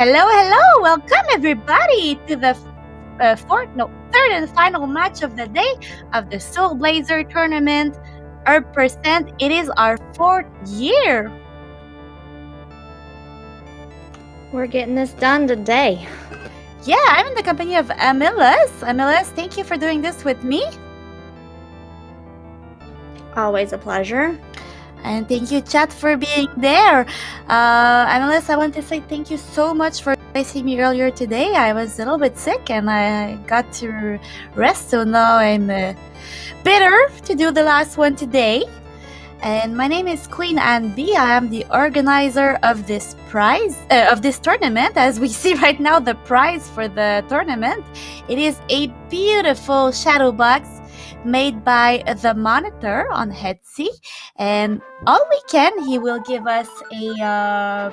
Hello, hello! Welcome everybody to the third and final match of the day of the Soul Blazer tournament. %, it is our 4th year. We're getting this done today. Yeah, I'm in the company of Amilis. Amilis, thank you for doing this with me. Always a pleasure. And thank you, chat, for being there. Amilis, I want to say thank you so much for facing me earlier today. I was a little bit sick and I got to rest, so now I'm better to do the last one today. And my name is Queen Anne B. I am the organizer of this tournament. As we see right now, the prize for the tournament, it is a beautiful shadow box made by the Monitor on Etsy, and all weekend he will give us a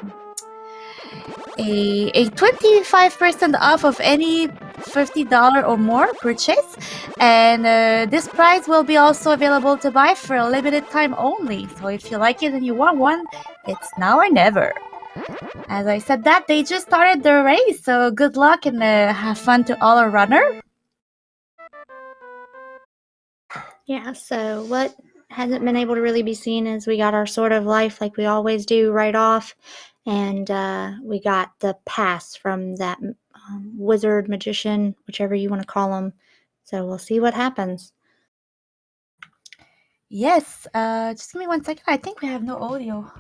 25% off of any $50 or more purchase, and this prize will be also available to buy for a limited time only. So if you like it and you want one, it's now or never. As I said that, they just started the race, so good luck and have fun to all our runners. Yeah, so what hasn't been able to really be seen is we got our Sword of Life like we always do right off, and we got the pass from that wizard, magician, whichever you want to call him. So we'll see what happens. Yes, just give me 1 second. I think we have no audio.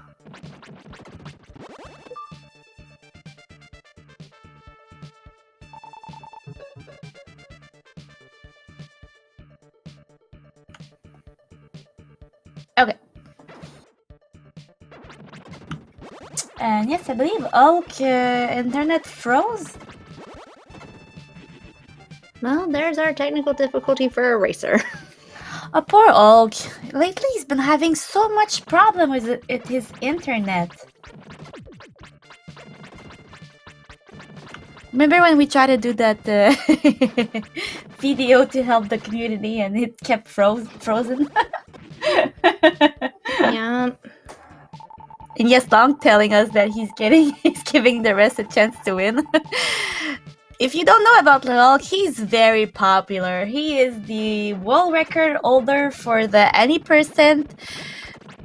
Okay. And yes, I believe Oak internet froze. Well, there's our technical difficulty for a racer. Oh, poor Oak. Lately he's been having so much problem with his internet. Remember when we tried to do that video to help the community and it kept frozen? Yeah. And yes, Long telling us that he's giving the rest a chance to win. If you don't know about Lol, he's very popular. He is the world record holder for the any %,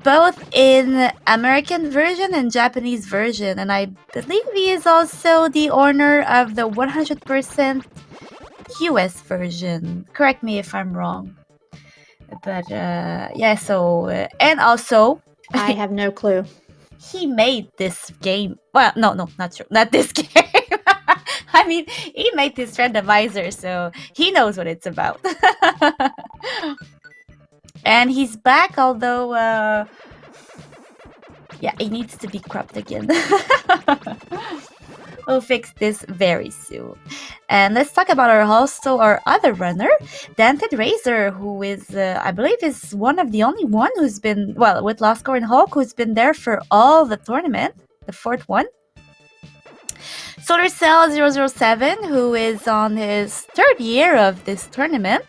both in American version and Japanese version. And I believe he is also the owner of the 100% US version. Correct me if I'm wrong. But yeah, so and also I have no clue. He made this game. Well, no, not true. Not this game. I mean, he made this randomizer, so he knows what it's about. And he's back, although, yeah, it needs to be cropped again. We'll fix this very soon. And let's talk about our other runner, DentedRazor, who is, I believe, is one of the only one who's been, well, with Lost Core and Hulk, who's been there for all the tournament, the 4th one. solarcell007, who is on his 3rd year of this tournament.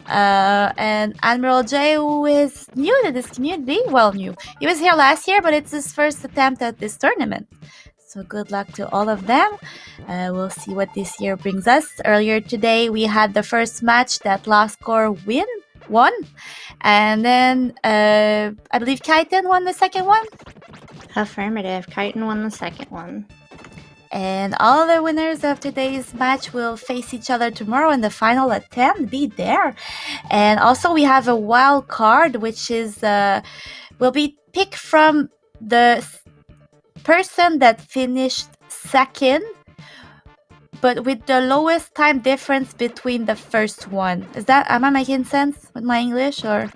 And Admiral J, who is new to this community. Well, new. He was here last year, but it's his first attempt at this tournament. So good luck to all of them. We'll see what this year brings us. Earlier today, we had the first match that Lost Core won. And then I believe Kaiten won the second one. Affirmative. Kaiten won the second one. And all the winners of today's match will face each other tomorrow in the final at 10. Be there. And also we have a wild card, which is will be picked from the person that finished second, but with the lowest time difference between the first one. Am I making sense with my English, or?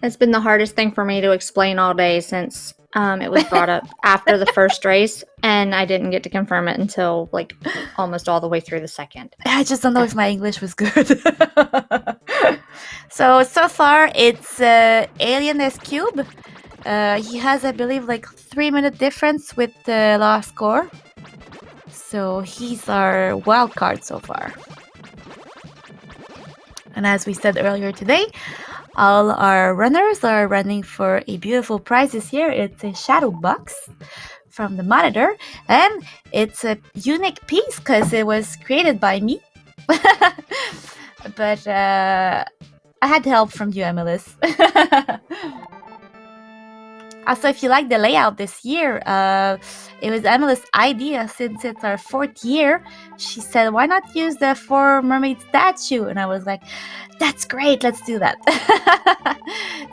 It's been the hardest thing for me to explain all day since it was brought up after the first race, and I didn't get to confirm it until like almost all the way through the second. I just don't know if my English was good. So far it's Alien S Cube. He has, I believe, like 3-minute difference with the Lost Core. So he's our wild card so far. And as we said earlier today, all our runners are running for a beautiful prize this year. It's a shadow box from the monitor, and it's a unique piece because it was created by me. But I had help from you, Emilis. Also, if you like the layout this year, it was Emilis' idea since it's our 4th year. She said, why not use the 4 mermaid statue? And I was like, that's great, let's do that.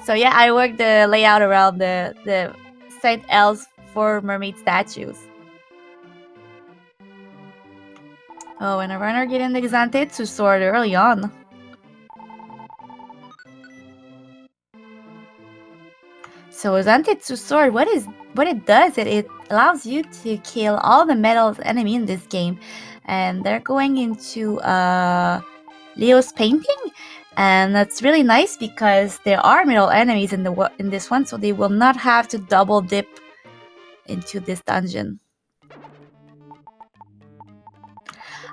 So yeah, I worked the layout around the St. Elle's 4 mermaid statues. Oh, and a runner getting the Xantetsu sword early on. So Xantetsu sword, what it does, it allows you to kill all the metal enemy in this game. And they're going into Leo's painting, and that's really nice because there are metal enemies in this one, so they will not have to double dip into this dungeon.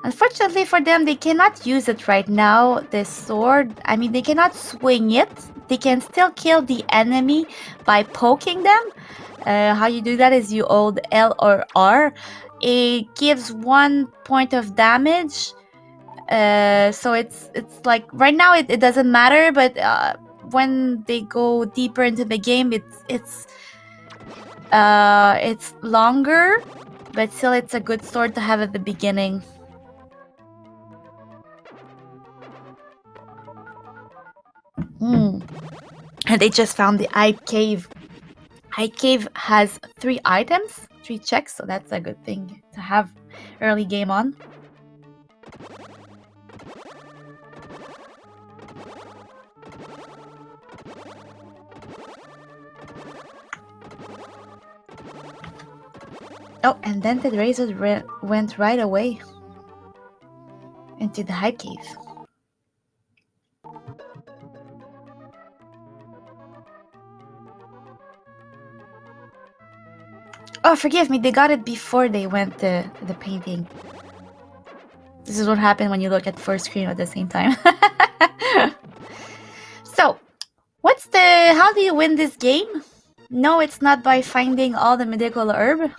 Unfortunately for them, they cannot use it right now, this sword. I mean, they cannot swing it. They can still kill the enemy by poking them. How you do that is you hold L or R. It gives 1 point of damage. So it's like right now it doesn't matter, but when they go deeper into the game, it's longer, but still it's a good sword to have at the beginning. And they just found the Eye Cave. Eye Cave has 3 items, 3 checks, so that's a good thing to have early game on. Oh, and DentedRazor went right away into the Eye Cave. Oh, forgive me, they got it before they went to the painting. This is what happened when you look at 4 screen at the same time. So, how do you win this game? No, it's not by finding all the medical herb.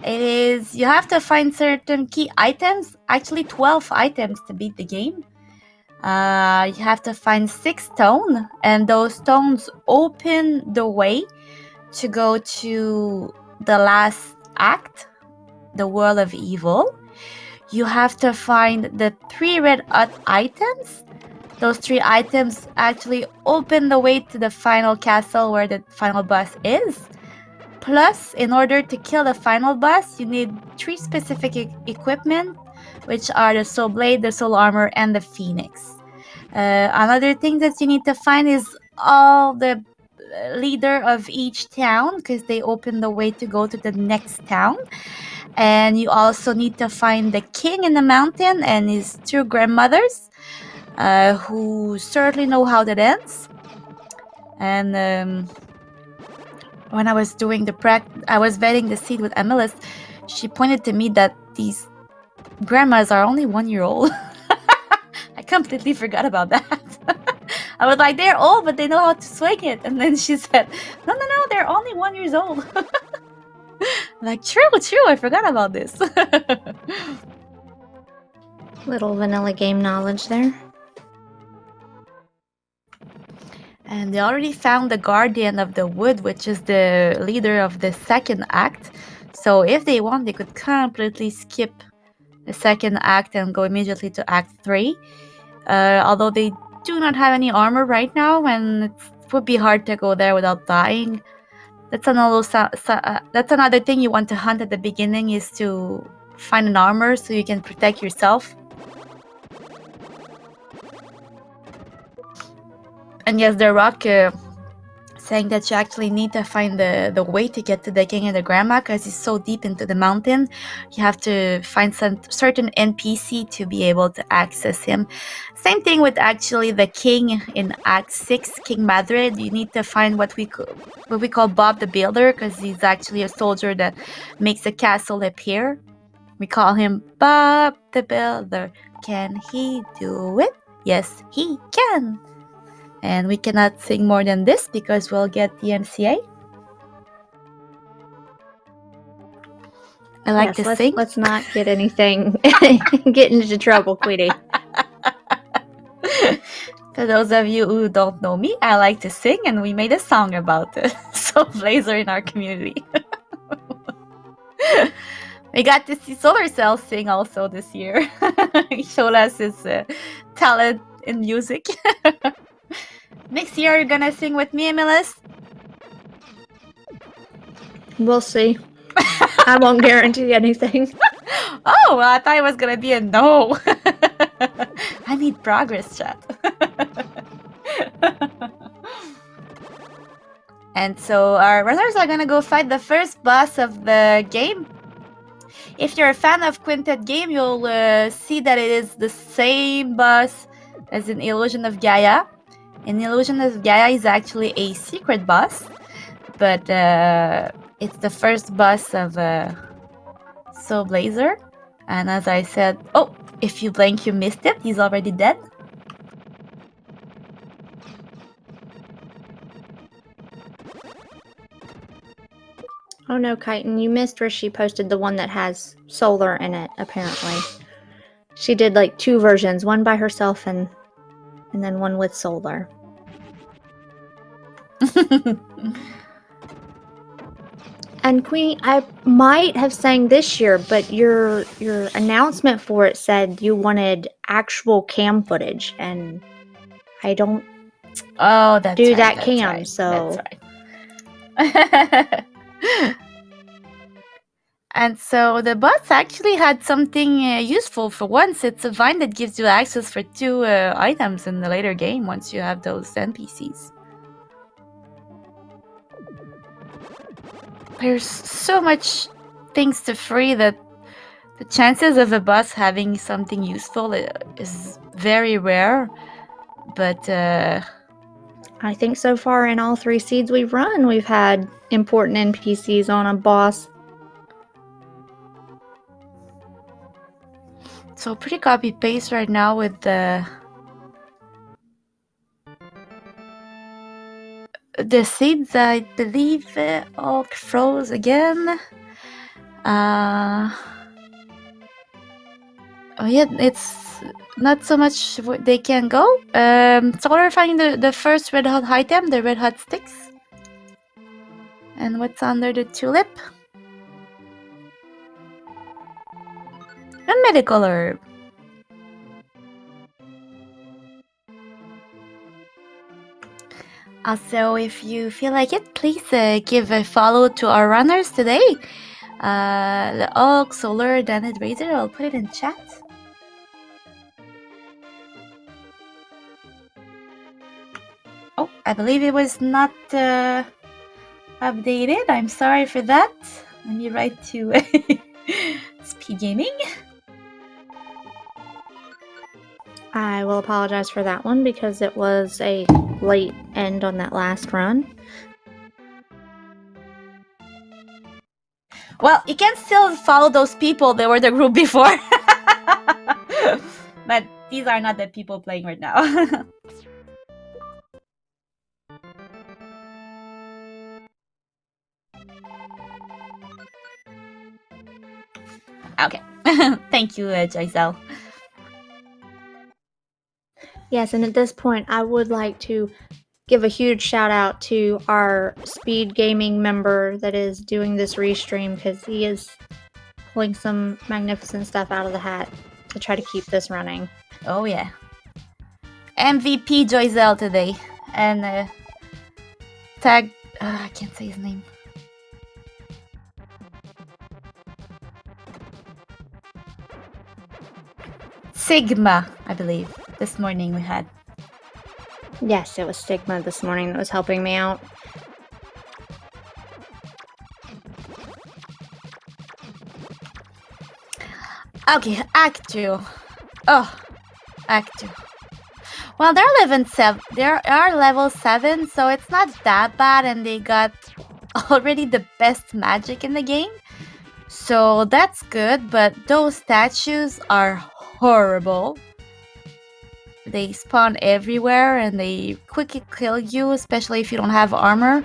It is, you have to find certain key items, actually 12 items to beat the game. You have to find 6 stones, and those stones open the way to go to the last act, the world of evil. You have to find the 3 red hot items. Those 3 items actually open the way to the final castle where the final boss is. Plus, in order to kill the final boss, you need 3 specific equipment, which are the soul blade, the soul armor, and the phoenix. Another thing that you need to find is all the leader of each town, because they open the way to go to the next town. And you also need to find the king in the mountain and his 2 grandmothers, who certainly know how that ends. And when I was doing I was vetting the seed with Emilis, she pointed to me that these grandmas are only 1 year old. I completely forgot about that. I was like, they're old, but they know how to swing it. And then she said, no, they're only 1 year old. Like, true, I forgot about this. Little vanilla game knowledge there. And they already found the guardian of the wood, which is the leader of the 2nd act. So if they want, they could completely skip the 2nd act and go immediately to act 3. Although they do not have any armor right now, and it would be hard to go there without dying. That's another thing you want to hunt at the beginning, is to find an armor so you can protect yourself. And yes, the rock saying that you actually need to find the way to get to the king and the grandma, because he's so deep into the mountain. You have to find some certain NPC to be able to access him. Same thing with actually the king in Act 6, King Madrid. You need to find what we call Bob the Builder, because he's actually a soldier that makes a castle appear. We call him Bob the Builder. Can he do it? Yes, he can. And we cannot sing more than this because we'll get the MCA. I like to sing. Let's not get anything get into trouble, Queenie. For those of you who don't know me, I like to sing, and we made a song about Solarcell007 in our community. We got to see SolarCell sing also this year. He showed us his talent in music. Next year, you're gonna sing with me, Emilis? We'll see. I won't guarantee anything. Oh, well, I thought it was gonna be a no. I need progress, chat. And so our runners are gonna go fight the first boss of the game. If you're a fan of Quintet game, you'll see that it is the same boss as in Illusion of Gaia. And Illusion of Gaia is actually a secret boss, but it's the first boss of Solarcell007. And as I said, oh, if you blink, you missed it. He's already dead. Oh no, Chitin, you missed where she posted the one that has solar in it, apparently. She did like 2 versions, one by herself and then one with solar. And Queenie, I might have sang this year, but your announcement for it said you wanted actual cam footage, and I don't do that cam, right, so that's right. And so the bots actually had something useful for once. It's a vine that gives you access for 2 items in the later game once you have those NPCs. There's so much things to free that the chances of a boss having something useful is very rare. But I think so far in all 3 seeds we've run, we've had important NPCs on a boss. So pretty copy-paste right now with the seeds. I believe all froze again. Oh yeah, it's not so much they can go. So we're finding the first red hot item, the red hot sticks. And what's under the tulip? A medical herb. Also, if you feel like it, please give a follow to our runners today. The Hulk, Solar, DentedRazor, I'll put it in chat. Oh, I believe it was not updated. I'm sorry for that. Let me write to SpeedGaming. I will apologize for that one because it was a late end on that last run. Well, you can still follow those people. They were the group before. But these are not the people playing right now. Okay. Thank you, Giselle. Yes, and at this point, I would like to give a huge shout out to our SpeedGaming member that is doing this restream, because he is pulling some magnificent stuff out of the hat to try to keep this running. Oh yeah. MVP Giselle today. And tag... I can't say his name. Sigma, I believe. This morning we had. Yes, it was Sigma this morning that was helping me out. Okay, Act 2. Oh, Act 2. Well, they're level 7. They are level 7, so it's not that bad, and they got already the best magic in the game. So that's good, but those statues are horrible. They spawn everywhere and they quickly kill you, especially if you don't have armor.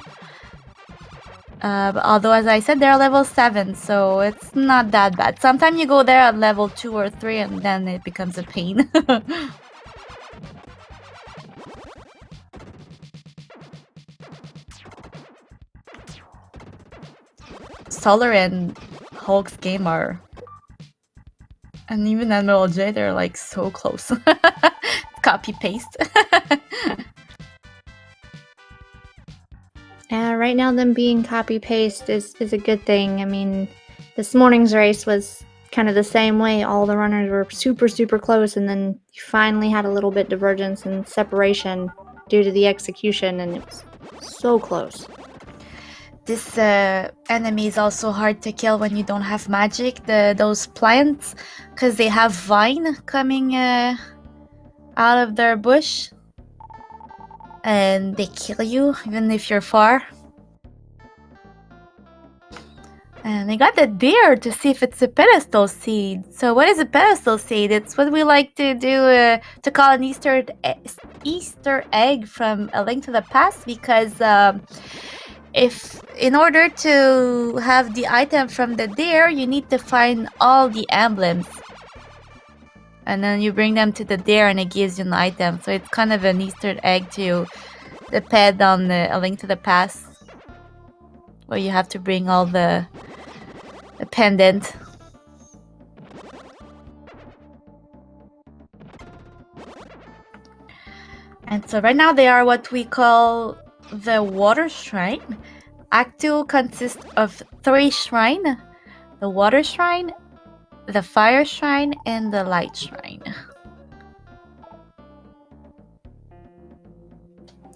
Although, as I said, they're level 7, so it's not that bad. Sometimes you go there at level 2 or 3, and then it becomes a pain. Solar and Hulk's game are... And even Admiral J, they're like so close. Copy-paste. Right now, them being copy-paste is a good thing. I mean, this morning's race was kind of the same way. All the runners were super close, and then you finally had a little bit divergence and separation due to the execution, and it was so close. This enemy is also hard to kill when you don't have magic, those plants, because they have vine coming out of their bush, and they kill you even if you're far. And I got the deer to see if it's a pedestal seed. So what is a pedestal seed? It's what we like to do to call an Easter egg from A Link to the Past, because if in order to have the item from the deer, you need to find all the emblems. And then you bring them to the deer and it gives you an item. So it's kind of an Easter egg to depend on A Link to the Past, where you have to bring all the pendant. And so right now they are what we call the water shrine. Act 2 consists of 3 shrines: the water shrine, the fire shrine, and the light shrine.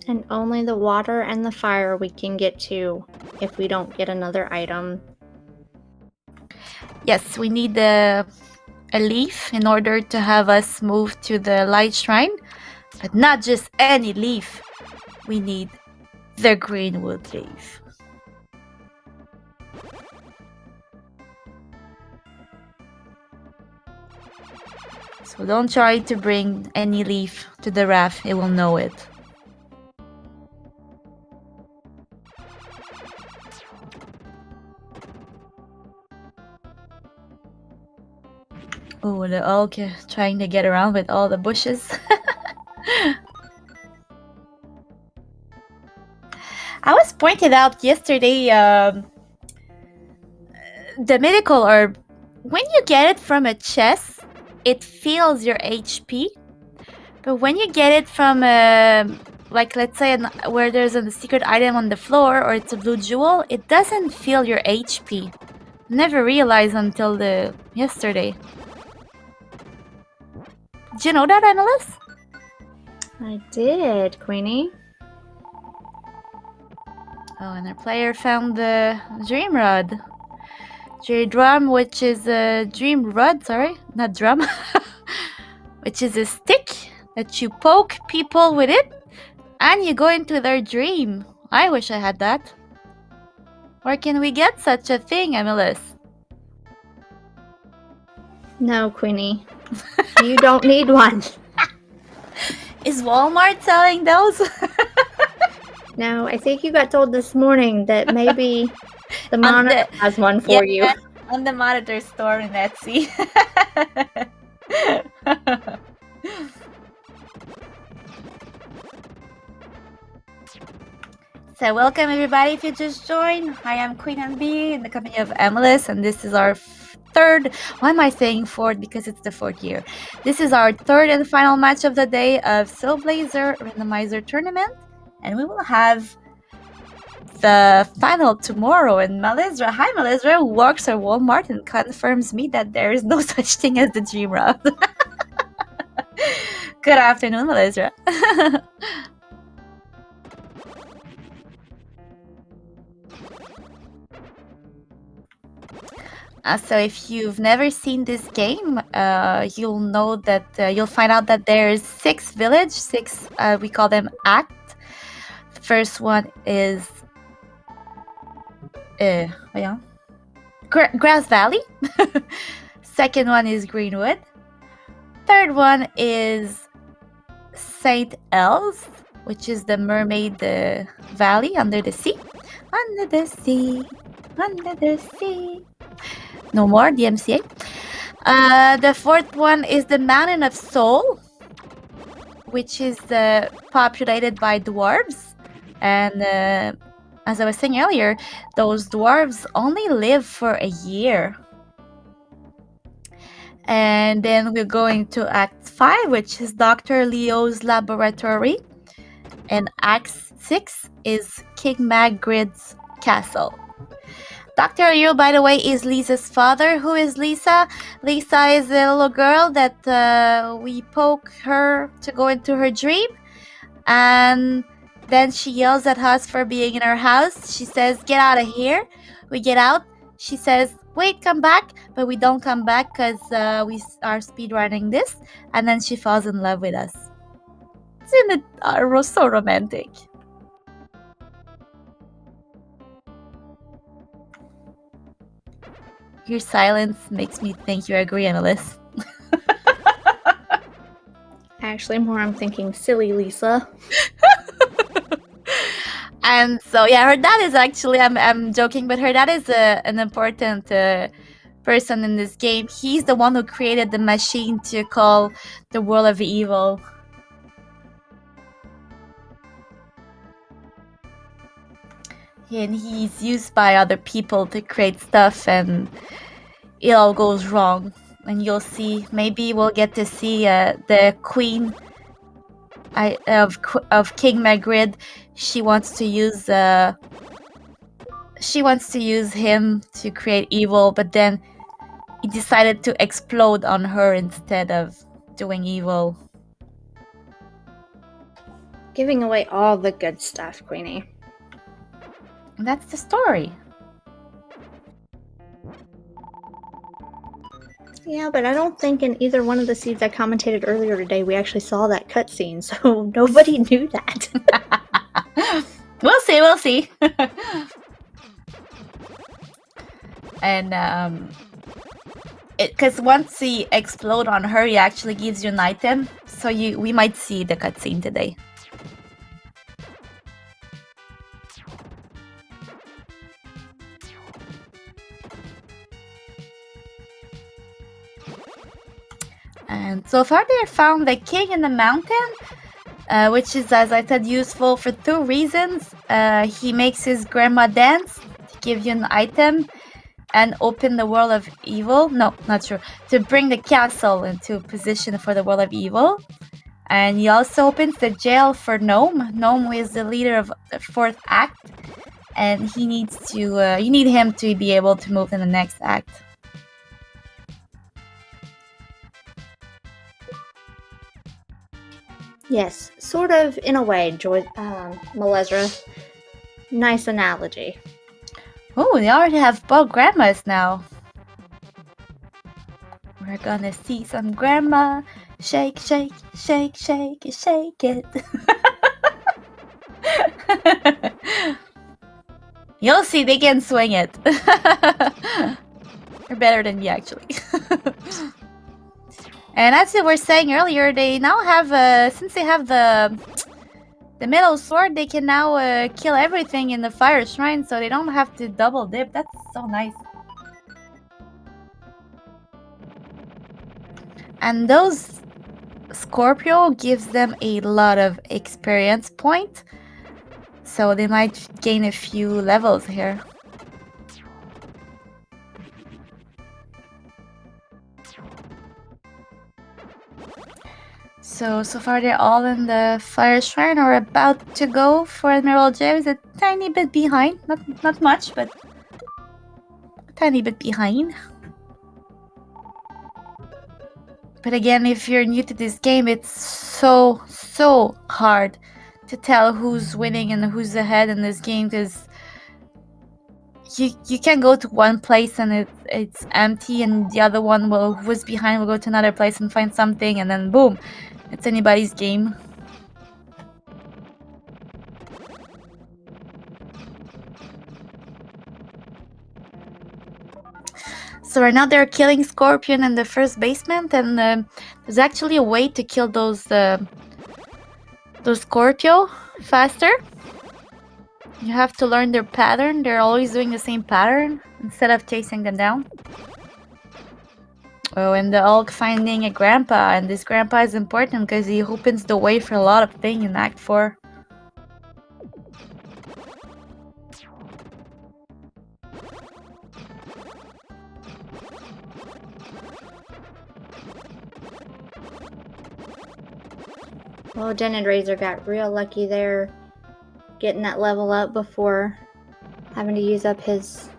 And only the water and the fire we can get to if we don't get another item. Yes, we need a leaf in order to have us move to the light shrine. But not just any leaf. We need the greenwood leaf. So don't try to bring any leaf to the raft, it will know it. Oh, they're all trying to get around with all the bushes. I was pointed out yesterday, the medical herb, when you get it from a chest, it fills your HP. But when you get it from, like let's say where there's a secret item on the floor, or it's a blue jewel, it doesn't fill your HP. Never realized until yesterday. Did you know that, Annalise? I did, Queenie. Oh, and our player found the dream rod. Drum, which is a dream rod, sorry, not drum. Which is a stick that you poke people with it, and you go into their dream. I wish I had that. Where can we get such a thing, Annalise? No, Queenie. You don't need one. Is Walmart selling those? No, I think you got told this morning that maybe the monitor has one for you. On the monitor store in Etsy. So welcome everybody if you just joined. I am Queen and Bee in the company of Annalise, and this is our third, why am I saying fourth? Because it's the 4th year. This is our third and final match of the day of Solarcell007 Randomizer tournament, and we will have the final tomorrow. And Melizra, hi Melizra, who works at Walmart and confirms me that there is no such thing as the dream rod. Good afternoon, Melizra. So if you've never seen this game, you'll know that you'll find out that there's 6 villages, 6 we call them act. The first one is Grass Valley. Second one is Greenwood. Third one is St. Els, which is the mermaid valley under the sea. Under the sea, under the sea. No more DMCA. The fourth one is the Mountain of Soul, which is populated by dwarves. And as I was saying earlier, those dwarves only live for a year. And then we're going to Act 5, which is Dr. Leo's laboratory. And Act 6 is King Magrid's castle. Dr. Leo, by the way, is Lisa's father. Who is Lisa? Lisa is a little girl that we poke her to go into her dream. And then she yells at us for being in her house. She says, "Get out of here." We get out. She says, "Wait, come back." But we don't come back because we are speedrunning this. And then she falls in love with us. Isn't it so romantic? Your silence makes me think you agree, Annalise. Actually, more I'm thinking silly Lisa. And so, yeah, her dad is actually, I'm joking, but her dad is an important person in this game. He's the one who created the machine to call the world of evil. And he's used by other people to create stuff, and it all goes wrong. And you'll see, maybe we'll get to see the queen of King Magrid. She wants to use him to create evil, but then he decided to explode on her instead of doing evil. Giving away all the good stuff, Queenie. And that's the story. Yeah, but I don't think in either one of the seeds I commentated earlier today we actually saw that cutscene, so nobody knew that. We'll see. And because once he explode on her, he actually gives you an item, so we might see the cutscene today. And so far they found the king in the mountain, which is, as I said, useful for two reasons. He makes his grandma dance to give you an item and open the world of evil. No, not true. To bring the castle into position for the world of evil. And he also opens the jail for Gnome. Gnome is the leader of the fourth act, and he needs to. You need him to be able to move in the next act. Yes, sort of in a way, Melezra. Nice analogy. Oh, they already have both grandmas now. We're gonna see some grandma. Shake, shake, shake, shake, shake it. You'll see, they can swing it. They're better than me, actually. And as we were saying earlier, they now have, since they have the metal sword, they can now kill everything in the fire shrine, so they don't have to double dip. That's so nice. And those Scorpio gives them a lot of experience point, so they might gain a few levels here. So far they're all in the fire shrine or about to go for Emerald Gems, a tiny bit behind. Not much, but a tiny bit behind. But again, if you're new to this game, it's so hard to tell who's winning and who's ahead in this game, because you can go to one place and it's empty, and the other one who's behind will go to another place and find something, and then boom, it's anybody's game. So right now they're killing Scorpion in the first basement, and there's actually a way to kill those Scorpio faster. You have to learn their pattern. They're always doing the same pattern instead of chasing them down. Oh, and the Hulk finding a grandpa, and this grandpa is important because he opens the way for a lot of things in Act 4. Well, DentedRazor got real lucky there, getting that level up before having to use up his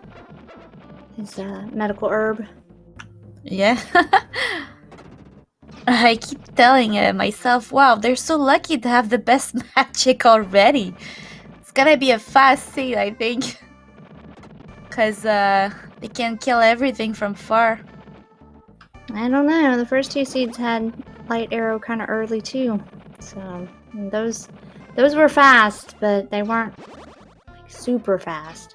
medical herb. Yeah. I keep telling myself, wow, they're so lucky to have the best magic already. It's gonna be a fast scene, I think. Because they can kill everything from far. I don't know. The first 2 seeds had light arrow kind of early too, so those were fast, but they weren't like super fast.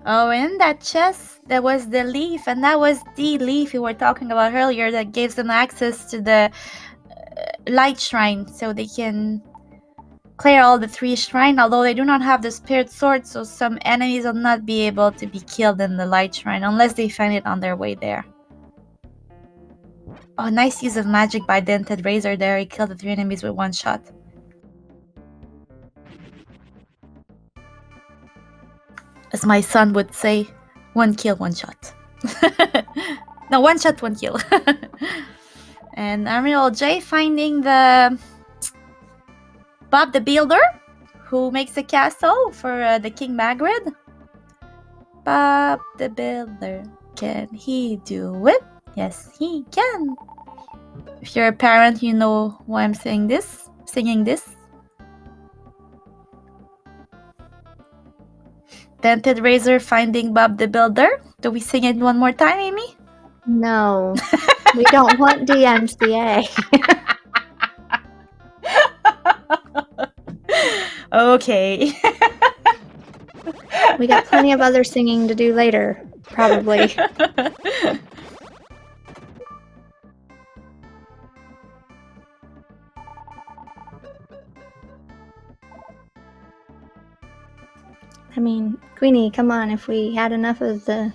Oh, in that chest, there was the leaf, and that was the leaf we were talking about earlier that gives them access to the light shrine, so they can clear all the 3 shrines, although they do not have the spirit sword, so some enemies will not be able to be killed in the light shrine unless they find it on their way there. Oh, nice use of magic by DentedRazor there. He killed the 3 enemies with 1 shot. As my son would say, 1 kill, 1 shot. No, 1 shot, 1 kill. And Admiral J finding the Bob the Builder, who makes a castle for the King Magrid. Bob the Builder, can he do it? Yes, he can. If you're a parent, you know why I'm singing this. DentedRazor finding Bob the Builder. Do we sing it one more time, Amy? No, we don't want DMCA. Okay. We got plenty of other singing to do later, probably. I mean, Queenie, come on, if we had enough of the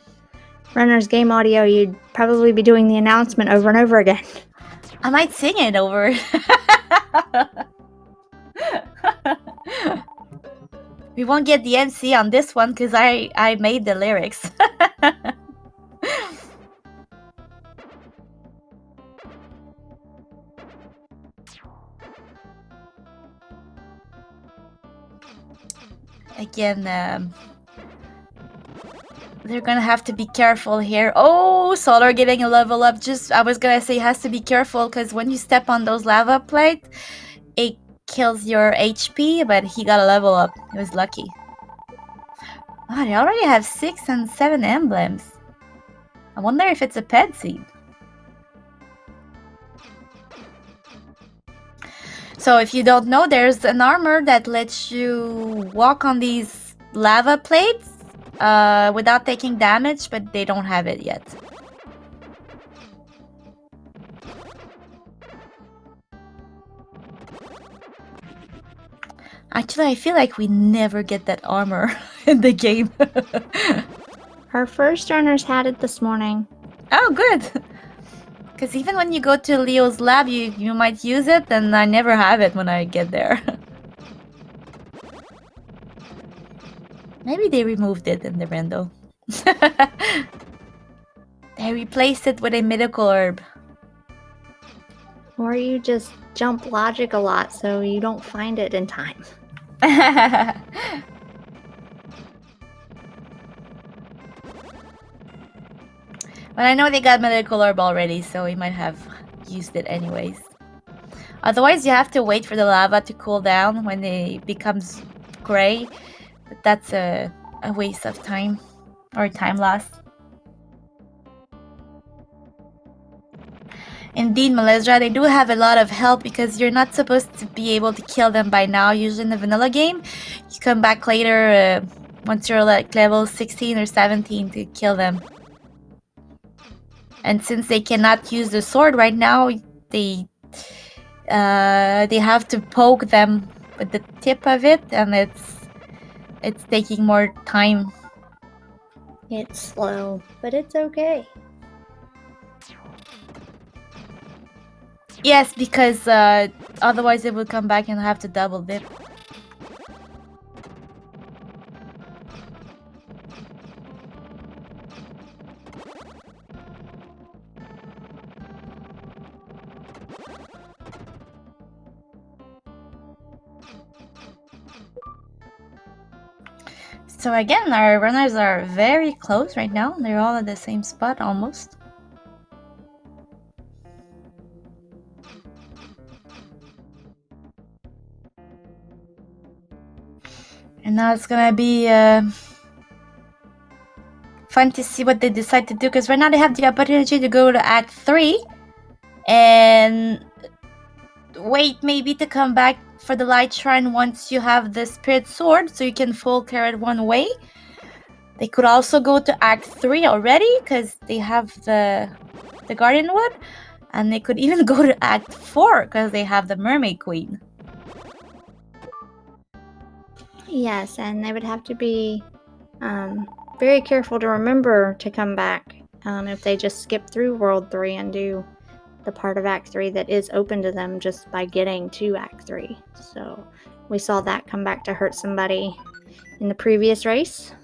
runner's game audio, you'd probably be doing the announcement over and over again. I might sing it over. We won't get the MC on this one because I made the lyrics. Again, they're gonna have to be careful here. Oh, Solar getting a level up. I was gonna say, has to be careful because when you step on those lava plates, it kills your HP, but he got a level up. He was lucky. Wow, they already have 6 and 7 emblems. I wonder if it's a pet seed. So if you don't know, there's an armor that lets you walk on these lava plates without taking damage, but they don't have it yet. Actually, I feel like we never get that armor in the game. Our first runners had it this morning. Oh, good. Because even when you go to Leo's lab, you might use it, and I never have it when I get there. Maybe they removed it in the rando. They replaced it with a mythical herb. Or you just jump logic a lot so you don't find it in time. But I know they got mythical herb already, so we might have used it anyways. Otherwise, you have to wait for the lava to cool down when it becomes gray. But that's a waste of time, or time loss. Indeed, Melezra, they do have a lot of help because you're not supposed to be able to kill them by now. Usually in the vanilla game, you come back later once you're like level 16 or 17 to kill them. And since they cannot use the sword right now, they they have to poke them with the tip of it, and it's taking more time. It's slow, but it's okay. Yes, because otherwise it will come back and have to double dip. So again, our runners are very close right now. They're all at the same spot almost. And now it's gonna be fun to see what they decide to do, because right now they have the opportunity to go to Act 3 and wait maybe to come back for the light shrine once you have the spirit sword, so you can full clear it one way. They could also go to Act 3 already because they have the Guardian Wood, and they could even go to Act 4 because they have the Mermaid Queen. Yes, and they would have to be very careful to remember to come back if they just skip through World 3 and do the part of Act 3 that is open to them just by getting to Act 3. So we saw that come back to hurt somebody in the previous race.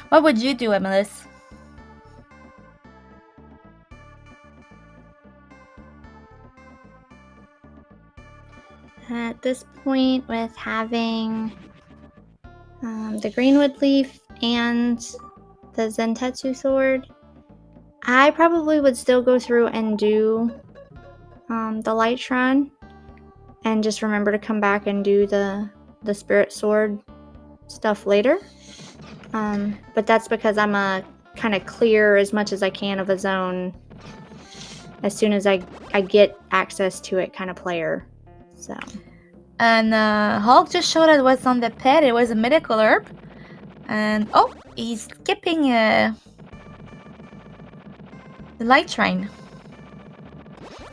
What would you do, Emilis? At this point, with having the Greenwood Leaf and the Zentetsu Sword, I probably would still go through and do the Light Shrine and just remember to come back and do the Spirit Sword stuff later. But that's because I'm a kind of clear as much as I can of a zone as soon as I get access to it kind of player. So. And Hulk just showed us what's on the pet. It was a medical herb. And oh, he's skipping the light shrine.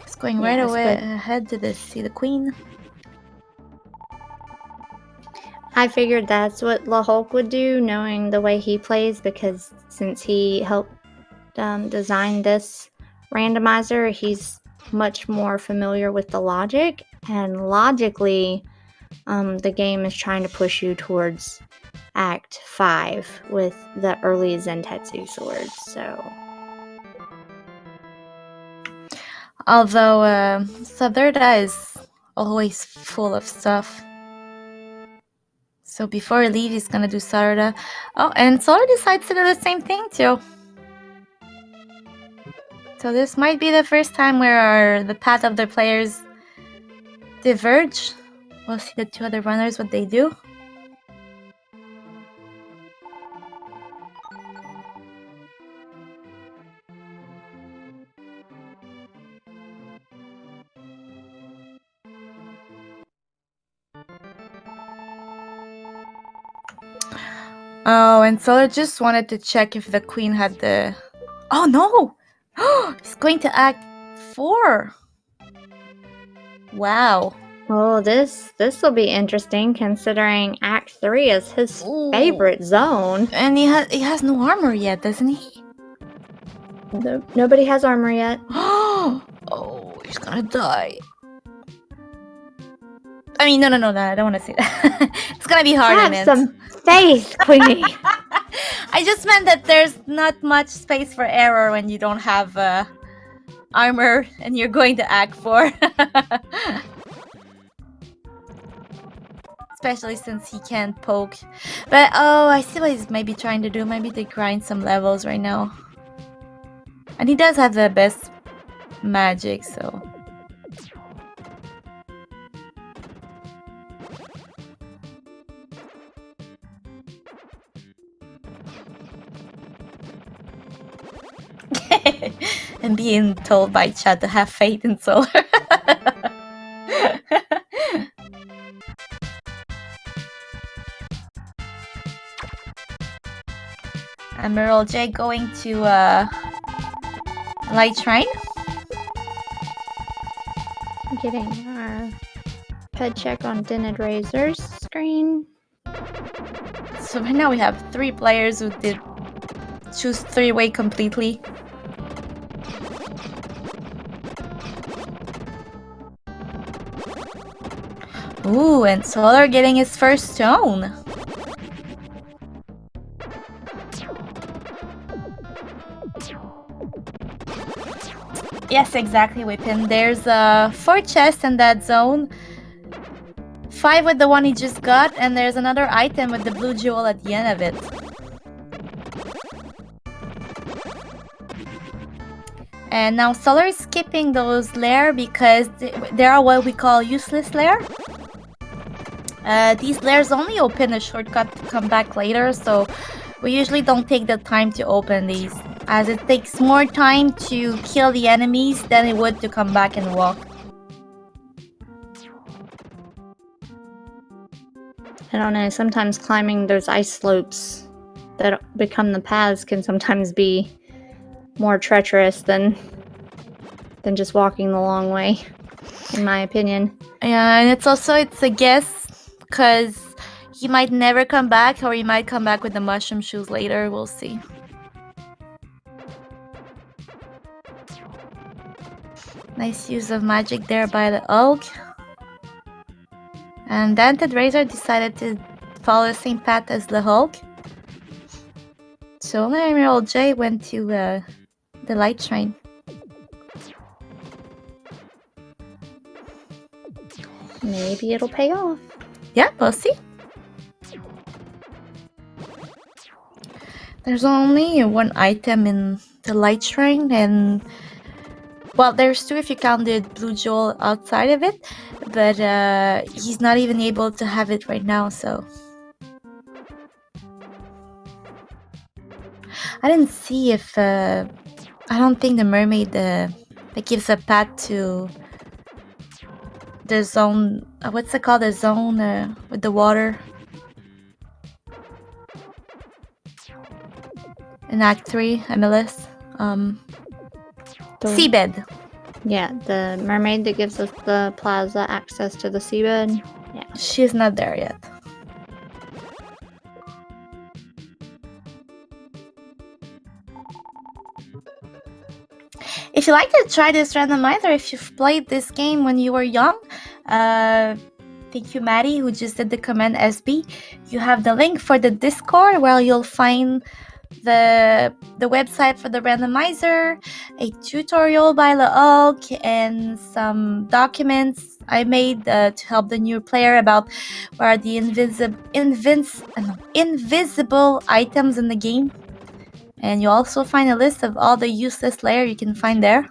He's going right away ahead to see the queen. I figured that's what La Hulk would do, knowing the way he plays, because since he helped design this randomizer, he's much more familiar with the logic, and logically the game is trying to push you towards Act 5 with the early Zentetsu swords. So although Saberda is always full of stuff, so before he leaves, he's gonna do Sarada. Oh, and Solar decides to do the same thing too. So this might be the first time where the path of the players diverge. We'll see the two other runners, what they do. Oh, and Solar just wanted to check if the queen had the... Oh no! He's going to Act 4! Wow. Oh, this will be interesting, considering Act 3 is his favorite zone. And he has no armor yet, doesn't he? Nobody has armor yet. Oh, he's gonna die. I mean, no, I don't want to say that. It's gonna be hard. Have some faith, Queenie. I just meant that there's not much space for error when you don't have armor and you're going to Act 4. Especially since he can't poke. But oh, I see what he's maybe trying to do. Maybe to grind some levels right now. And he does have the best magic, so... And being told by chat to have faith in Solar. Emerald J going to Light Shrine. Getting our ped check on DentedRazor's screen. So right now we have 3 players who did choose 3-way completely. Ooh, and Solar getting his first stone. Yes, exactly, Whippin. There's 4 chests in that zone. 5 with the one he just got, and there's another item with the blue jewel at the end of it. And now Solar is skipping those lair because they are what we call useless lair. These lairs only open a shortcut to come back later, so we usually don't take the time to open these, as it takes more time to kill the enemies than it would to come back and walk. I don't know, sometimes climbing those ice slopes that become the paths can sometimes be more treacherous than just walking the long way, in my opinion. Yeah, and it's a guess, because he might never come back, or he might come back with the mushroom shoes later. We'll see. Nice use of magic there by the Hulk. And DentedRazor decided to follow the same path as the Hulk. So only Emerald J went to the Light Shrine. Maybe it'll pay off. Yeah, we'll see. There's only 1 item in the Light Shrine, and well, there's 2 if you count the blue jewel outside of it, but he's not even able to have it right now, so I didn't see if I don't think the mermaid that gives a path to the zone, what's it called, the zone with the water in Act 3 MLS, seabed. Yeah, the mermaid that gives us the plaza access to the seabed. Yeah, she's not there yet. If you'd like to try this randomizer, if you've played this game when you were young, thank you, Maddie, who just did the command SB. You have the link for the Discord where you'll find the website for the randomizer, a tutorial by the Hulk, and some documents I made to help the new player about what are the invisible items in the game. And you also find a list of all the useless layer you can find there.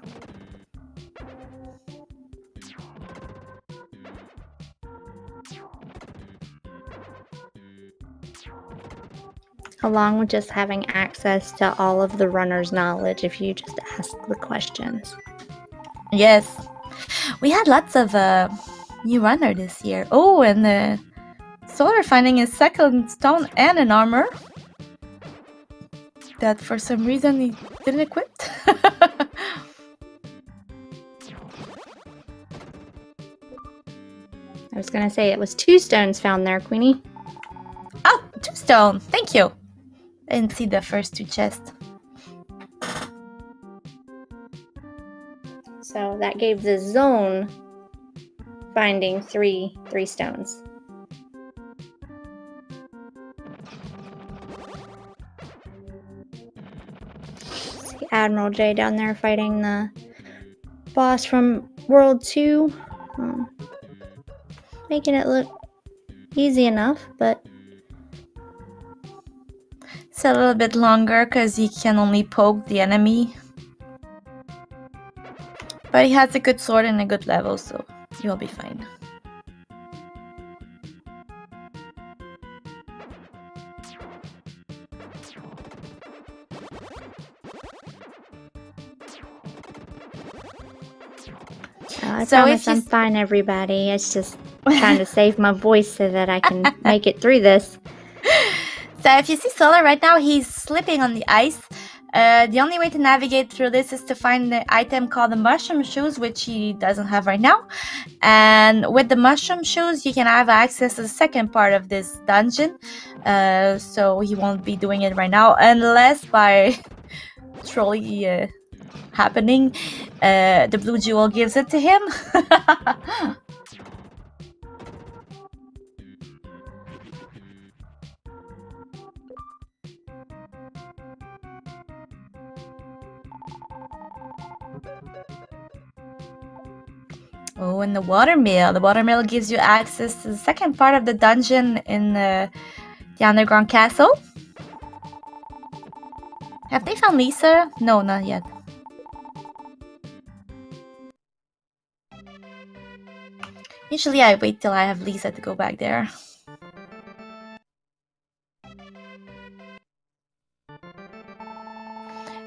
Along with just having access to all of the runner's knowledge if you just ask the questions. Yes. We had lots of new runner this year. Oh, and Solar finding his 2nd stone and an armor that for some reason he didn't equip. I was gonna say it was 2 stones found there, Queenie. Oh, 2 stone. Thank you. I didn't see the first 2 chests. So that gave the zone finding 3 stones. See Admiral J down there fighting the boss from World 2. Making it look easy enough, but it's a little bit longer because he can only poke the enemy. But he has a good sword and a good level, so you'll be fine. I promise I'm fine, everybody. It's just trying to save my voice so that I can make it through this. So if you see Solar right now, he's slipping on the ice. The only way to navigate through this is to find the item called the mushroom shoes, which he doesn't have right now. And with the mushroom shoes, you can have access to the second part of this dungeon. So he won't be doing it right now, unless by trolley happening, the blue jewel gives it to him. Oh, and the watermill. The watermill gives you access to the second part of the dungeon in the underground castle. Have they found Lisa? No, not yet. Usually I wait till I have Lisa to go back there.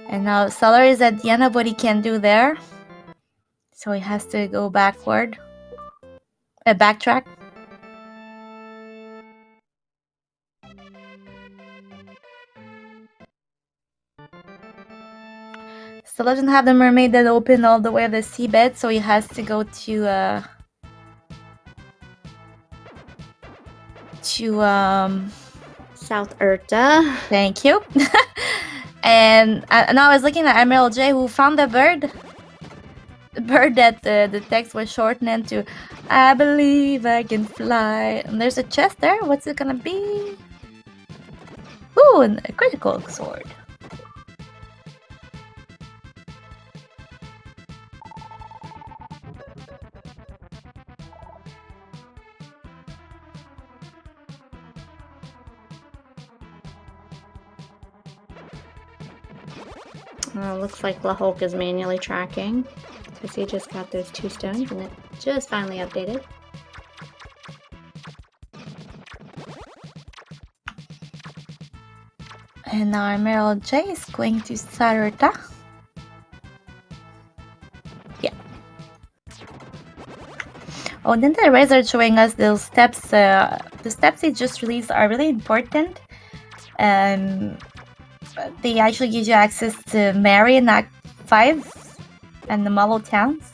And now Solar is at the end of what he can do there. So he has to go backward. Backtrack. Still doesn't have the mermaid that open all the way to the seabed, so he has to go to South Urta. Thank you. And now I was looking at Emerald J, who found the bird. The bird that the text was shortened to "I believe I can fly." And there's a chest there. What's it gonna be? Ooh, and a critical sword. Looks like La Hulk is manually tracking because he just got those 2 stones and it just finally updated. And now Emerald J is going to Sarita. Yeah. Oh, DentedRazor showing us those steps. The steps they just released are really important. They actually give you access to Mary in Act 5 and the Mallow Towns.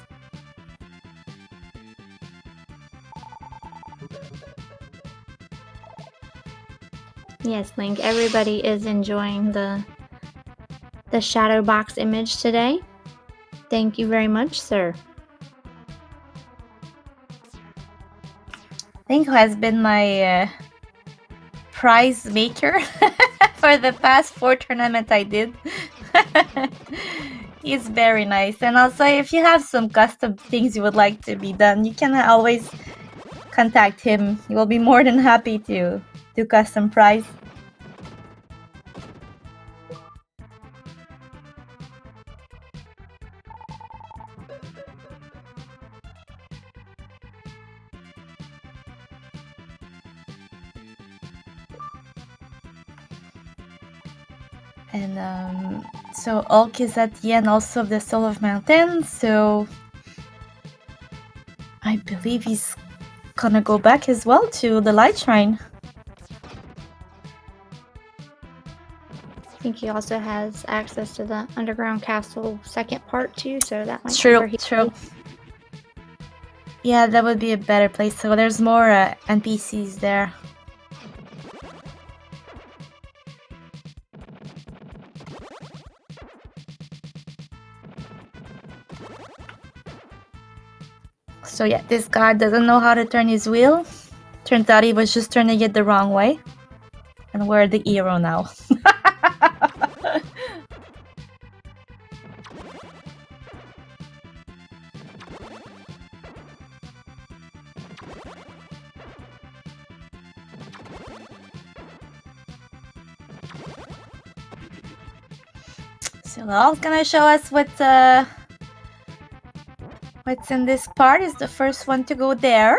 Yes, Link, everybody is enjoying the shadow box image today. Thank you very much, sir. Link has been my prize maker for the past 4 tournaments I did. He's very nice. And also, if you have some custom things you would like to be done, you can always contact him. He will be more than happy to do custom prize. And so Ulk is at the end also of the Soul of Mountain, so I believe he's gonna go back as well to the Light Shrine. I think he also has access to the underground castle second part too, so that might True, be where he true. Yeah, that would be a better place. So there's more NPCs there. So yeah, this guy doesn't know how to turn his wheel. Turns out he was just turning it the wrong way. And we're the hero now. So Lal's gonna show us what's in this part. Is the first one to go there.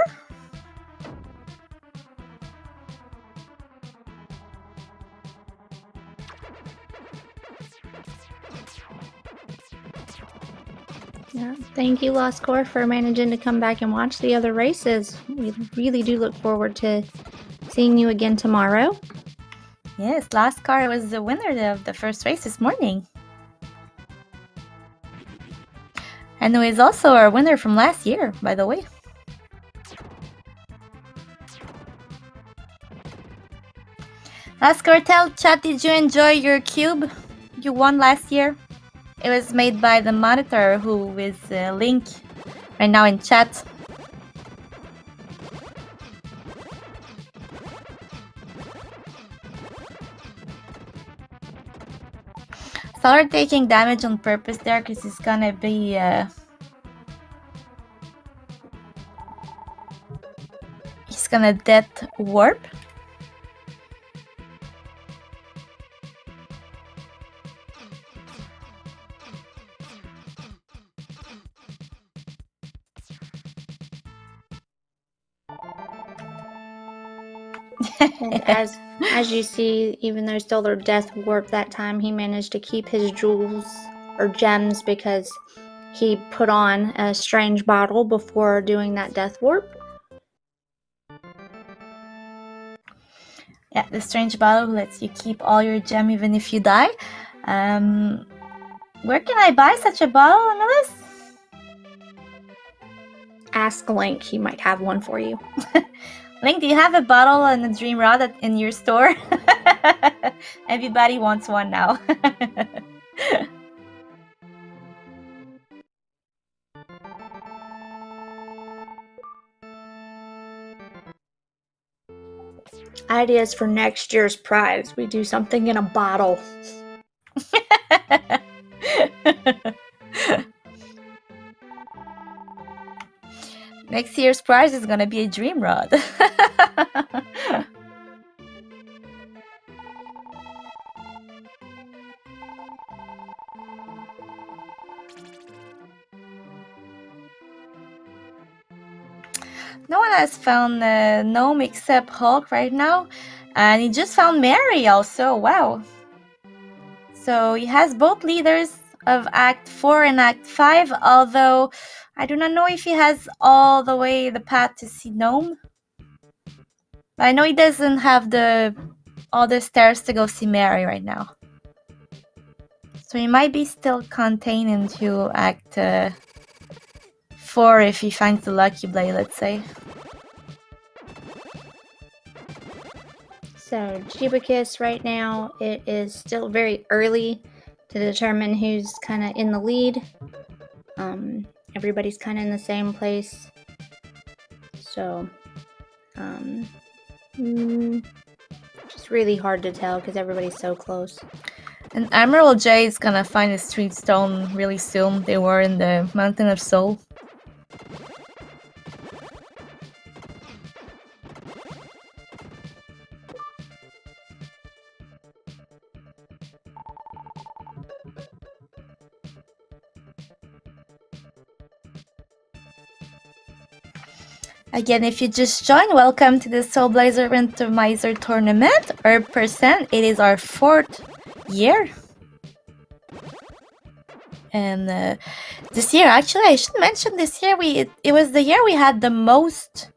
Yeah, thank you, Lost Core, for managing to come back and watch the other races. We really do look forward to seeing you again tomorrow. Yes, last car was the winner of the first race this morning. And who is also our winner from last year, by the way. Ask or tell chat, did you enjoy your cube you won last year? It was made by the monitor, who is link right now in chat. Solar taking damage on purpose there because it's gonna be he's gonna death warp. And as you see, even though Stellar Death Warp that time, he managed to keep his jewels or gems because he put on a strange bottle before doing that Death Warp. Yeah, the strange bottle lets you keep all your gem even if you die. Where can I buy such a bottle, Amelis? Ask Link, he might have one for you. Link, do you have a bottle and a dream rod in your store? Everybody wants one now. Ideas for next year's prize. We do something in a bottle. Next year's prize is gonna be a dream rod. No one has found Gnome except Hulk right now. And he just found Mary also. Wow. So he has both leaders of Act 4 and Act 5, although I do not know if he has all the way the path to see Gnome. But I know he doesn't have all the stairs to go see Mary right now. So he might be still contained into Act 4 if he finds the Lucky Blade, let's say. So Jibakis right now, it is still very early to determine who's kind of in the lead. Everybody's kind of in the same place. So, just really hard to tell because everybody's so close. And Emerald J is gonna find a street stone really soon. They were in the Mountain of Soul. Again, if you just joined, welcome to the Soul Blazer Randomizer tournament. Or percent, it is our 4th year. And this year, actually, I should mention this year, it was the year we had the most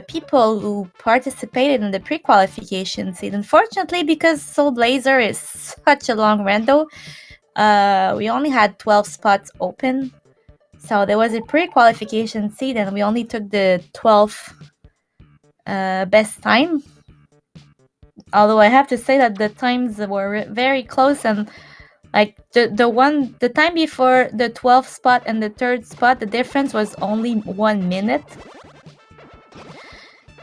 people who participated in the pre-qualification seed. Unfortunately, because Soul Blazer is such a long rando, we only had 12 spots open. So there was a pre-qualification seed, and we only took the 12th best time. Although I have to say that the times were very close, and like the time before the 12th spot and the 3rd spot, the difference was only 1 minute.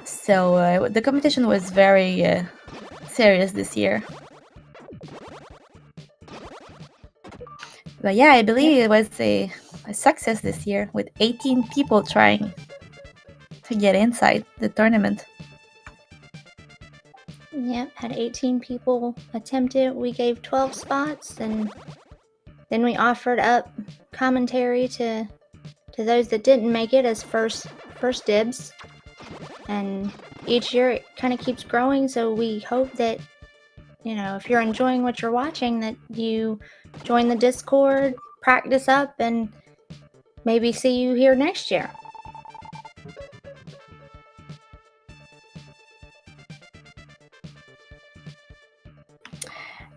So the competition was very serious this year. But yeah, I believe it was a success this year with 18 people trying to get inside the tournament. Yep, had 18 people attempt it. We gave 12 spots, and then we offered up commentary to those that didn't make it as first dibs. And each year it kind of keeps growing, so we hope that, you know, if you're enjoying what you're watching, that you join the Discord, practice up, and maybe see you here next year.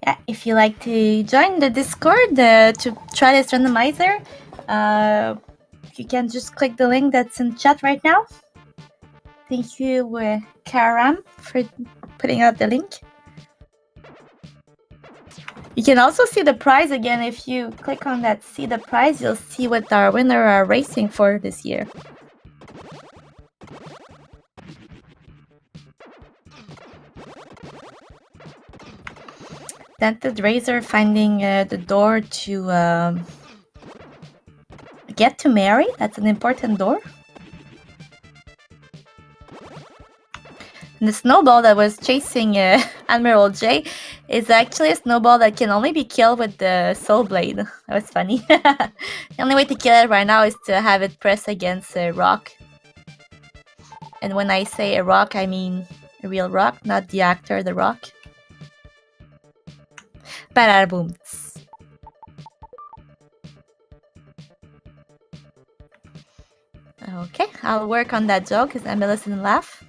Yeah, if you like to join the Discord to try this randomizer, you can just click the link that's in chat right now. Thank you, Karam, for putting out the link. You can also see the prize again. If you click on that see the prize, you'll see what our winner are racing for this year. DentedRazor finding the door to get to Mary. That's an important door. And the snowball that was chasing Admiral J is actually a snowball that can only be killed with the soul blade. That was funny. The only way to kill it right now is to have it press against a rock. And when I say a rock, I mean a real rock, not the actor, The Rock. Bada-boom. Okay, I'll work on that joke because Emily didn't laugh.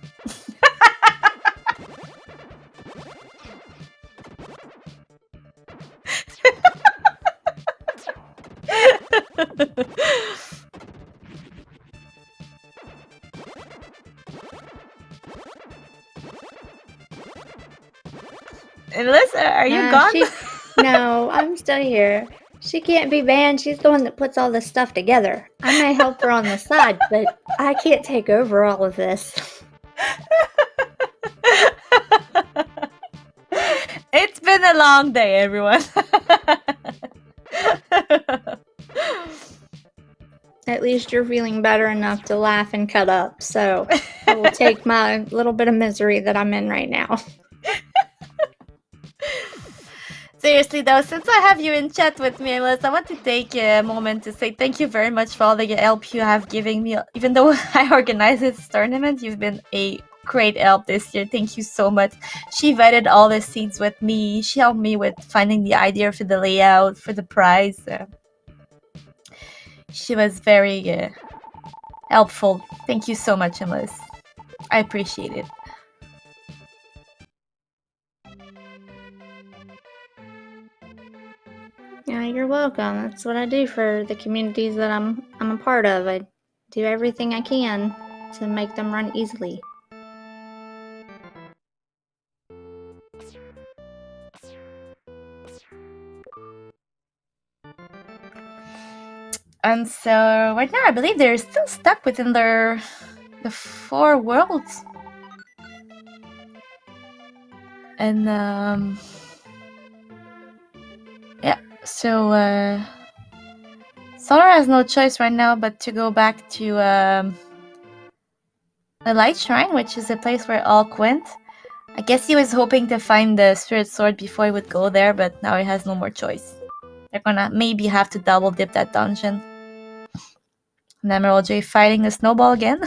Melissa, are you gone? No, I'm still here. She can't be banned. She's the one that puts all this stuff together. I may help her on the side, but I can't take over all of this. It's been a long day, everyone. At least you're feeling better enough to laugh and cut up, so I will take my little bit of misery that I'm in right now. Seriously though, since I have you in chat with me, Melissa, I want to take a moment to say thank you very much for all the help you have given me. Even though I organized this tournament, you've been a great help this year. Thank you so much. She vetted all the seeds with me. She helped me with finding the idea for the layout, for the prize. She was very helpful. Thank you so much, Melissa. I appreciate it. Yeah, you're welcome. That's what I do for the communities that I'm a part of. I do everything I can to make them run easily. And so right now I believe they're still stuck within the 4 worlds. And yeah, so Solar has no choice right now but to go back to the Light Shrine, which is the place where Ulk went. I guess he was hoping to find the Spirit Sword before he would go there, but now he has no more choice. They're gonna maybe have to double dip that dungeon. And Emerald J fighting the snowball again.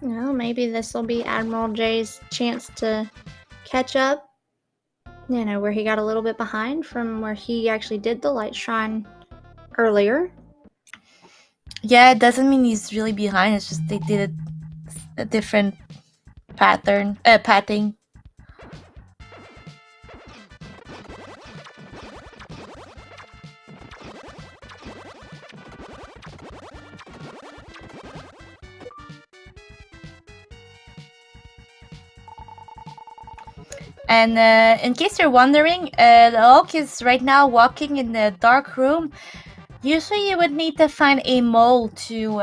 Well, maybe this will be Admiral J's chance to catch up. You know, where he got a little bit behind from where he actually did the Light Shrine earlier. Yeah, it doesn't mean he's really behind. It's just they did it a different pattern, pathing. And in case you're wondering, the Hulk is right now walking in the dark room. Usually you would need to find a mole to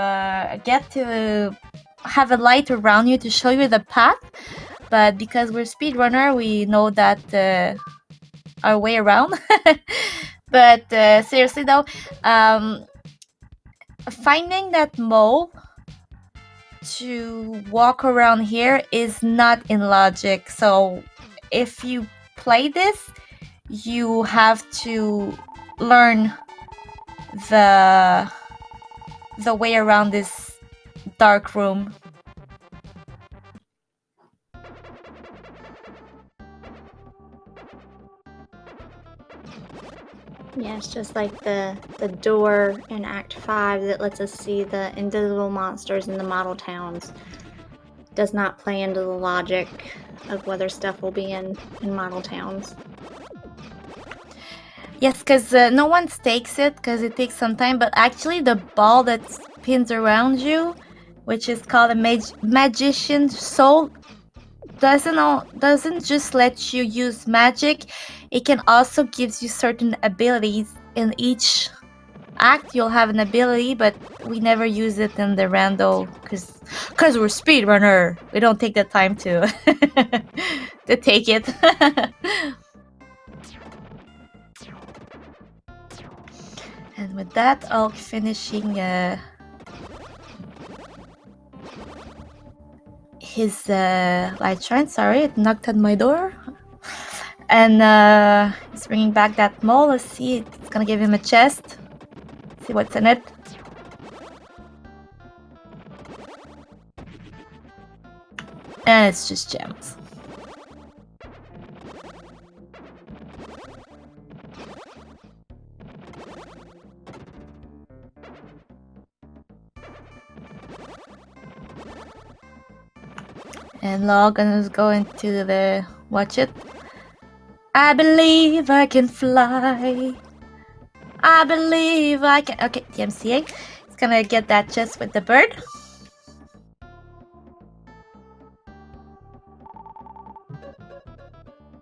get to have a light around you to show you the path. But because we're speedrunner, we know that our way around. But seriously though, finding that mole to walk around here is not in logic. So if you play this, you have to learn the way around this dark room. Yeah, it's just like the door in Act 5 that lets us see the invisible monsters in the model towns. does not play into the logic of whether stuff will be in model towns. Yes, because no one stakes it because it takes some time, but actually the ball that spins around you, which is called a magician's soul, doesn't just let you use magic. It can also gives you certain abilities. In each act you'll have an ability, but we never use it in the rando because we're speedrunner. We don't take the time to to take it. And with that, I'll finishing his light shrine. Sorry, it knocked on my door. And he's bringing back that mole. Let's see, it's gonna give him a chest. See what's in it. And it's just gems. And Logan is going to the watch it. I believe I can fly. I believe I can. Okay, DMCA. It's gonna get that chest with the bird.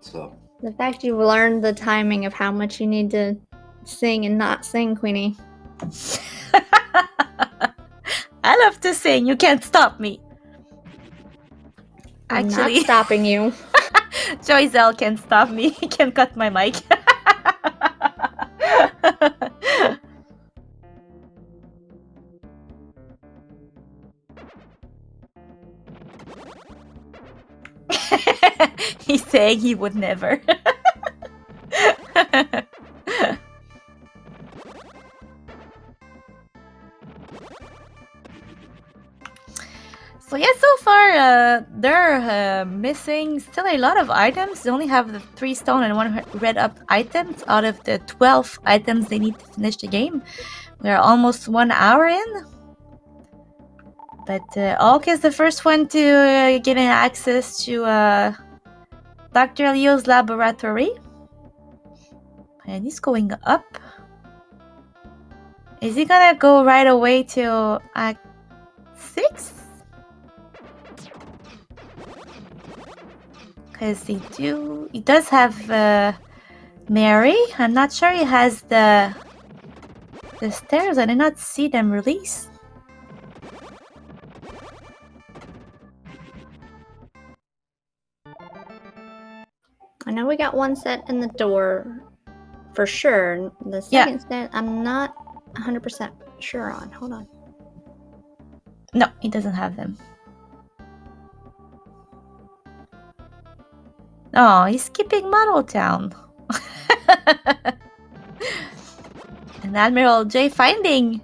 So The fact you've learned the timing of how much you need to sing and not sing, Queenie. I love to sing. You can't stop me. I'm Actually, not stopping you. Joyzel can stop me. He can cut my mic. He's saying he would never. So yeah, so far they're missing still a lot of items. They only have the 3 stone and 1 red up items out of the 12 items they need to finish the game. We're almost 1 hour in. But Alk is the first one to get access to Dr. Leo's laboratory. And he's going up. Is he gonna go right away to Act 6? Because he does have Mary. I'm not sure he has the stairs. I did not see them release. I know we got one set in the door for sure. The second set, I'm not 100% sure on. Hold on. No, he doesn't have them. Oh, he's skipping Model Town. And Admiral J finding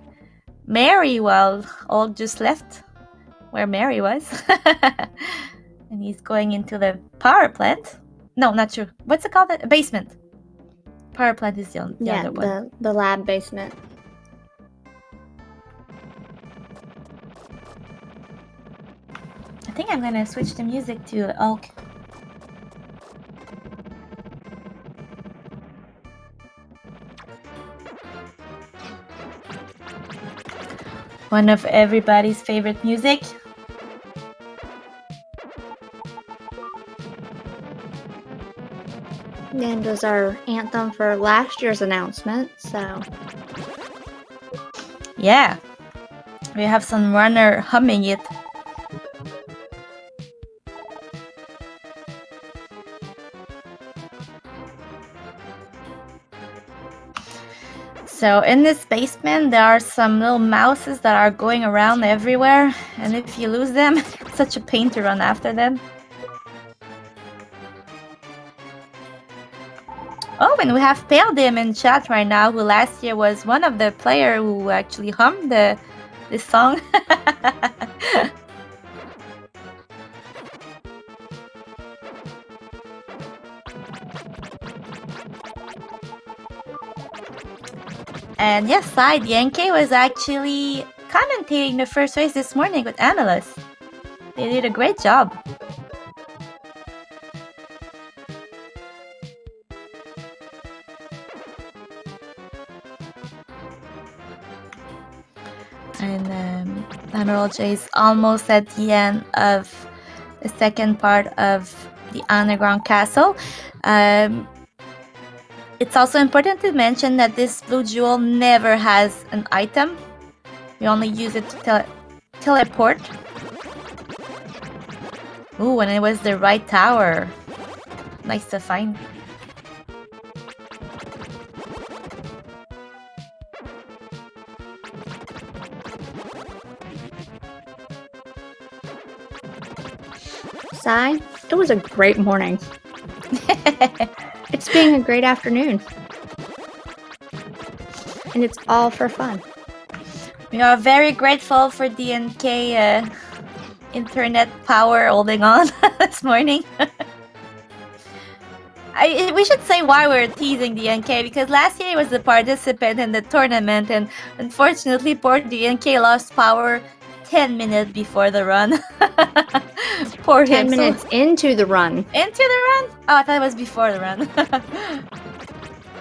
Mary while all just left where Mary was. And he's going into the power plant. No, not true. What's it called? The basement. Power plant is the other one. The lab basement. I think I'm gonna switch the music to Alk. One of everybody's favorite music. And it was our anthem for last year's announcement, so. Yeah. We have some runner humming it. So in this basement, there are some little mouses that are going around everywhere. And if you lose them, it's such a pain to run after them. Oh, and we have Pale Dim in chat right now, who last year was one of the players who actually hummed this song. And yes, Side Yankee was actually commentating the first race this morning with Analyst. They did a great job. And Admiral J is almost at the end of the second part of the underground castle. It's also important to mention that this blue jewel never has an item. We only use it to teleport. Ooh, and it was the right tower. Nice to find. Sai, it was a great morning. It's being a great afternoon. And it's all for fun. We are very grateful for the NK internet power holding on this morning. We should say why we're teasing the NK, because last year he was a participant in the tournament, and unfortunately poor DNK lost power 10 minutes before the run. Poor 10 him. minutes into the run. Into the run? Oh, I thought it was before the run.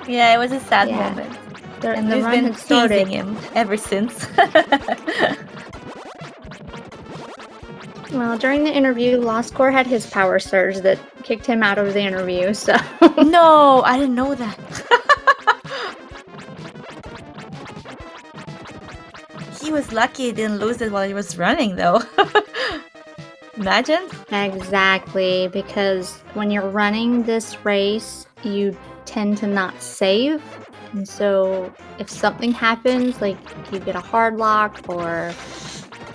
Yeah, it was a sad moment. And The we've run been had started. teasing him ever since. Well, during the interview, Lost Core had his power surge that kicked him out of the interview, so... No, I didn't know that. He was lucky he didn't lose it while he was running, though. Imagine. Exactly, because when you're running this race, you tend to not save. And so if something happens, like you get a hard lock or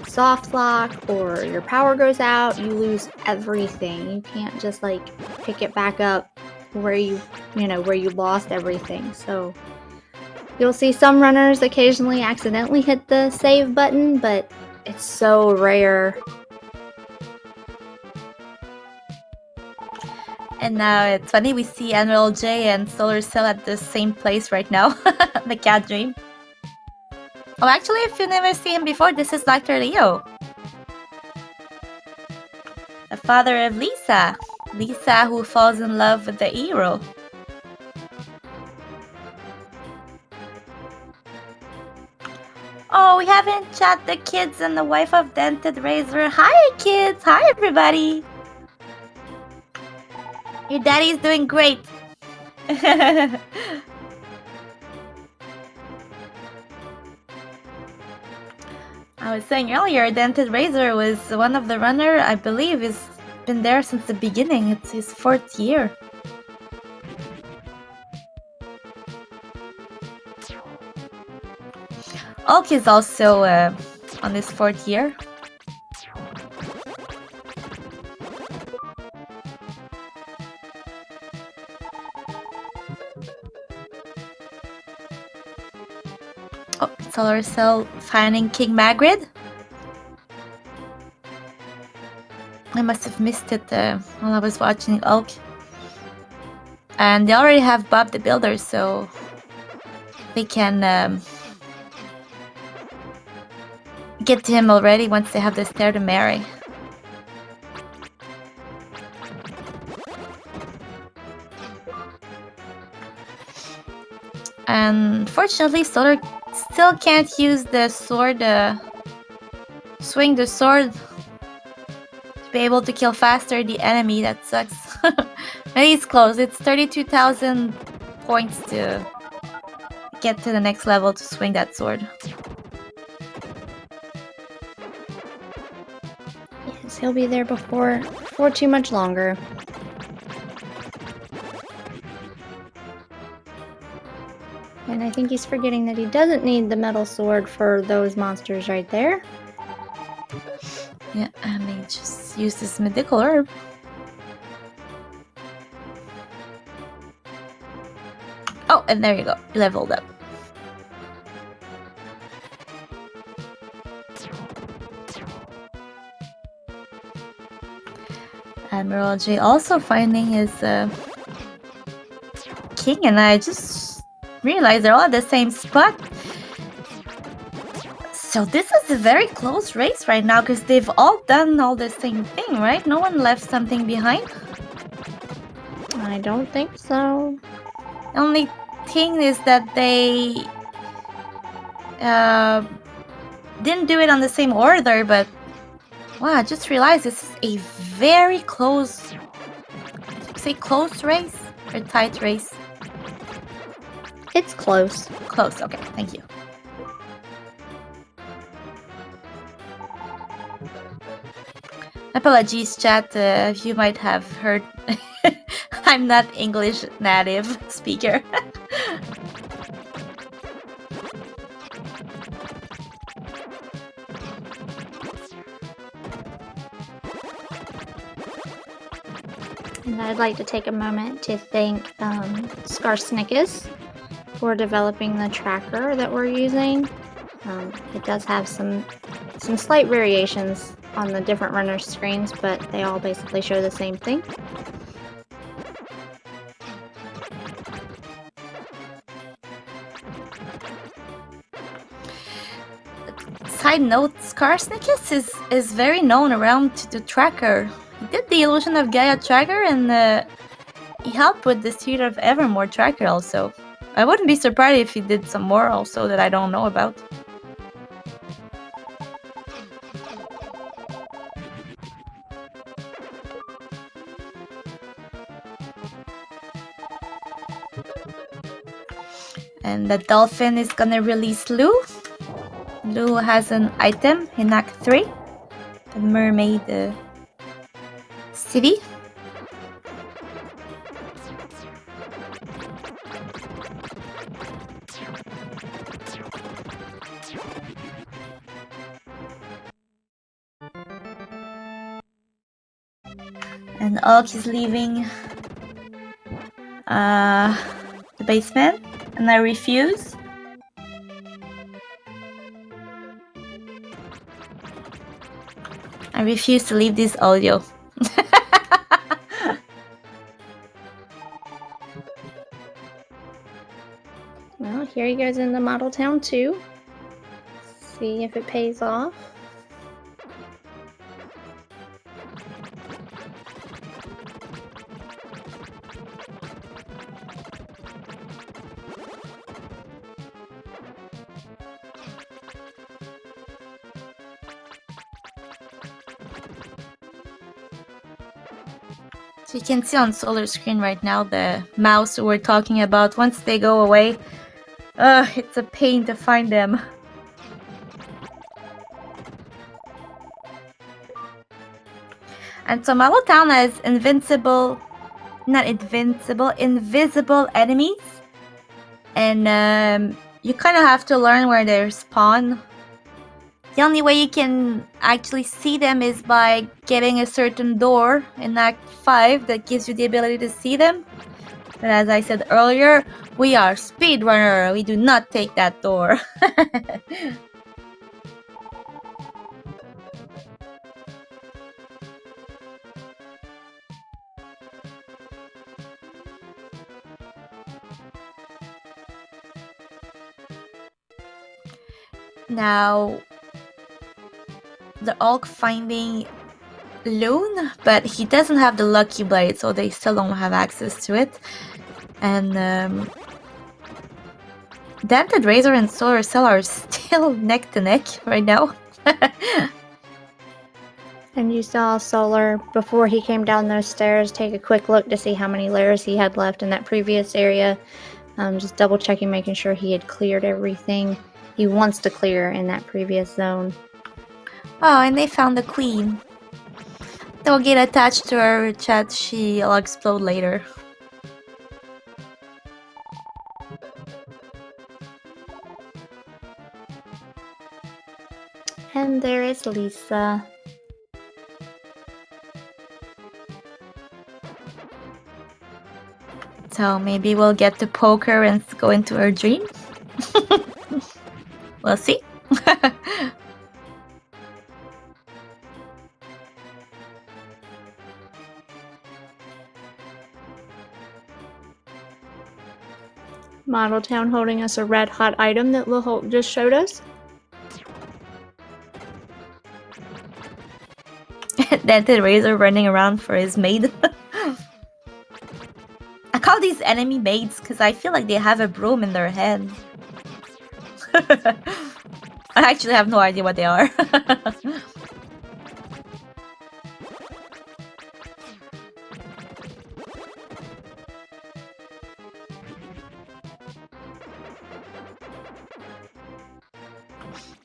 soft lock or your power goes out, you lose everything. You can't just like pick it back up where you lost everything. So you'll see some runners occasionally accidentally hit the save button, but it's so rare. And now it's funny, we see Admiral J and SolarCell at the same place right now. The cat dream. Oh, actually, if you never see him before, this is Dr. Leo. The father of Lisa. Lisa who falls in love with the hero. Oh, we haven't chat the kids and the wife of DentedRazor. Hi, kids. Hi, everybody. Your daddy's doing great. I was saying earlier, DentedRazor was one of the runner, I believe, has been there since the beginning. It's his 4th year. Ulk is also on his 4th year. Oh, SolarCell finding King Magrid. I must have missed it while I was watching Ulk. And they already have Bob the Builder, so they can get to him already once they have the stair to marry. And fortunately, Solar still can't use the sword, swing the sword to be able to kill faster the enemy. That sucks. And he's close. It's 32,000 points to get to the next level to swing that sword. Yes, he'll be there before too much longer. And I think he's forgetting that he doesn't need the metal sword for those monsters right there. Yeah, and he just used this medical herb. Oh, and there you go. You leveled up. Admiral J also finding his king, and I just realized they're all at the same spot. So this is a very close race right now because they've all done all the same thing, right? No one left something behind. I don't think so. The only thing is that they didn't do it on the same order, but wow, I just realized this is a very close, say close race or tight race? It's close. Close, okay, thank you. Apologies, chat, you might have heard I'm not English native speaker. And I'd like to take a moment to thank Skarsnickus for developing the tracker that we're using. It does have some slight variations on the different runner screens, but they all basically show the same thing. Side note, Skarsnickus is very known around the tracker. He did the Illusion of Gaia tracker and he helped with the Suit of Evermore tracker also. I wouldn't be surprised if he did some more also that I don't know about. And the dolphin is gonna release Lou. Lou has an item in Act 3. The mermaid city. And Ulk is leaving the basement, and I refuse. I refuse to leave this audio. Well, here he goes into Model Town 2. See if it pays off. So you can see on solar screen right now the mouse we're talking about. Once they go away, it's a pain to find them. And so Model Town has invisible enemies. And you kind of have to learn where they spawn. The only way you can actually see them is by getting a certain door in Act 5 that gives you the ability to see them. But as I said earlier, we are speedrunner. We do not take that door. Now, they're all finding Loon, but he doesn't have the Lucky Blade, so they still don't have access to it. And DentedRazor and solarcell are still neck to neck right now. And you saw Solar, before he came down those stairs, take a quick look to see how many layers he had left in that previous area. Just double checking, making sure he had cleared everything he wants to clear in that previous zone. Oh, and they found the queen. Don't get attached to her, chat. She'll explode later. And there is Lisa. So maybe we'll get to poke her and go into her dream. We'll see. Model Town holding us a red hot item that Lil Holt just showed us. DentedRazor running around for his maid. I call these enemy maids because I feel like they have a broom in their head. I actually have no idea what they are.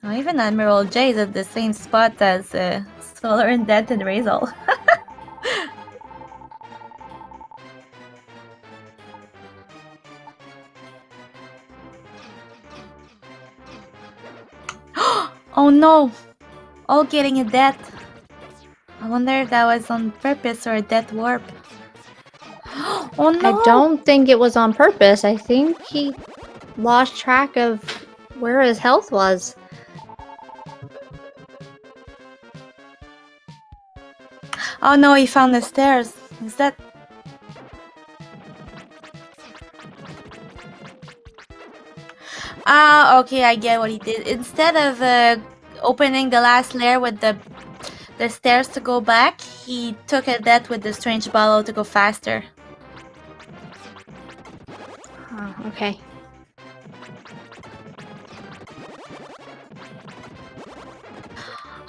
Oh, even Admiral J is at the same spot as Solar and DentedRazor. Oh no! All getting a death. I wonder if that was on purpose or a death warp. Oh no! I don't think it was on purpose. I think he lost track of where his health was. Oh no, he found the stairs. Is that... Ah, okay, I get what he did. Instead of opening the last layer with the stairs to go back, he took a death with the strange bottle to go faster. Oh, okay.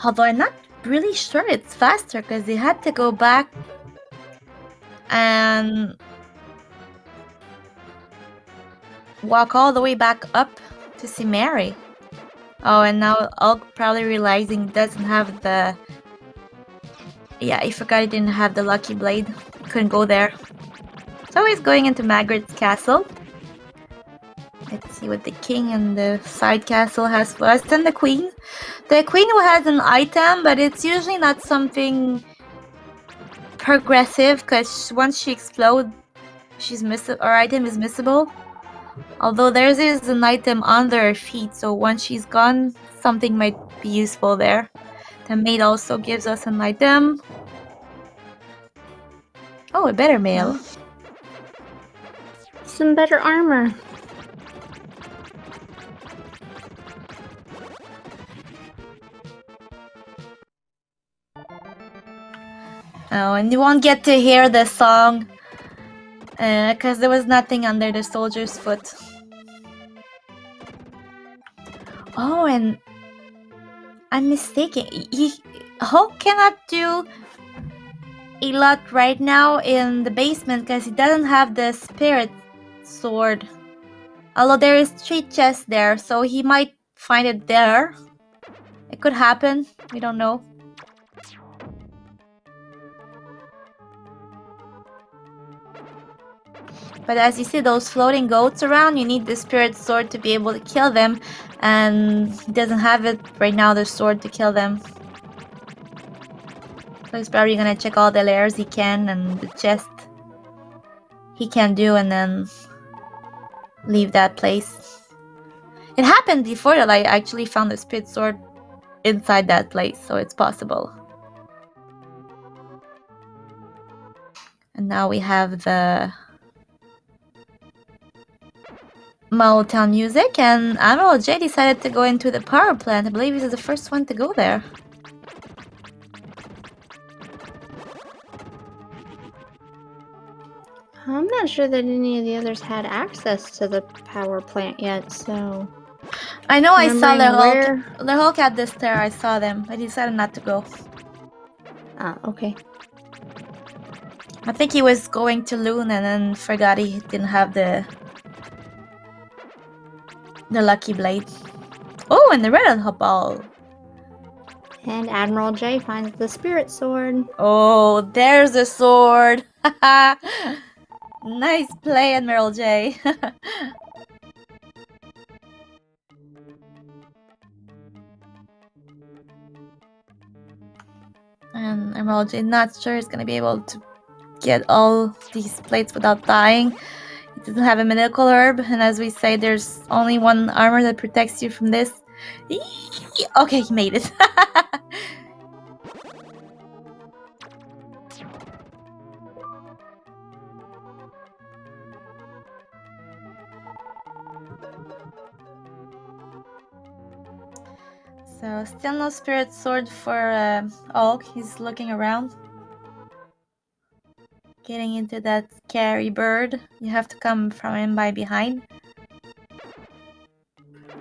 Although I'm not really sure it's faster because they had to go back and walk all the way back up to see Mary. Oh, and now I'll probably realizing he doesn't have the... Yeah, I forgot he didn't have the lucky blade. Couldn't go there. So he's going into Margaret's castle. Let's see what the king and the side castle has for us. And the queen. The queen who has an item, but it's usually not something progressive because once she explodes, her item is missable. Although theirs is an item under her feet, so once she's gone, something might be useful there. The maid also gives us an item. Oh, a better mail. Some better armor. Oh, and you won't get to hear the song because there was nothing under the soldier's foot. Oh, and I'm mistaken. Hulk cannot do a lot right now in the basement because he doesn't have the spirit sword. Although there is 3 chests there, so he might find it there. It could happen. We don't know. But as you see those floating goats around, you need the spirit sword to be able to kill them. And he doesn't have it right now, the sword to kill them. So he's probably gonna check all the layers he can and the chest he can do and then leave that place. It happened before that I actually found the spirit sword inside that place, so it's possible. And now we have the Town music, and Admiral J decided to go into the power plant. I believe he's the first one to go there. I'm not sure that any of the others had access to the power plant yet, so... I know I saw the Hulk at the stair. I saw them. I decided not to go. Ah, okay. I think he was going to Loon and then forgot he didn't have the lucky blade. Oh, and the red ball. And Admiral J finds the spirit sword. Oh, there's the sword. Nice play, Admiral J. And Admiral J not sure he's gonna be able to get all these plates without dying. He doesn't have a medical herb, and as we say, there's only one armor that protects you from this. Okay, he made it. So still no spirit sword for Ulk. He's looking around. Getting into that scary bird. You have to come from him by behind.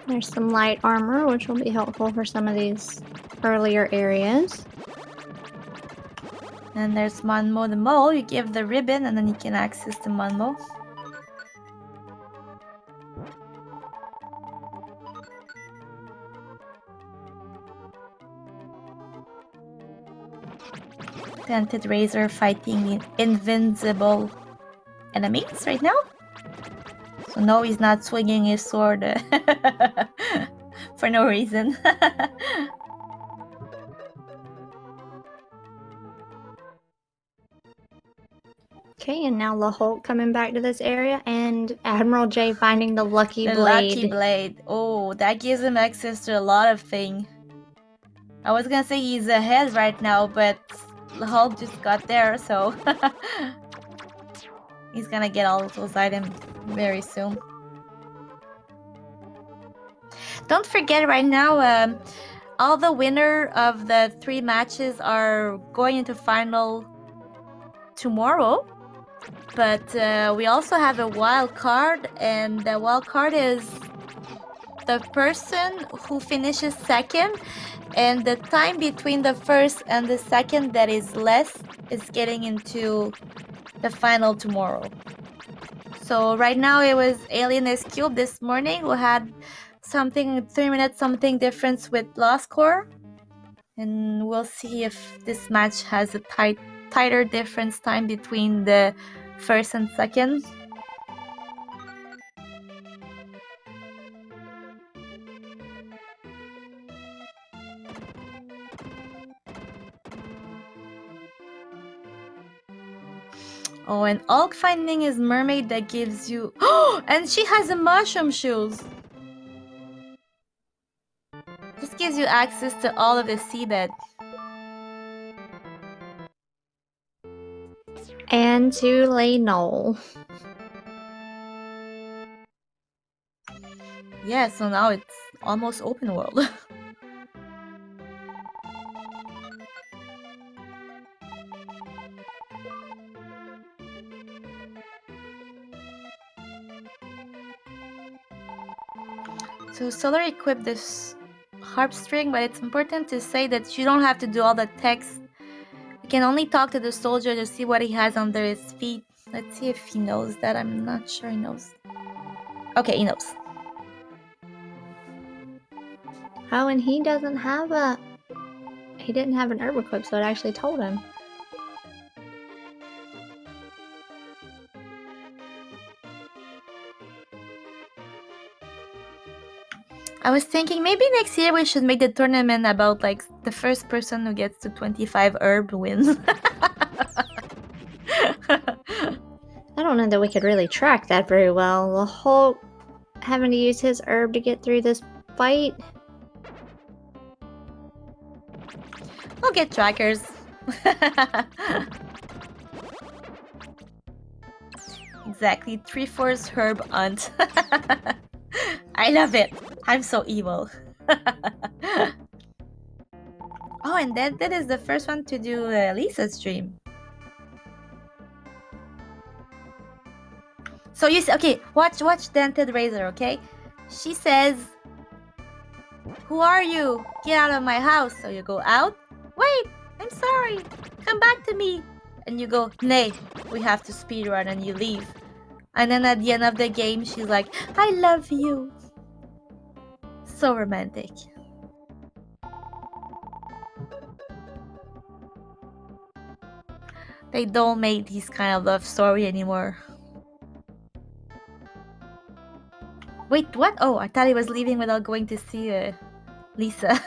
There's some light armor, which will be helpful for some of these earlier areas. And there's Monmo the mole. You give the ribbon and then you can access the Monmo. DentedRazor fighting invincible enemies right now. So no, he's not swinging his sword for no reason. Okay, and now the Hulk coming back to this area, and Admiral J finding the lucky The blade. lucky blade. Oh, that gives him access to a lot of things. I was gonna say he's ahead right now, but the Hulk just got there, so he's gonna get all those items very soon. Don't forget right now, all the winner of the 3 matches are going into final tomorrow. But we also have a wild card, and the wild card is the person who finishes second, and the time between the first and the second that is less is getting into the final tomorrow. So right now it was Alien S Cube this morning who had something 3 minutes something difference with Lost Core, and we'll see if this match has a tighter difference time between the first and second. Oh, and Ulk finding his mermaid that gives you... Oh, and she has a mushroom shoes! This gives you access to all of the seabed. And to lay Knoll. Yeah, so now it's almost open world. So Solar equipped this harp string, but it's important to say that you don't have to do all the text. You can only talk to the soldier to see what he has under his feet. Let's see if he knows that. I'm not sure he knows. Okay, he knows. Oh, and he doesn't have a... He didn't have an herb equipped, so it actually told him. I was thinking maybe next year we should make the tournament about like the first person who gets to 25 herb wins. I don't know that we could really track that very well. The Hulk having to use his herb to get through this fight. We'll get trackers. Exactly, 3/4 herb hunt. I love it. I'm so evil. Oh, and that is the first one to do Lisa's stream. So you okay? Watch DentedRazor. Okay, she says, "Who are you? Get out of my house!" So you go out. Wait, I'm sorry. Come back to me. And you go, "Nay, we have to speedrun," and you leave. And then at the end of the game, she's like, "I love you." So romantic. They don't make these kind of love story anymore. Wait, what? Oh, I thought he was leaving without going to see Lisa.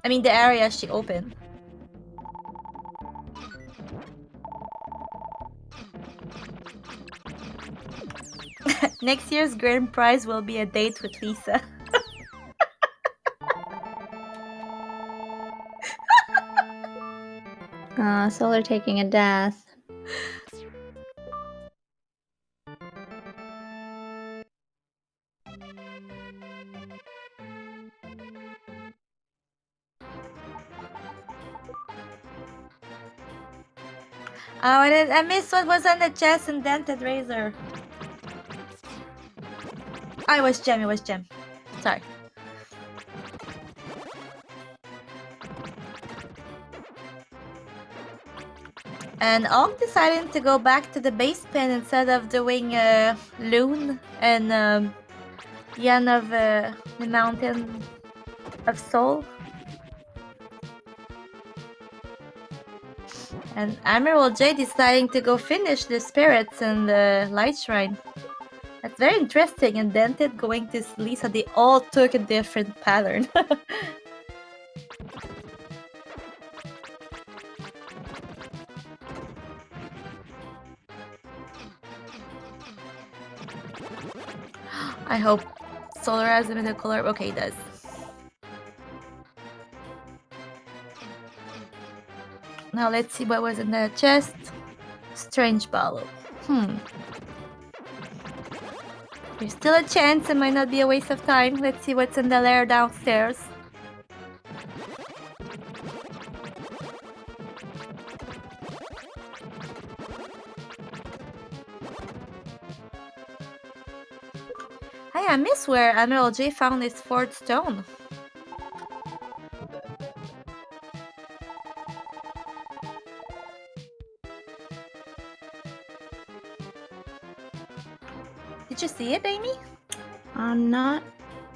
I mean, the area she opened. Next year's grand prize will be a date with Lisa. So they're taking a death. Oh, I missed what was on the chest in DentedRazor. Oh, it was Gem. Sorry. And I'm deciding to go back to the base pin instead of doing Loon and Yan of the Mountain of Soul. And Admiral J deciding to go finish the spirits in the Light Shrine. That's very interesting. And Dented going to Lisa, they all took a different pattern. I hope Solar has a middle color. Okay, it does. Now let's see what was in the chest. Strange bottle. There's still a chance it might not be a waste of time. Let's see what's in the lair downstairs. Hey, I miss where Admiral J found his fourth stone. Did you see it, Amy? I'm not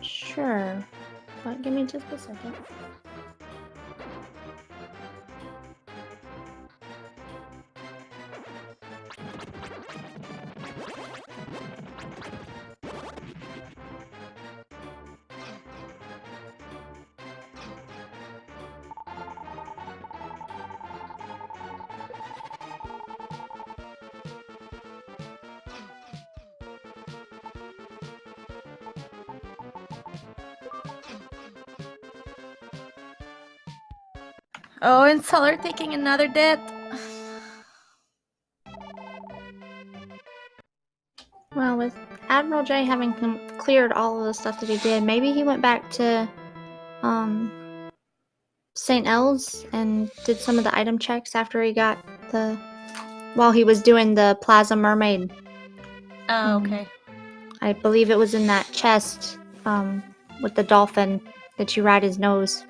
sure, but give me just a second. Oh, and Solar taking another death. Well, with Admiral J having cleared all of the stuff that he did, maybe he went back to St. L's and did some of the item checks after he got while he was doing the Plaza Mermaid. Oh, okay. I believe it was in that chest with the dolphin that you ride his nose.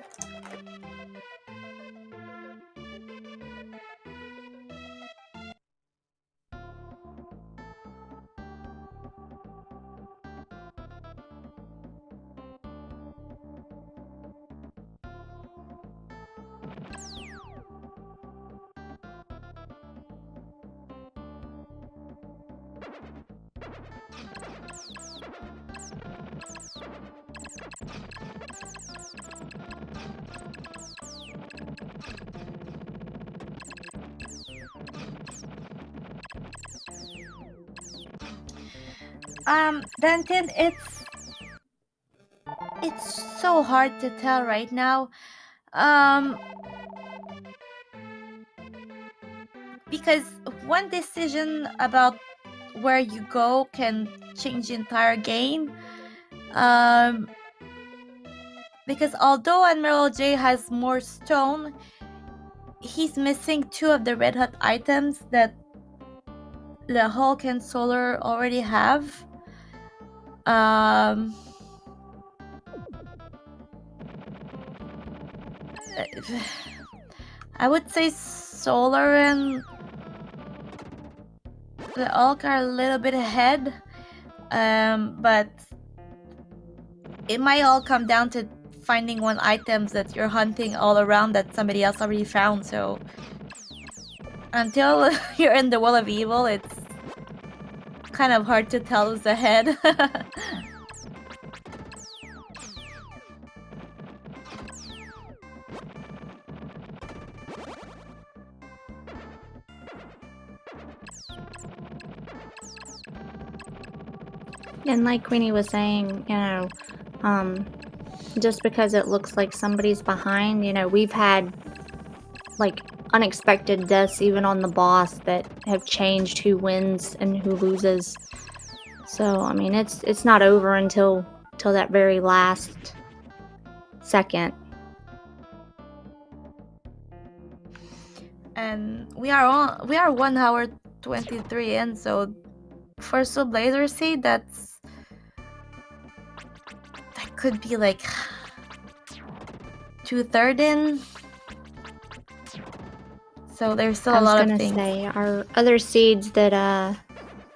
Denton, it's so hard to tell right now. Because one decision about where you go can change the entire game. Because although Admiral J has more stone, he's missing 2 of the red hot items that the Hulk and Solar already have. I would say Solar and the Hulk are a little bit ahead, but it might all come down to finding one items that you're hunting all around that somebody else already found. So until you're in the Wall of Evil, it's kind of hard to tell who's ahead. And like Queenie was saying, just because it looks like somebody's behind, we've had like unexpected deaths even on the boss that have changed who wins and who loses. So I mean, it's not over until that very last second. And we are 1 hour 23 in, so for SpeedGaming Seed, that could be like 2/3 in. So there's still a lot of things. I was gonna say, our other seeds that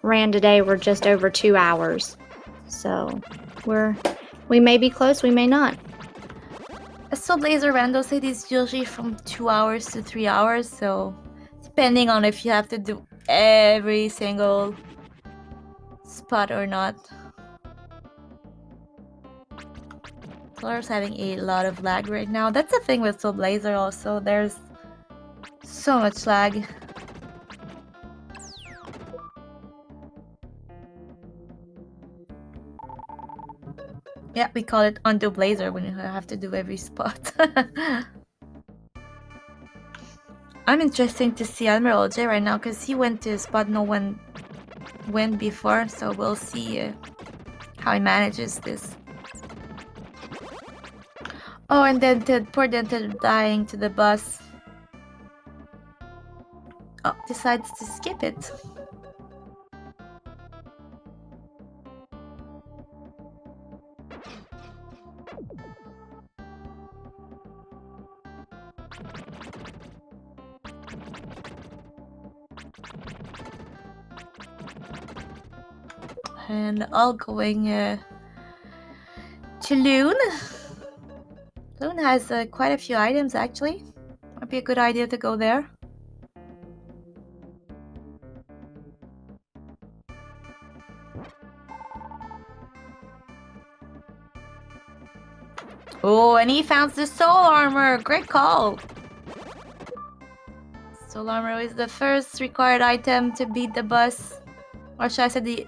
ran today were just over 2 hours. So we may be close, we may not. A SpeedGaming random seed is usually from 2 hours to 3 hours, so depending on if you have to do every single spot or not. Solar's having a lot of lag right now. That's the thing with SpeedGaming also. There's so much lag. Yeah, we call it undo blazer when you have to do every spot. I'm interested to see Admiral J right now because he went to a spot no one went before, so we'll see how he manages this. Oh, and Dented, poor Dented dying to the bus. Oh, decides to skip it. And all going to Loon. Loon has quite a few items actually. Might be a good idea to go there. Oh, and he found the soul armor. Great call. Soul armor is the first required item to beat the boss. Or should I say the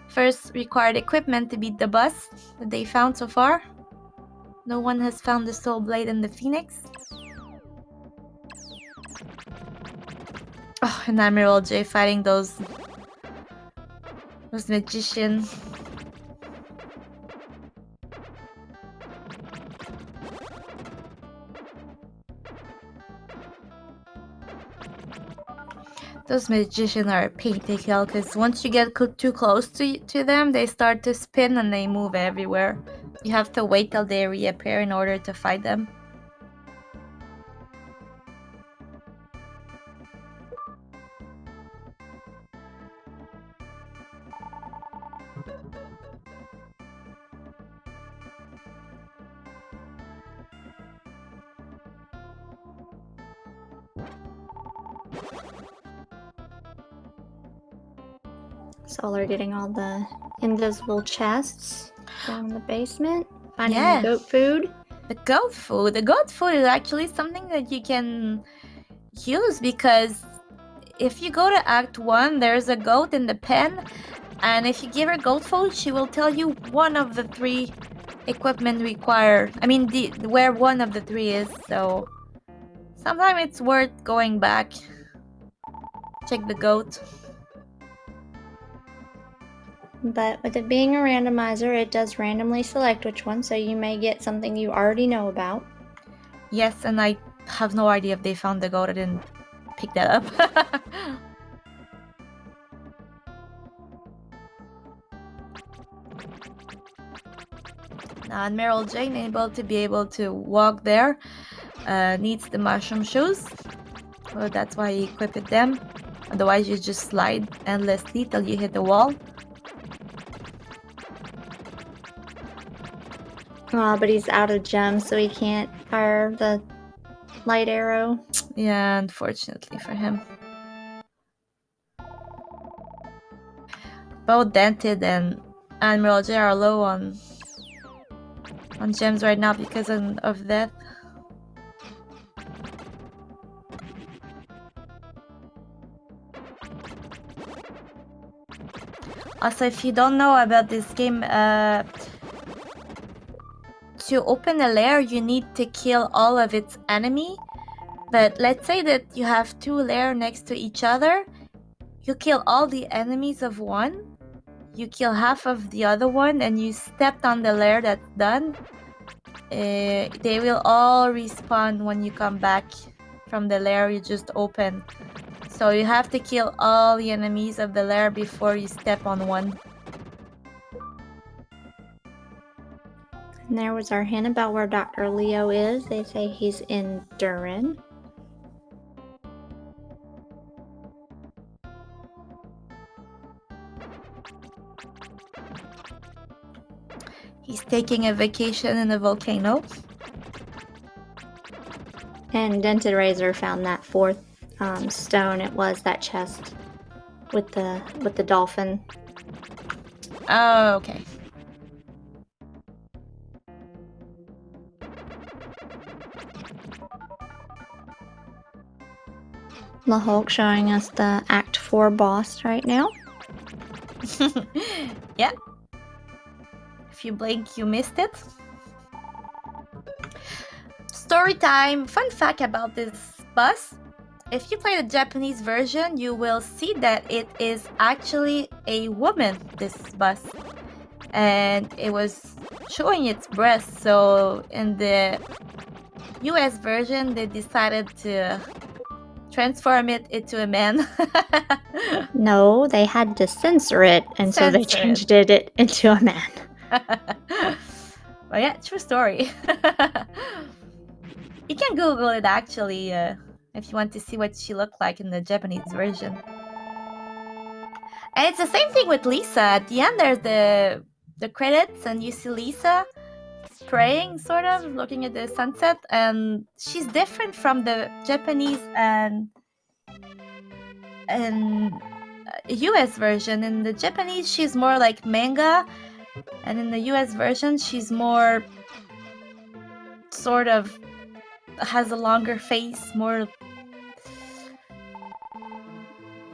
first required equipment to beat the boss that they found so far. No one has found the soul blade and the phoenix. Oh, and Admiral J fighting those magicians. Those magicians are a pain to kill because once you get too close to them, they start to spin and they move everywhere. You have to wait till they reappear in order to fight them. Solar getting all the invisible chests down in the basement. Finding the goat food. The goat food. The goat food is actually something that you can use because if you go to Act 1, there's a goat in the pen, and if you give her goat food, she will tell you one of the 3 equipment required. I mean, where one of the 3 is, so sometimes it's worth going back. Check the goat. But with it being a randomizer, it does randomly select which one, so you may get something you already know about. Yes, and I have no idea if they found the goat. I didn't pick that up. Now, Admiral Jane, able to walk there, needs the mushroom shoes. Well, that's why he equipped them. Otherwise, you just slide endlessly till you hit the wall. But he's out of gems, so he can't fire the light arrow. Yeah, unfortunately for him. Both Dented and Admiral J are low on gems right now because of that. Also, if you don't know about this game, to open a lair, you need to kill all of its enemy. But let's say that you have 2 lairs next to each other. You kill all the enemies of one, you kill half of the other one, and you stepped on the lair that's done. They will all respawn when you come back. from the lair you just opened. So you have to kill all the enemies of the lair before you step on one. And there was our hint about where Dr. Leo is. They say he's in Durin. He's taking a vacation in a volcano. And DentedRazor found that 4th stone. It was that chest with the dolphin. Oh, okay. The Hulk showing us the Act 4 boss right now. Yeah. If you blink, you missed it. Story time. Fun fact about this boss. If you play the Japanese version, you will see that it is actually a woman, this boss. And it was showing its breast. So in the US version, they decided to transform it into a man. No, they had to censor it, and so they changed it into a man. But yeah, true story. You can Google it actually if you want to see what she looked like in the Japanese version. And it's the same thing with Lisa. At the end, there's the credits, and you see Lisa praying, sort of looking at the sunset, and she's different from the Japanese and US version. In the Japanese, she's more like manga, and in the US version, she's more sort of has a longer face, more,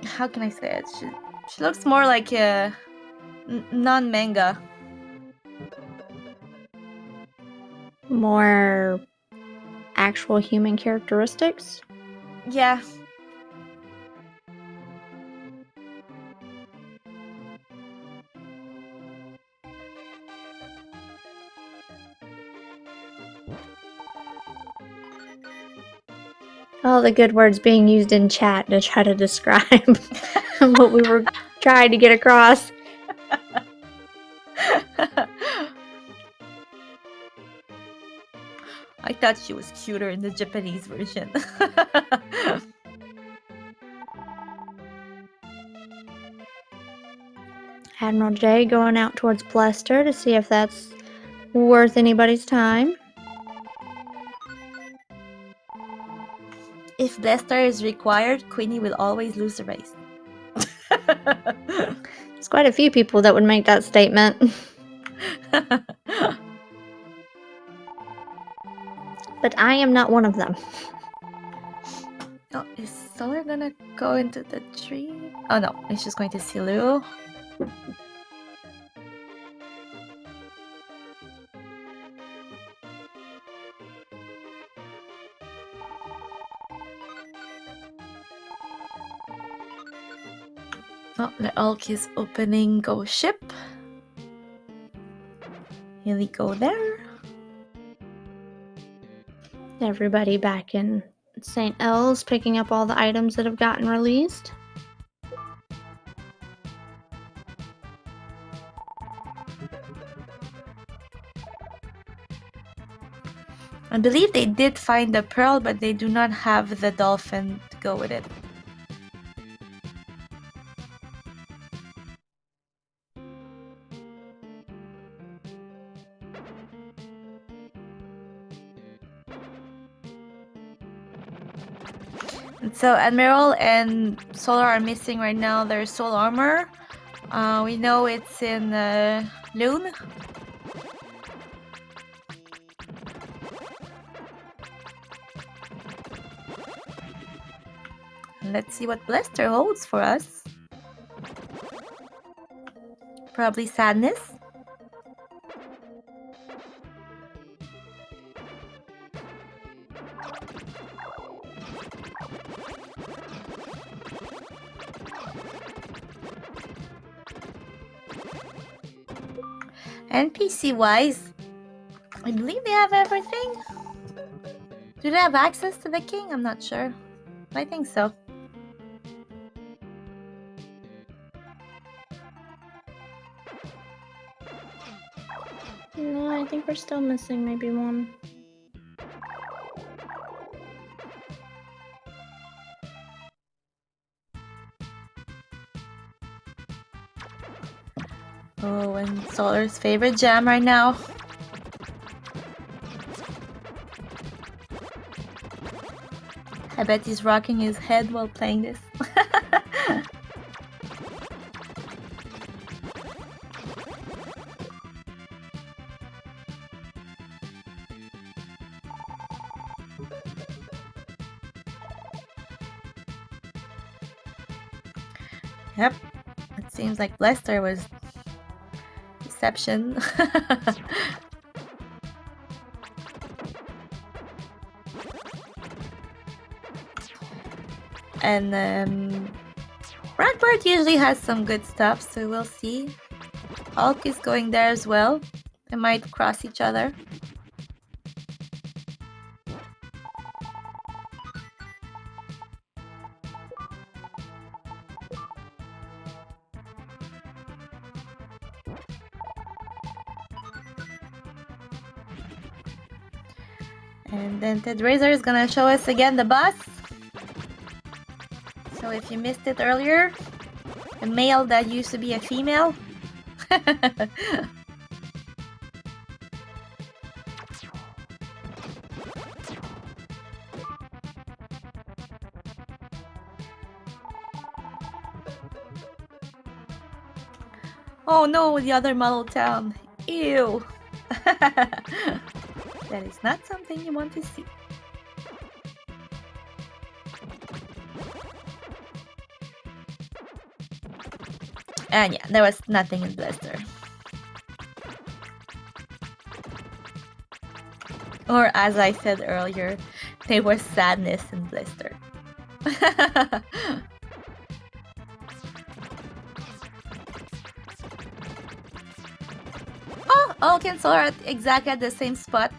how can I say it? She looks more like a non-manga. More actual human characteristics? Yeah. All the good words being used in chat to try to describe what we were trying to get across. I thought she was cuter in the Japanese version. Admiral J going out towards Blester to see if that's worth anybody's time. If Blester is required, Queenie will always lose the race. There's quite a few people that would make that statement. But I am not one of them. Oh, is Solar gonna go into the tree? Oh no, it's just going to see Lou. Oh, the Hulk is opening Go Ship. Here we go there. Everybody back in St. L's picking up all the items that have gotten released. I believe they did find the pearl, but they do not have the dolphin to go with it. So Admiral and Solar are missing right now their soul armor. We know it's in Loon. Let's see what Blester holds for us. Probably sadness. NPC wise, I believe they have everything. Do they have access to the king? I'm not sure. I think so. No, I think we're still missing maybe one. Oh, and Solar's favorite jam right now. I bet he's rocking his head while playing this. Yep, it seems like Lester was deception. And Blackbird usually has some good stuff, so we'll see. Hulk is going there as well. They might cross each other. And then DentedRazor is gonna show us again the boss. So if you missed it earlier, the male that used to be a female. Oh no, the other model town. Ew. That is not something you want to see. And yeah, there was nothing in Blister. Or as I said earlier, there was sadness in Blister. Oh, Hulk and Solar are exactly at the same spot.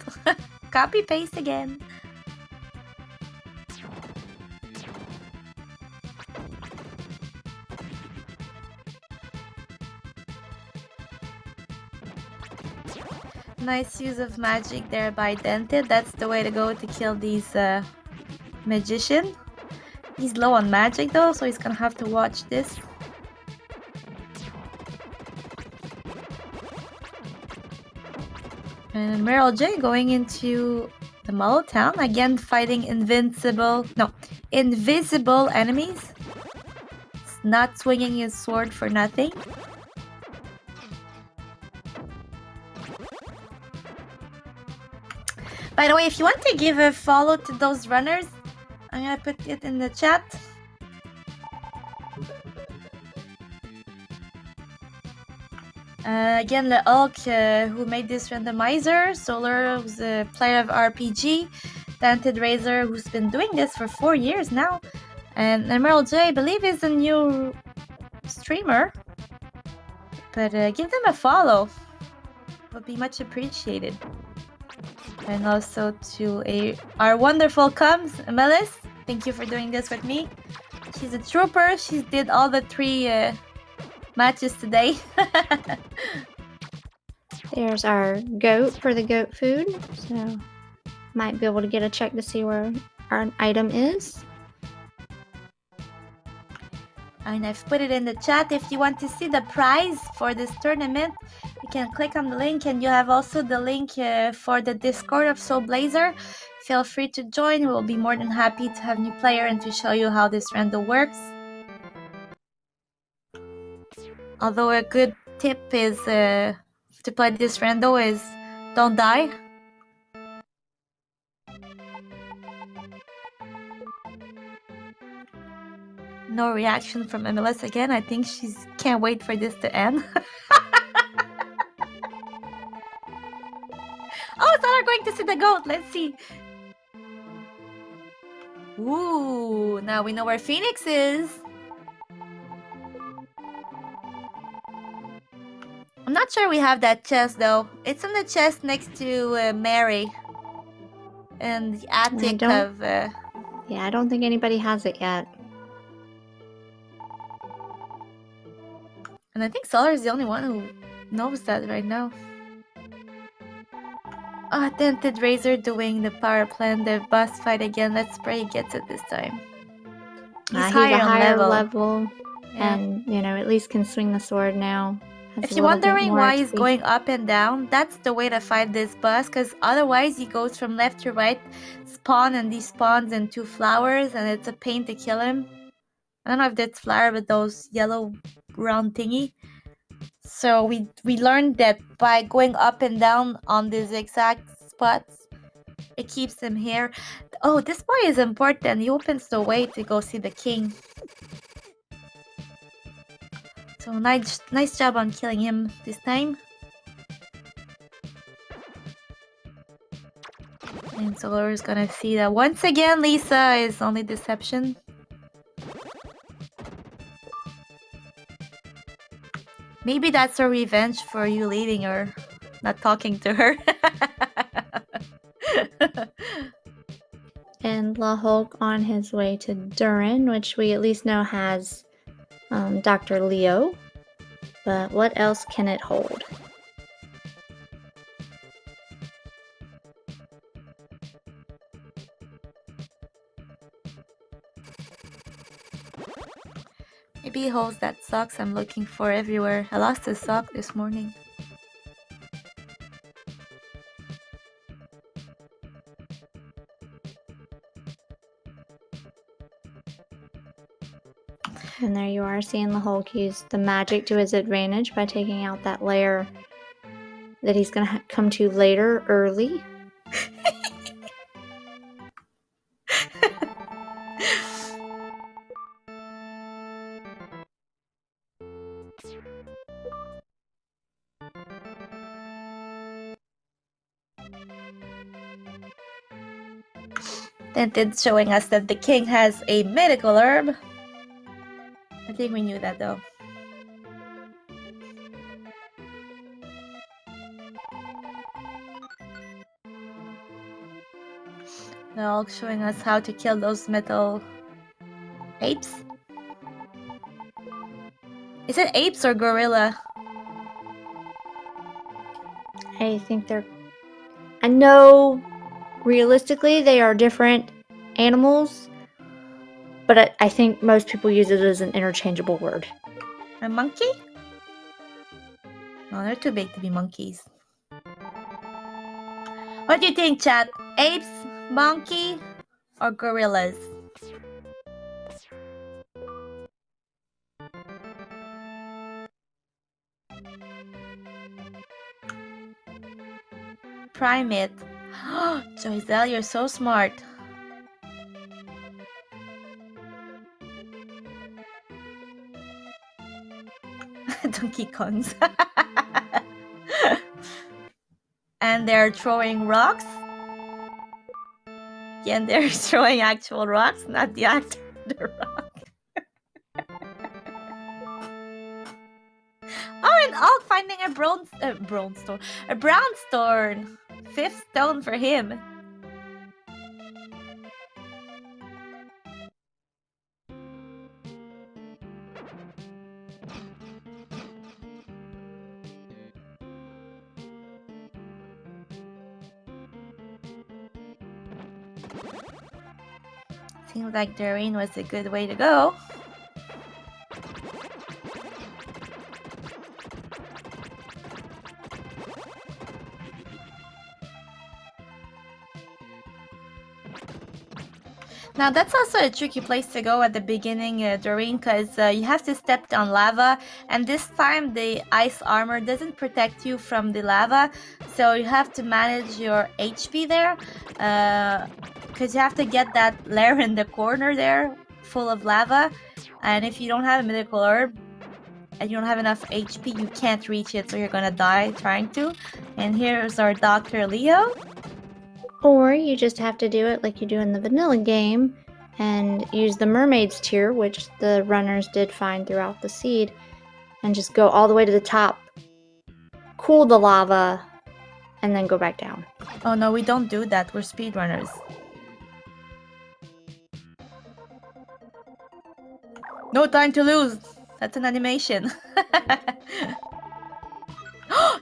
Copy paste again. Nice use of magic there by Dented. That's the way to go to kill these magician. He's low on magic though, so he's gonna have to watch this. And Meryl J going into the Mullow Town, again fighting invisible enemies. It's not swinging his sword for nothing. By the way, if you want to give a follow to those runners, I'm gonna put it in the chat. Again, the Hulk who made this randomizer, Solar who's a player of RPG, DentedRazor who's been doing this for 4 years now, and Emerald J, I believe, is a new streamer. But give them a follow, would be much appreciated. And also to our wonderful Cubs, Melis, thank you for doing this with me. She's a trooper. She did all the 3 matches today. There's our goat for the goat food, so might be able to get a check to see where our item is. And I've put it in the chat. If you want to see the prize for this tournament, you can click on the link, and you have also the link for the Discord of Soul Blazer. Feel free to join. We'll be more than happy to have new player and to show you how this rando works. Although a good tip is to play this rando is don't die. No reaction from MLS again. I think she can't wait for this to end. Oh, so we're going to see the goat. Let's see. Ooh, now we know where Phoenix is. I'm not sure we have that chest though. It's on the chest next to Mary. in the attic don't- of... Yeah, I don't think anybody has it yet. And I think Solar is the only one who knows that right now. DentedRazor doing the power plant, the boss fight again. Let's pray he gets it this time. He's He's higher a on higher level. Yeah. And, at least can swing the sword now. Has If a you're little bit wondering more why he's XP. going up and down, that's the way to fight this boss, because otherwise he goes from left to right, spawn and despawns into flowers, and it's a pain to kill him. I don't know if that's flower, but those yellow round thingy. So we learned that by going up and down on these exact spots, it keeps him here. Oh, this boy is important. He opens the way to go see the king. So nice job on killing him this time. And Solar is gonna see that once again Lisa is only deception. Maybe that's her revenge for you leaving her, not talking to her. And La Hulk on his way to Durin, which we at least know has Dr. Leo. But what else can it hold? Maybe he holds that socks I'm looking for everywhere. I lost a sock this morning. And there you are, seeing the Hulk use the magic to his advantage by taking out that layer that he's going to come to later, early. Dented showing us that the king has a medical herb. I think we knew that though. They're all showing us how to kill those metal apes. Is it apes or gorilla? I think I know realistically they are different animals, but I think most people use it as an interchangeable word. A monkey? No, they're too big to be monkeys. What do you think, chat? Apes, monkey, or gorillas? Primate. Joyzel, you're so smart. Donkey Kongs. And they're throwing rocks. Again, they're throwing actual rocks, not the actor of the rock. Oh, and Hulk finding a brownstone. 5th stone for him. Seems like Doreen was a good way to go. Now that's also a tricky place to go at the beginning, Doreen, because you have to step down lava, and this time the ice armor doesn't protect you from the lava, so you have to manage your HP there, because you have to get that layer in the corner there, full of lava, and if you don't have a medical herb, and you don't have enough HP, you can't reach it, so you're gonna die trying to. And here's our Dr. Leo. Or you just have to do it like you do in the vanilla game and use the mermaid's tier, which the runners did find throughout the seed, and just go all the way to the top, cool the lava, and then go back down. Oh no, we don't do that. We're speedrunners. No time to lose. That's an animation.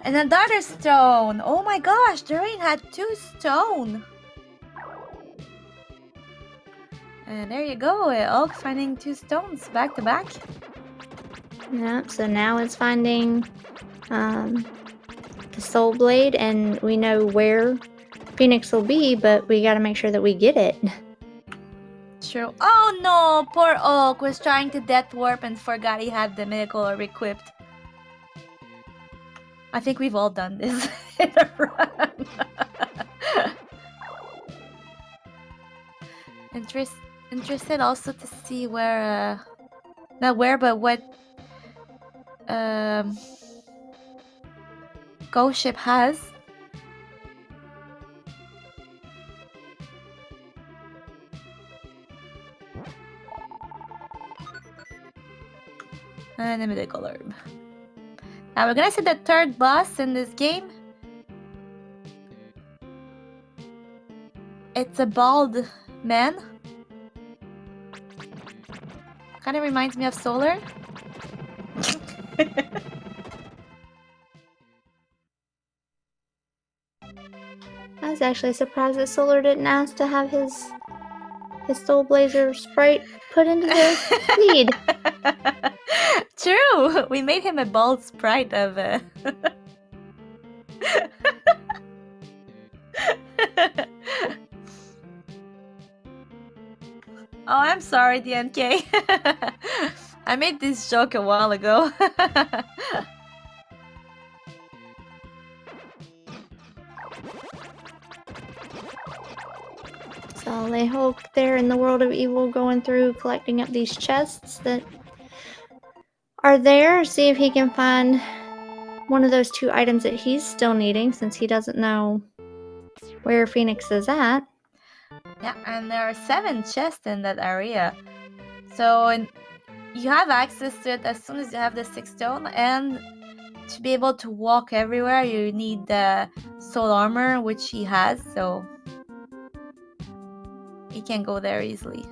And another stone. Oh my gosh, Doreen had 2 stone. And there you go. All finding 2 stones back to back. Yep, so now it's finding the soul blade, and we know where Phoenix will be, but we gotta make sure that we get it. True. Oh no, poor Oak was trying to death warp and forgot he had the miracle orb equipped. I think we've all done this in a run. Interested also to see where, not where, but what Ghost Ship has. And a miracle orb. Now we're gonna see the 3rd boss in this game. It's a bald man. Kind of reminds me of Solar. I was actually surprised that Solar didn't ask to have his Soul Blazer sprite put into the feed. True! We made him a bald sprite of Oh, I'm sorry, DNK. I made this joke a while ago. So they Hulk there in the world of evil, going through collecting up these chests that are there. See if he can find one of those 2 items that he's still needing, since he doesn't know where Phoenix is at. Yeah, and there are 7 chests in that area. So you have access to it as soon as you have the 6 stone, and to be able to walk everywhere you need the soul armor, which he has, so he can go there easily.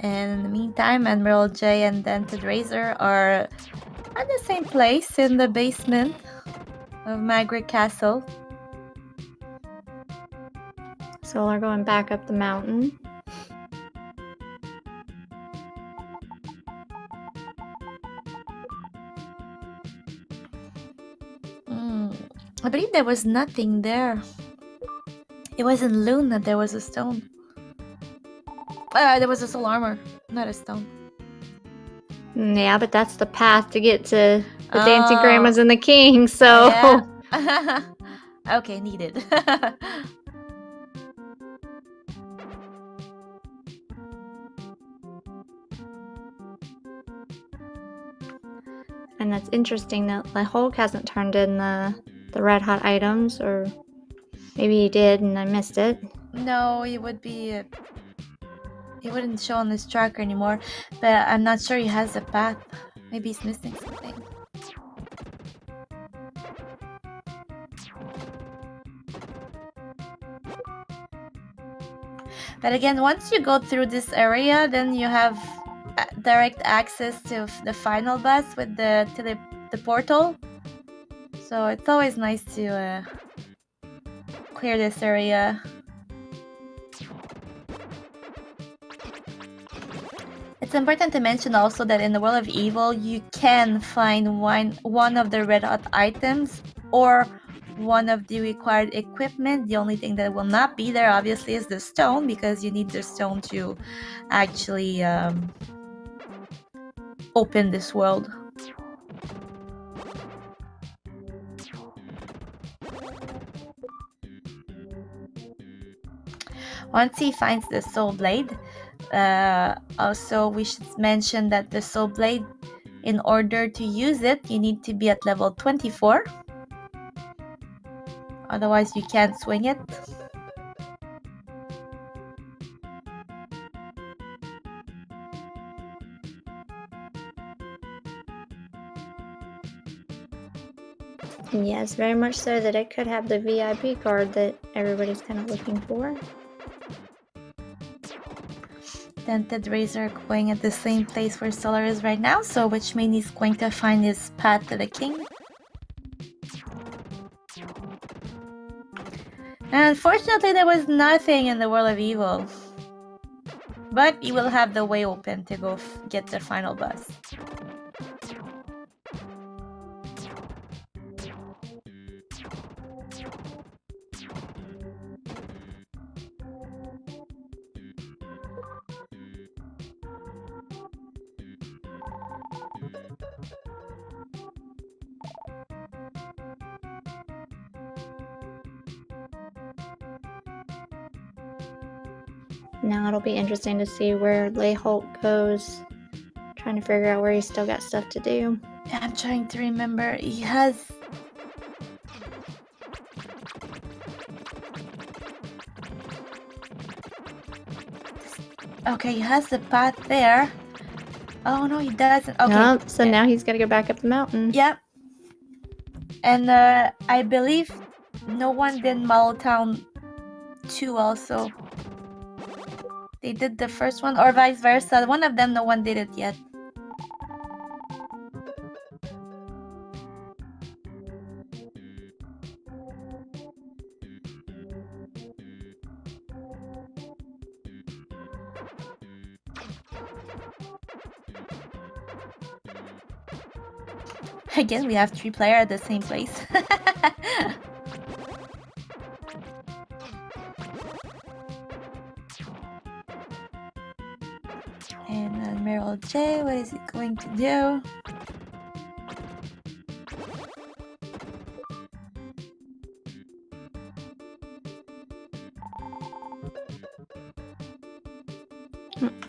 And in the meantime, Emerald J and DentedRazor are at the same place in the basement of Magritte Castle. Solar going back up the mountain. I believe there was nothing there. It was in Loon that there was a stone. There was a soul armor, not a stone. Yeah, but that's the path to get to the dancing grandmas and the king, so... Yeah. Okay, needed. And that's interesting that the Hulk hasn't turned in the red hot items, or maybe he did and I missed it. No, he would be... he wouldn't show on his tracker anymore, but I'm not sure he has a path. Maybe he's missing something. But again, once you go through this area, then you have direct access to the final boss with the portal. So it's always nice to clear this area. It's important to mention also that in the world of evil, you can find one of the red hot items or one of the required equipment. The only thing that will not be there, obviously, is the stone, because you need the stone to actually open this world. Once he finds the soul blade, also we should mention that the soul blade, in order to use it, you need to be at level 24. Otherwise, you can't swing it. Yes, very much so that it could have the VIP card that everybody's kind of looking for. DentedRazor going at the same place where Solar is right now, so which means he's going to find his path to the king. And unfortunately, there was nothing in the world of evil. But he will have the way open to go get the final bus. Now it'll be interesting to see where Lay Hulk goes. Trying to figure out where he's still got stuff to do. I'm trying to remember. He has... Okay, he has the path there. Oh no, he doesn't. Okay. No, so now he's got to go back up the mountain. Yep. And I believe no one did Model Town 2 also. They did the first one, or vice versa. One of them, no one did it yet. Again, we have 3 players at the same place. And Admiral J, what is it going to do?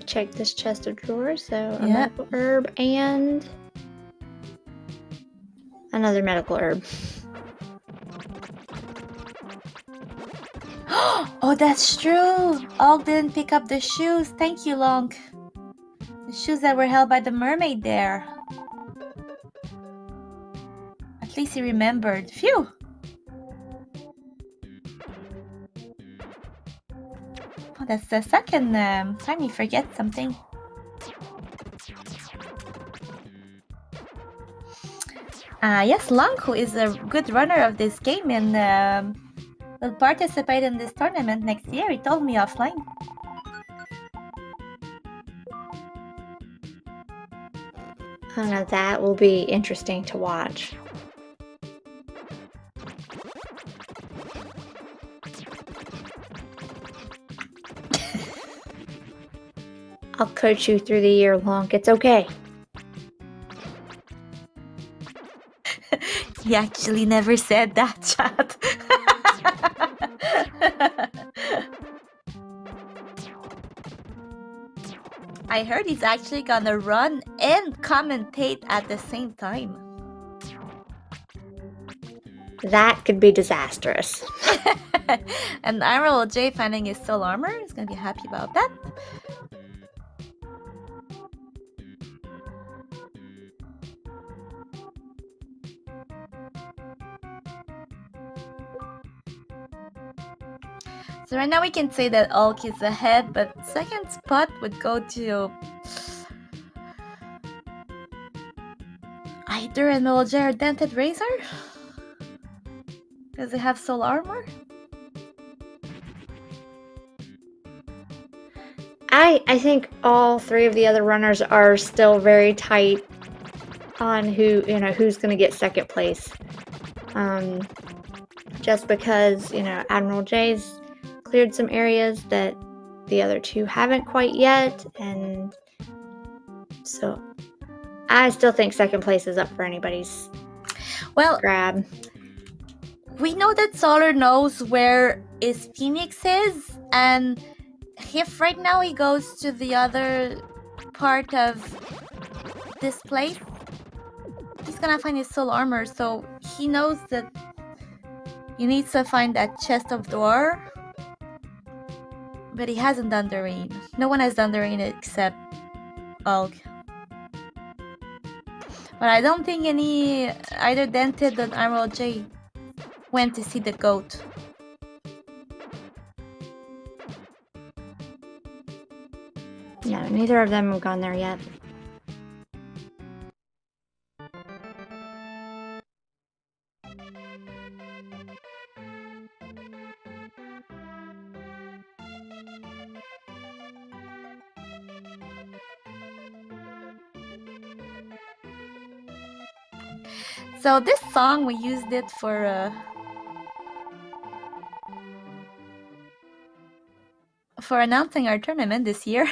Check this chest of drawers. So a medical herb and another medical herb. Oh, that's true. All didn't pick up the shoes. Thank you, Long. The shoes that were held by the mermaid there. At least he remembered. Phew. Oh, that's the second time you forget something. Yes, Long, who is a good runner of this game and will participate in this tournament next year. He told me offline. Oh, now that will be interesting to watch. I'll coach you through the year, Long. It's okay. He actually never said that, chat. I heard he's actually gonna run and commentate at the same time. That could be disastrous. And Admiral J finding his soul armor is gonna be happy about that. So right now we can say that Ulk is ahead, but second spot would go to either Admiral J or DentedRazor? Does it have soul armor? I think all 3 of the other runners are still very tight on who's going to get second place. Just because, Admiral J's cleared some areas that the other 2 haven't quite yet, and so I still think second place is up for anybody's grab. We know that Solar knows where his Phoenix is, and if right now he goes to the other part of this place, he's gonna find his soul armor, so he knows that He needs to find that chest of door. But he hasn't done the rain. No one has done the rain except Ulk. But I don't think either Dented or Emerald J went to see the goat. No, neither of them have gone there yet. So this song, we used it for announcing our tournament this year.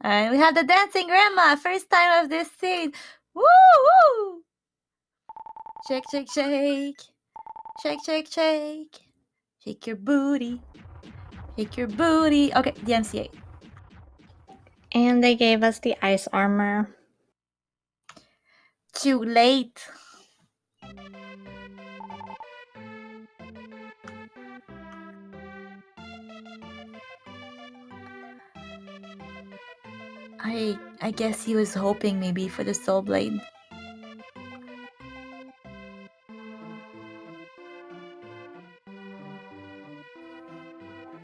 And we have the dancing grandma, first time of this scene. Woo woo! Shake, shake, shake. Shake, shake, shake. Shake your booty. Shake your booty. Okay, the MCA. And they gave us the ice armor. Too late. I guess he was hoping maybe for the soul blade.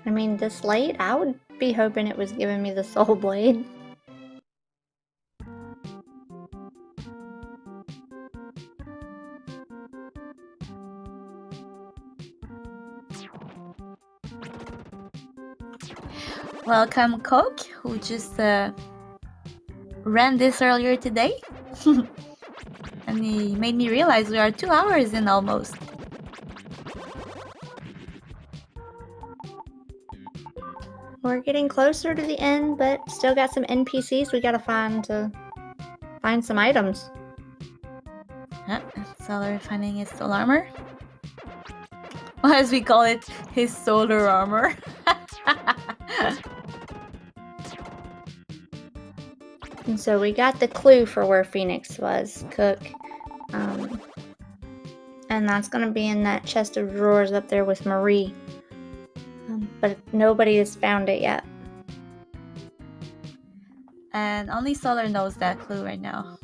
I mean, this late, I would be hoping it was giving me the soul blade. Welcome, Coke, who just ran this earlier today. And he made me realize we are 2 hours in almost. We're getting closer to the end, but still got some NPCs we gotta find to find some items. Solar finding his soul armor. Or as we call it, his solar armor. And so we got the clue for where Phoenix was, Cook. And that's gonna be in that chest of drawers up there with Marie. But nobody has found it yet. And only Solar knows that clue right now.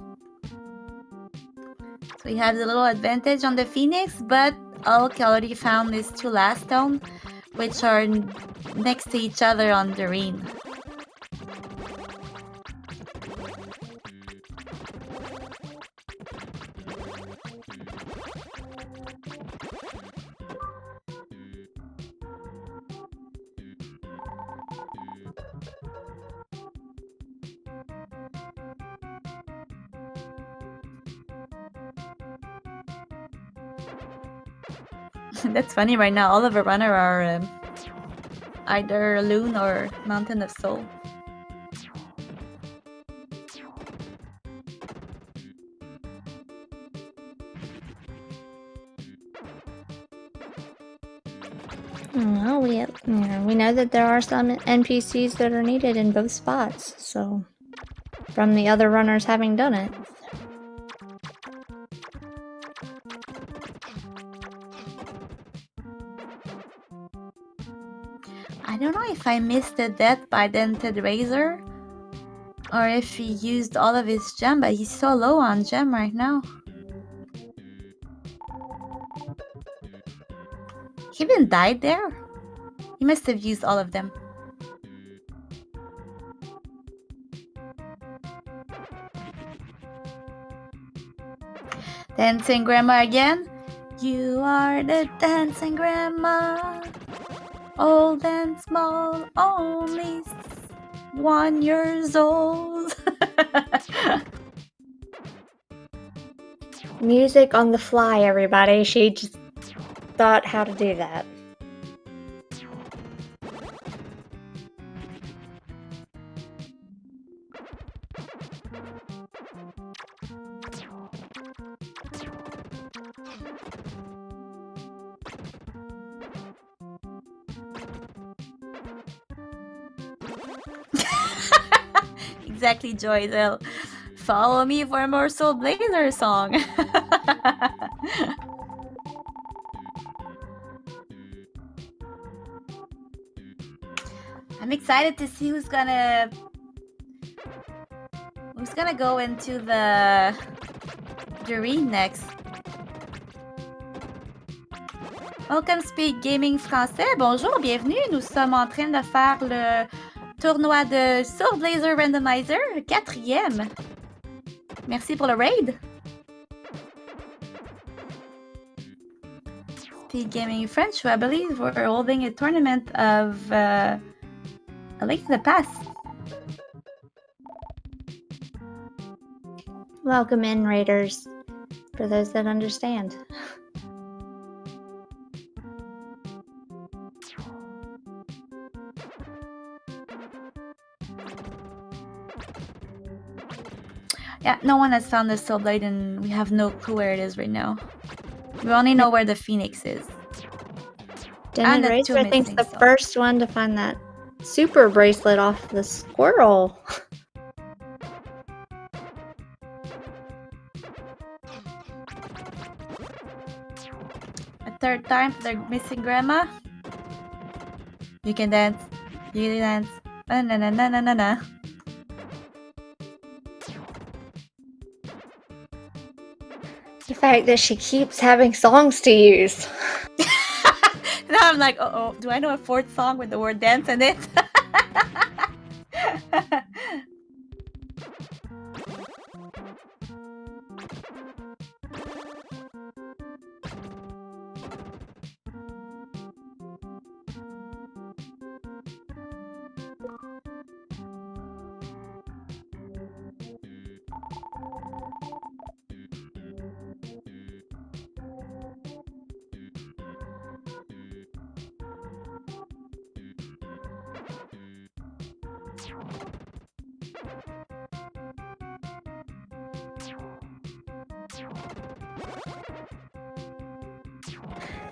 So we have the little advantage on the Phoenix, but Ulk already found these 2 last stone, which are next to each other on the ring. That's funny right now. All of our runner are either Loon or Mountain of Soul. Well, we know that there are some NPCs that are needed in both spots, so from the other runners having done it. I don't know if I missed the death by DentedRazor or if he used all of his gem, but he's so low on gem right now. He even died there? He must have used all of them. Dancing grandma again. You are the dancing grandma. Old and small, only 1 year old. Music on the fly, everybody. She just thought how to do that. Exactly, Joy. They'll follow me for more Soul Blazer song. I'm excited to see who's gonna go into the jury next. Welcome SpeedGaming français. Bonjour, bienvenue. Nous sommes en train de faire le tournoi de Solarcell007 Randomizer, 4e. Merci pour le raid. SpeedGaming French, I believe we're holding a tournament of A Link to the Past. Welcome in, Raiders, for those that understand. Yeah, no one has found the Soul Blade and we have no clue where it is right now. We only know where the Phoenix is. DentedRazor, I think, is the first one to find that super bracelet off the squirrel. A third time for the missing grandma. You can dance. You can dance. Na na na na na na. The fact that she keeps having songs to use. Now I'm like, uh-oh, do I know a fourth song with the word dance in it?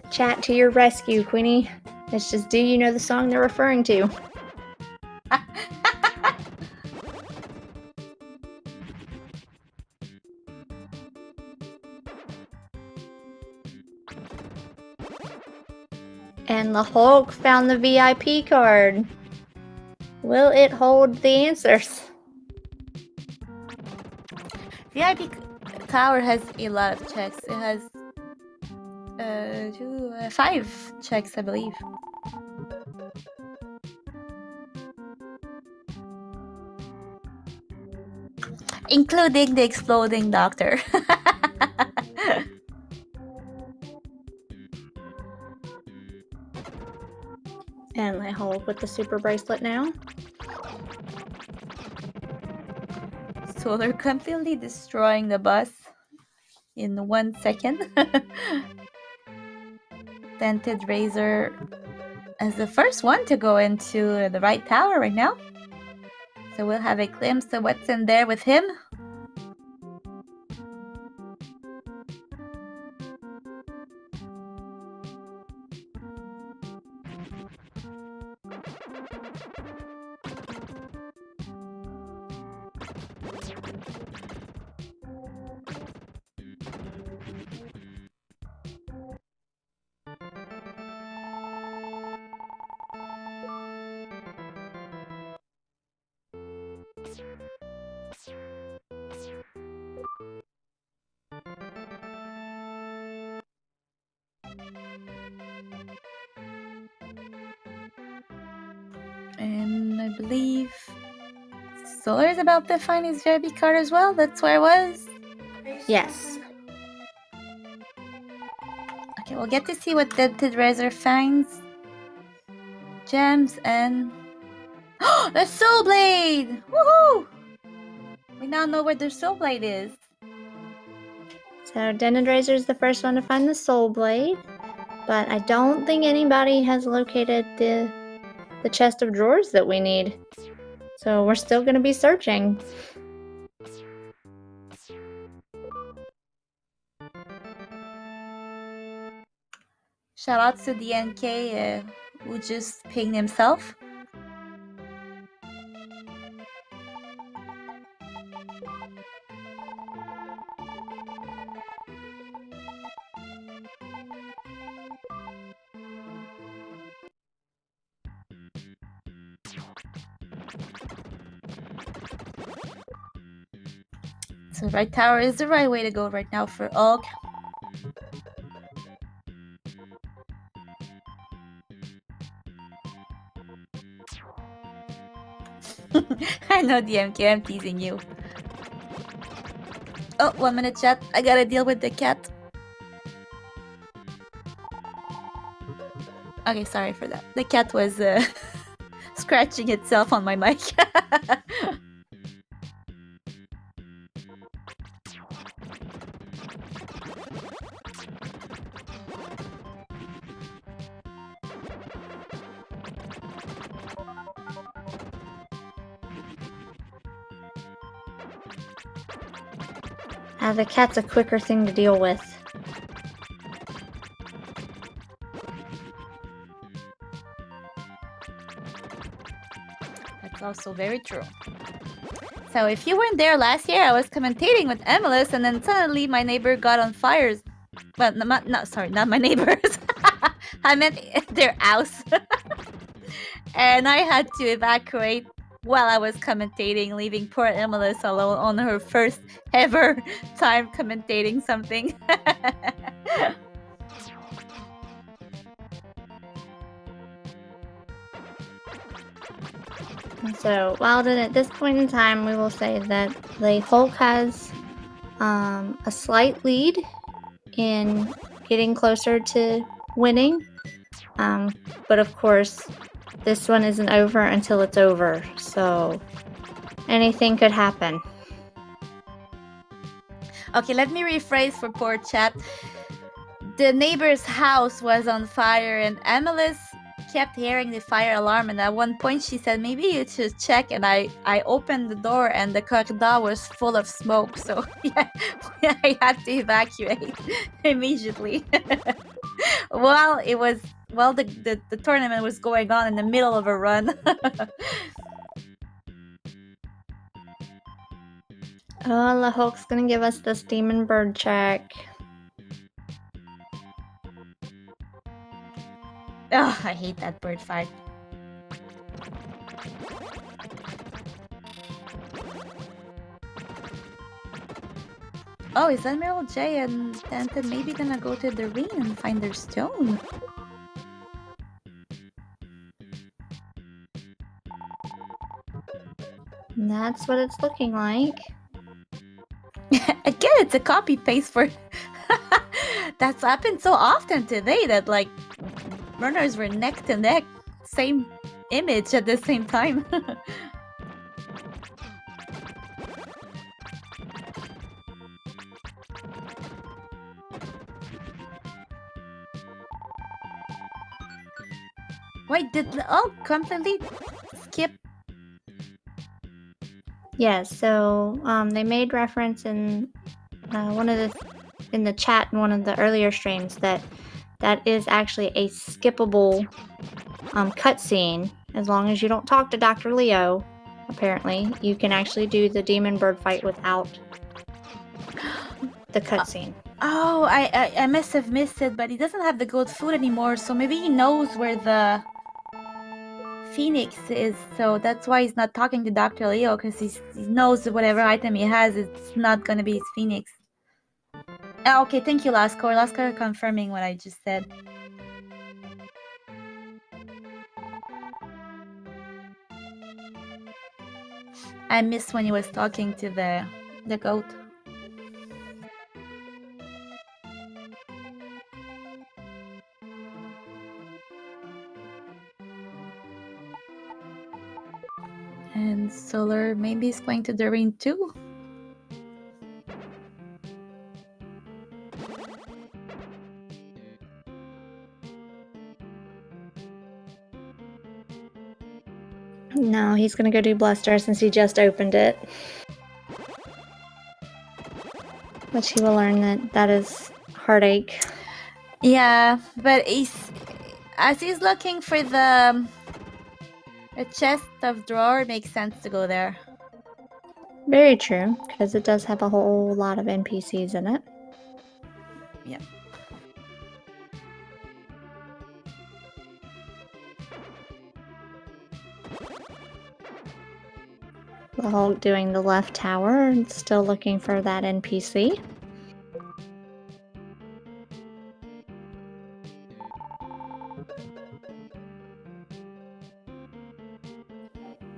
Chat to your rescue, Queenie. It's just, do you know the song they're referring to? And the Hulk found the VIP card. Will it hold the answers? VIP Tower has a lot of checks. It has 5 checks, I believe. Including the exploding doctor. And I hold with the super bracelet now. Solar completely destroying the bus in 1 second. DentedRazor as the first one to go into the right tower right now. So we'll have a glimpse of what's in there with him. And I believe Solar is about to find his VIP card as well. That's where I was. Yes. Okay, we'll get to see what DentedRazor finds. Gems and... Oh, the Soul Blade! Woohoo! We now know where the Soul Blade is. So DentedRazor is the first one to find the Soul Blade. But I don't think anybody has located the chest of drawers that we need. So we're still going to be searching. Shout out to the NK who just pinged himself. So right tower is the right way to go right now for all. I know, DMK, I'm teasing you. Oh, 1 minute chat. I gotta deal with the cat. Okay, sorry for that. The cat was scratching itself on my mic. The cat's a quicker thing to deal with. That's also very true. So if you weren't there last year, I was commentating with Emilis, and then suddenly my neighbor got on fires. Well, sorry, not my neighbors. I meant their house. And I had to evacuate while I was commentating, leaving poor Emilis alone on her first ever time commentating something. So, Wilden, at this point in time, we will say that the Hulk has a slight lead in getting closer to winning. But of course, this one isn't over until it's over. So, anything could happen. Okay, let me rephrase for poor chat. The neighbor's house was on fire, and Emilis kept hearing the fire alarm, and at one point she said, maybe you should check, and I opened the door and the corridor was full of smoke, so yeah, I had to evacuate immediately. The tournament was going on in the middle of a run. Oh, the Hulk's gonna give us this demon bird check. Oh, I hate that bird fight. Oh, is Admiral J and Dented maybe gonna go to the ring and find their stone? And that's what it's looking like. Again, it's a copy paste for. That's happened so often today that like runners were neck to neck, same image at the same time. Wait, did completely skip? Yes, so they made reference in in the chat in one of the earlier streams that is actually a skippable cutscene. As long as you don't talk to Dr. Leo, apparently, you can actually do the demon bird fight without the cutscene. Oh, I must have missed it, but he doesn't have the goat food anymore, so maybe he knows where the Phoenix is, so that's why he's not talking to Dr. Leo, because he knows that whatever item he has, it's not gonna be his Phoenix. Okay, thank you, Lascar. Lascar confirming what I just said. I missed when he was talking to the goat. And Solar maybe is going to the ring too. No, he's gonna go do Bluster since he just opened it. Which he will learn that is heartache. Yeah, but as he's looking for the chest of drawer, it makes sense to go there. Very true, because it does have a whole lot of NPCs in it. Yeah. The Hulk doing the left tower and still looking for that NPC.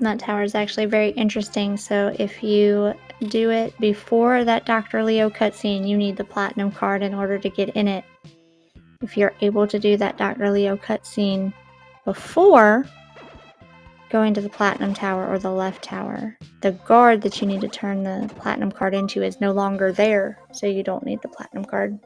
That tower is actually very interesting, so if you do it before that Dr. Leo cutscene, you need the platinum card in order to get in it. If you're able to do that Dr. Leo cutscene before going to the platinum tower or the left tower, the guard that you need to turn the platinum card into is no longer there, so you don't need the platinum card.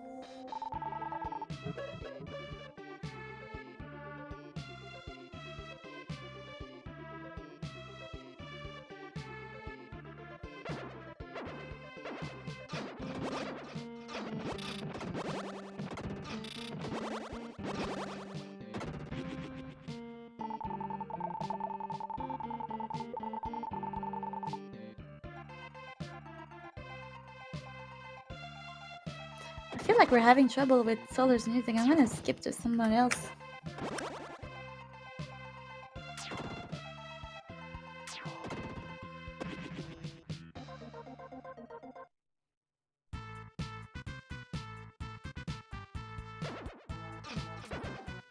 I feel like we're having trouble with Solar's music. I'm gonna skip to someone else.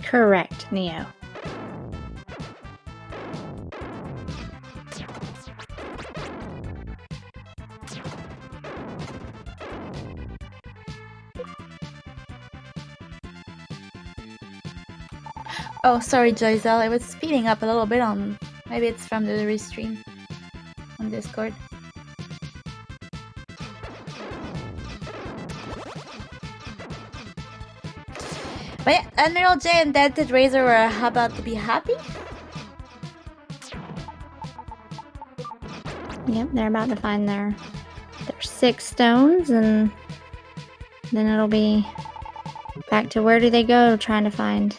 Correct, Neo. Oh, sorry, Joyzel. I was speeding up a little bit on... Maybe it's from the restream on Discord. But yeah, Admiral J and DentedRazor were about to be happy. Yep, they're about to find their 6 stones, and then it'll be back to where do they go, trying to find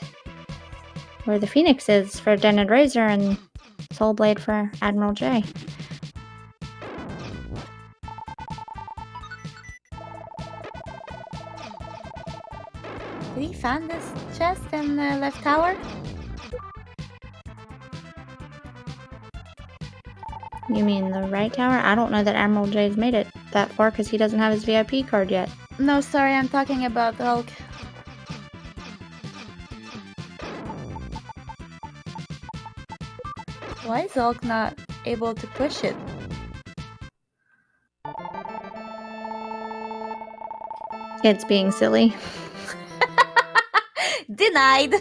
where the Phoenix is for DentedRazor and Soul Blade for Admiral J. Did he find this chest in the left tower? You mean the right tower? I don't know that Admiral J's made it that far because he doesn't have his VIP card yet. No, sorry, I'm talking about the Hulk. Why is Hulk not able to push it? It's being silly. Denied!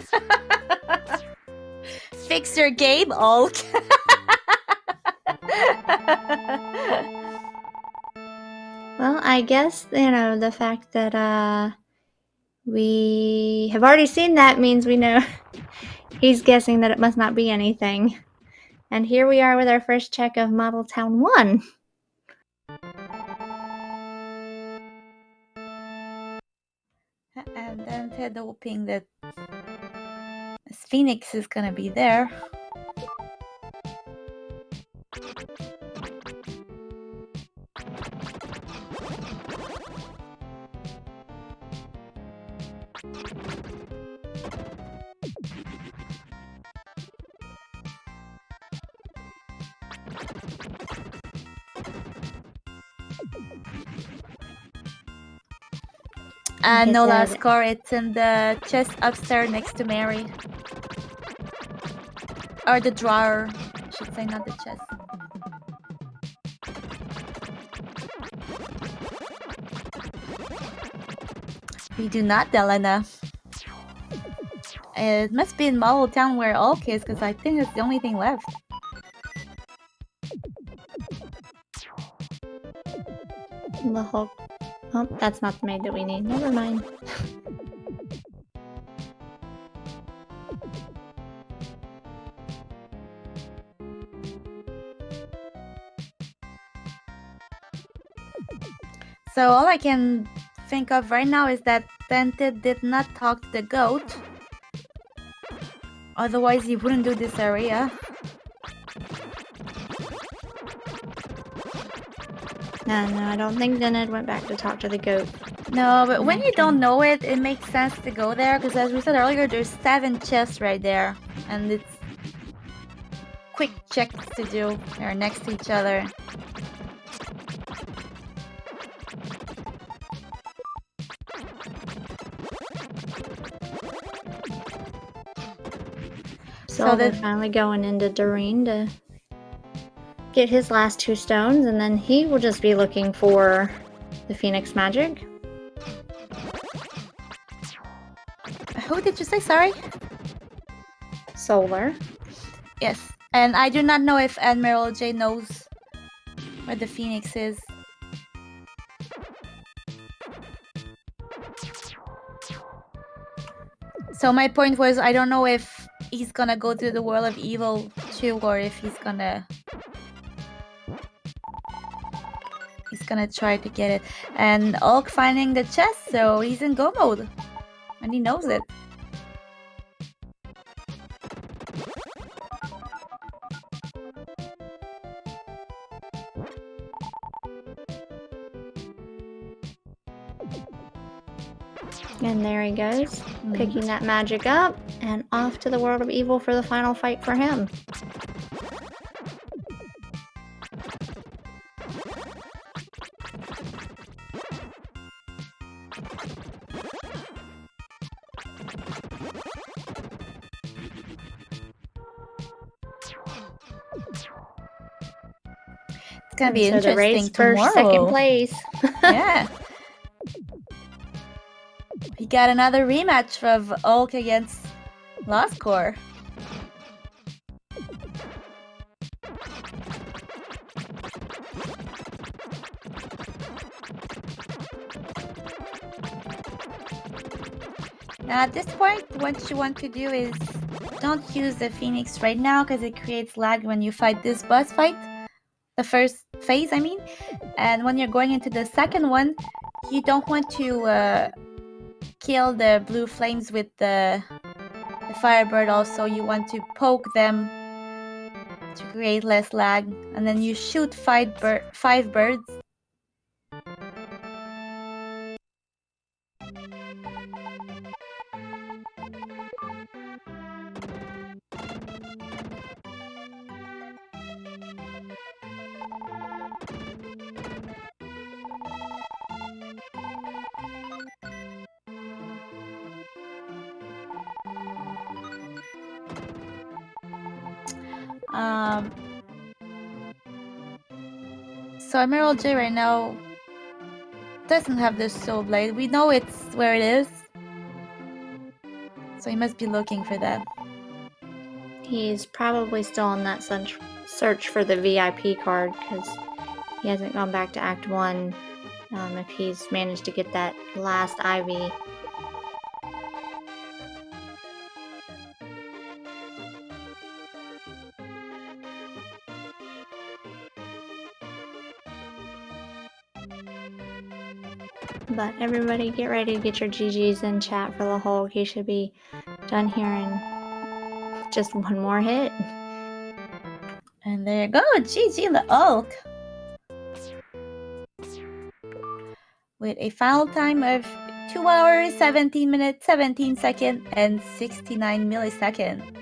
Fix your game, Hulk! Well, I guess, the fact that we have already seen that means we know he's guessing that it must not be anything. And here we are with our first check of Model Town 1. And then Ted hoping that Phoenix is gonna be there. No last score, it's in the chest upstairs next to Mary. Or the drawer, I should say, not the chest. We do not, Delana. It must be in Model Town where Hulk is, because I think it's the only thing left. The Hulk. Oh, that's not the maid that we need. Never mind. So all I can think of right now is that Dented did not talk to the goat. Otherwise he wouldn't do this area. No, I don't think Dented went back to talk to the goat. No, but when you don't know it, it makes sense to go there, because as we said earlier, there's 7 chests right there, and it's... quick checks to do. They're next to each other. So they're finally going into Doreen to get his last 2 stones, and then he will just be looking for the Phoenix magic. Who did you say? Sorry? Solar. Yes. And I do not know if Admiral J knows where the Phoenix is. So my point was, I don't know if he's gonna go to the world of evil too, or if he's gonna try to get it. And Ulk finding the chest, so he's in go mode. And he knows it. And there he goes, picking that magic up, and off to the world of evil for the final fight for him. It's gonna be interesting the race tomorrow. for second place. Yeah. We got another rematch of Ulk against Lost Core. Now at this point, what you want to do is don't use the Phoenix right now because it creates lag when you fight this boss fight. The first phase, I mean. And when you're going into the second one, you don't want to kill the blue flames with the firebird. Also, you want to poke them to create less lag. And then you shoot 5 birds. So Emerald J right now doesn't have this soul blade. We know it's where it is. So he must be looking for that. He's probably still on that search for the VIP card because he hasn't gone back to Act 1 if he's managed to get that last Ivy. But everybody get ready to get your GGs in chat for the Hulk. He should be done here in just one more hit. And there you go, GG the Hulk. With a final time of 2 hours, 17 minutes, 17 seconds, and 69 milliseconds.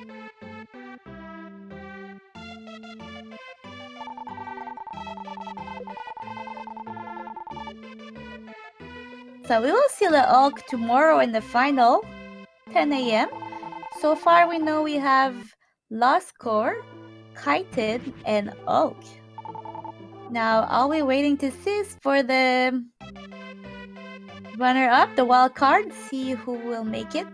So we will see the Hulk tomorrow in the final, 10 a.m. So far we know we have Lost Core, Kited, and Hulk. Now all we're waiting to see is for the runner-up, the wild card, see who will make it.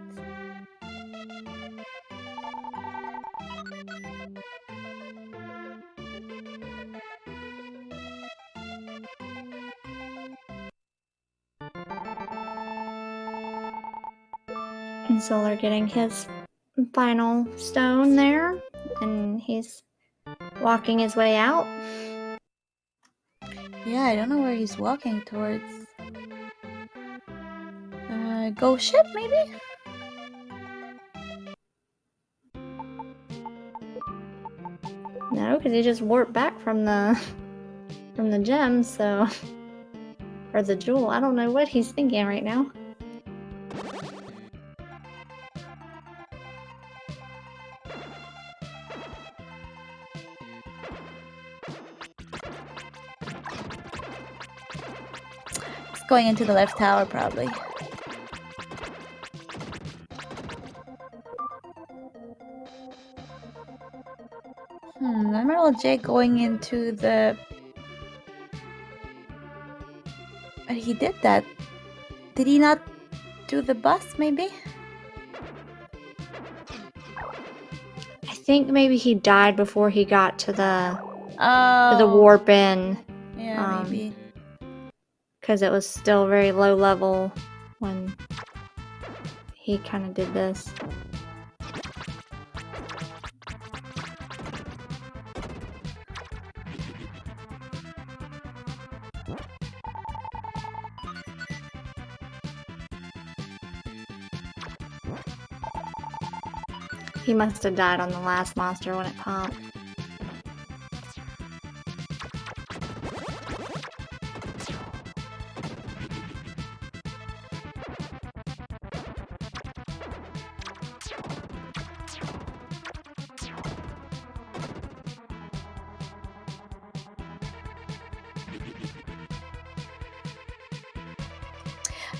And Solar getting his final stone there, and he's walking his way out. Yeah, I don't know where he's walking towards. Ghost ship, maybe? No, because he just warped back from the gem, so or the jewel. I don't know what he's thinking right now. going into the left tower, probably. Emerald J going into the... But he did that. Did he not do the bus, maybe? I think maybe he died before he got to the warp in. Yeah, maybe. Because it was still very low level when he kind of did this. He must have died on the last monster when it popped.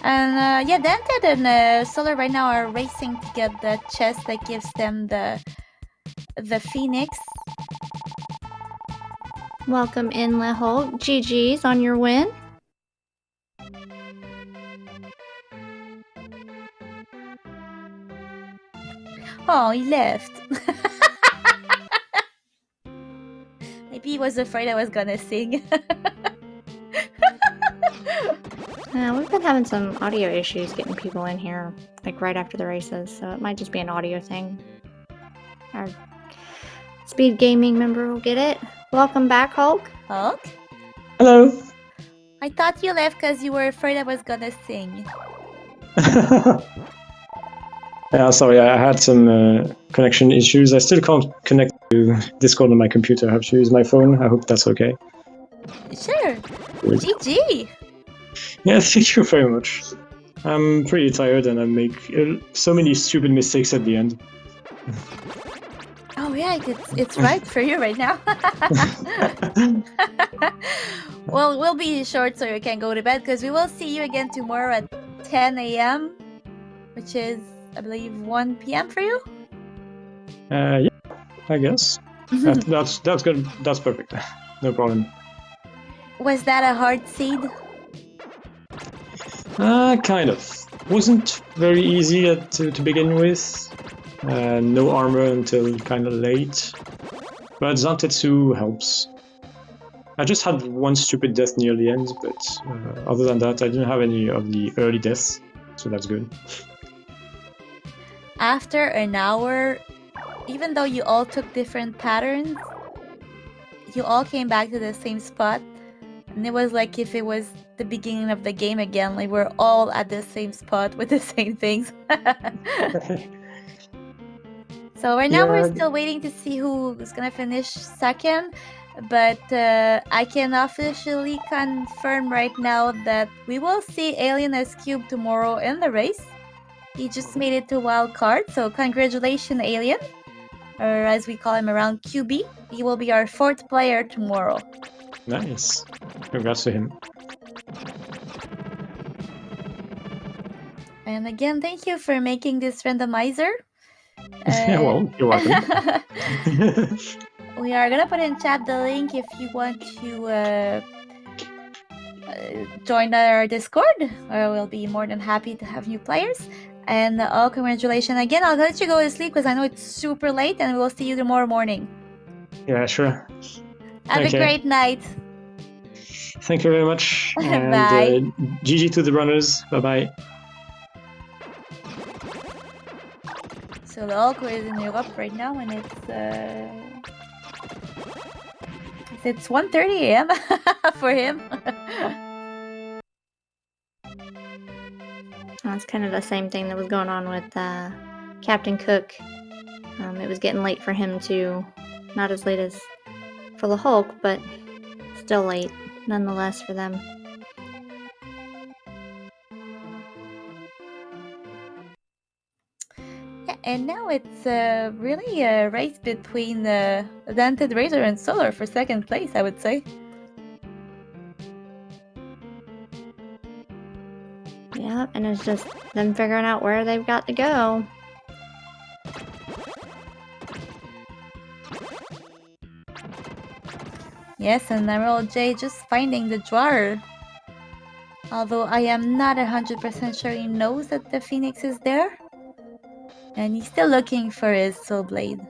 And yeah, Dented and Solar right now are racing to get the chest that gives them the Phoenix. Welcome in, Le Hulk. GG's on your win. Oh, he left. Maybe he was afraid I was gonna sing. We've been having some audio issues getting people in here, like right after the races, so it might just be an audio thing. Our SpeedGaming member will get it. Welcome back, Hulk. Hulk? Hello. I thought you left because you were afraid I was gonna sing. Yeah, sorry, I had some connection issues. I still can't connect to Discord on my computer. I have to use my phone. I hope that's okay. Sure. Good. GG. Yeah, thank you very much. I'm pretty tired and I make so many stupid mistakes at the end. Oh yeah, it's right for you right now. Well, we'll be short so you can go to bed because we will see you again tomorrow at 10 a.m. which is, I believe, 1 p.m. for you? Yeah, I guess. That's good. That's perfect. No problem. Was that a hard seed? Kind of. Wasn't very easy to begin with. No armor until kind of late. But Zantetsu helps. I just had one stupid death near the end, but other than that, I didn't have any of the early deaths, so that's good. After an hour, even though you all took different patterns, you all came back to the same spot. And it was like if it was the beginning of the game again, like we're all at the same spot with the same things. So right now we're still waiting to see who's gonna finish second, but I can officially confirm right now that we will see Alien S Cube tomorrow in the race. He just made it to wild card, so congratulations, Alien, or as we call him around, QB. He will be our 4th player tomorrow. Nice. Congrats to him. And again, thank you for making this randomizer. Yeah, well, you're welcome. We are gonna put in chat the link if you want to join our Discord. We'll be more than happy to have new players. And all congratulations again. I'll let you go to sleep because I know it's super late, and we'll see you tomorrow morning. Yeah, sure. Have a great night. Thank you very much. And Bye. GG to the runners. Bye-bye. So the Alco is in Europe right now, and it's 1:30 a.m. for him. It's kind of the same thing that was going on with Captain Cook. It was getting late for him too. Not as late as for the Hulk, but still late nonetheless for them. Yeah, and now it's really a race between DentedRazor and Solar for 2nd place, I would say. Yep, and it's just them figuring out where they've got to go. Yes, and Emerald J just finding the drawer. Although I am not 100% sure he knows that the phoenix is there. And he's still looking for his soul blade.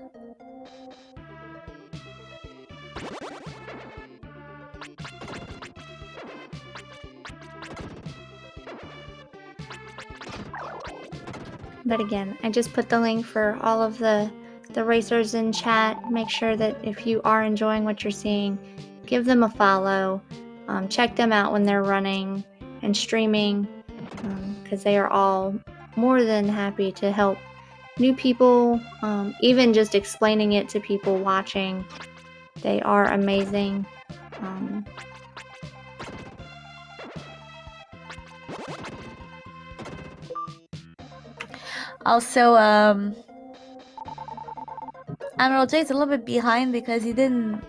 But again, I just put the link for all of the racers in chat. Make sure that if you are enjoying what you're seeing, give them a follow. Check them out when they're running and streaming, because they are all more than happy to help new people, even just explaining it to people watching. They are amazing. Also, Emerald J is a little bit behind because he didn't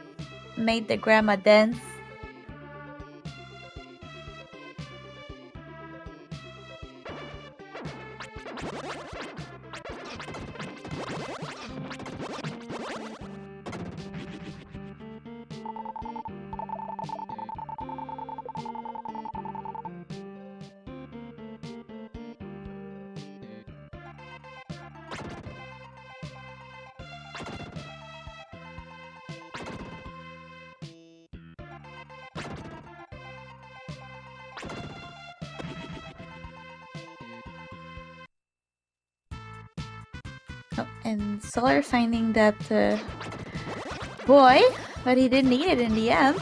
make the grandma dance. Oh, and Solar finding that boy, but he didn't eat it in the end.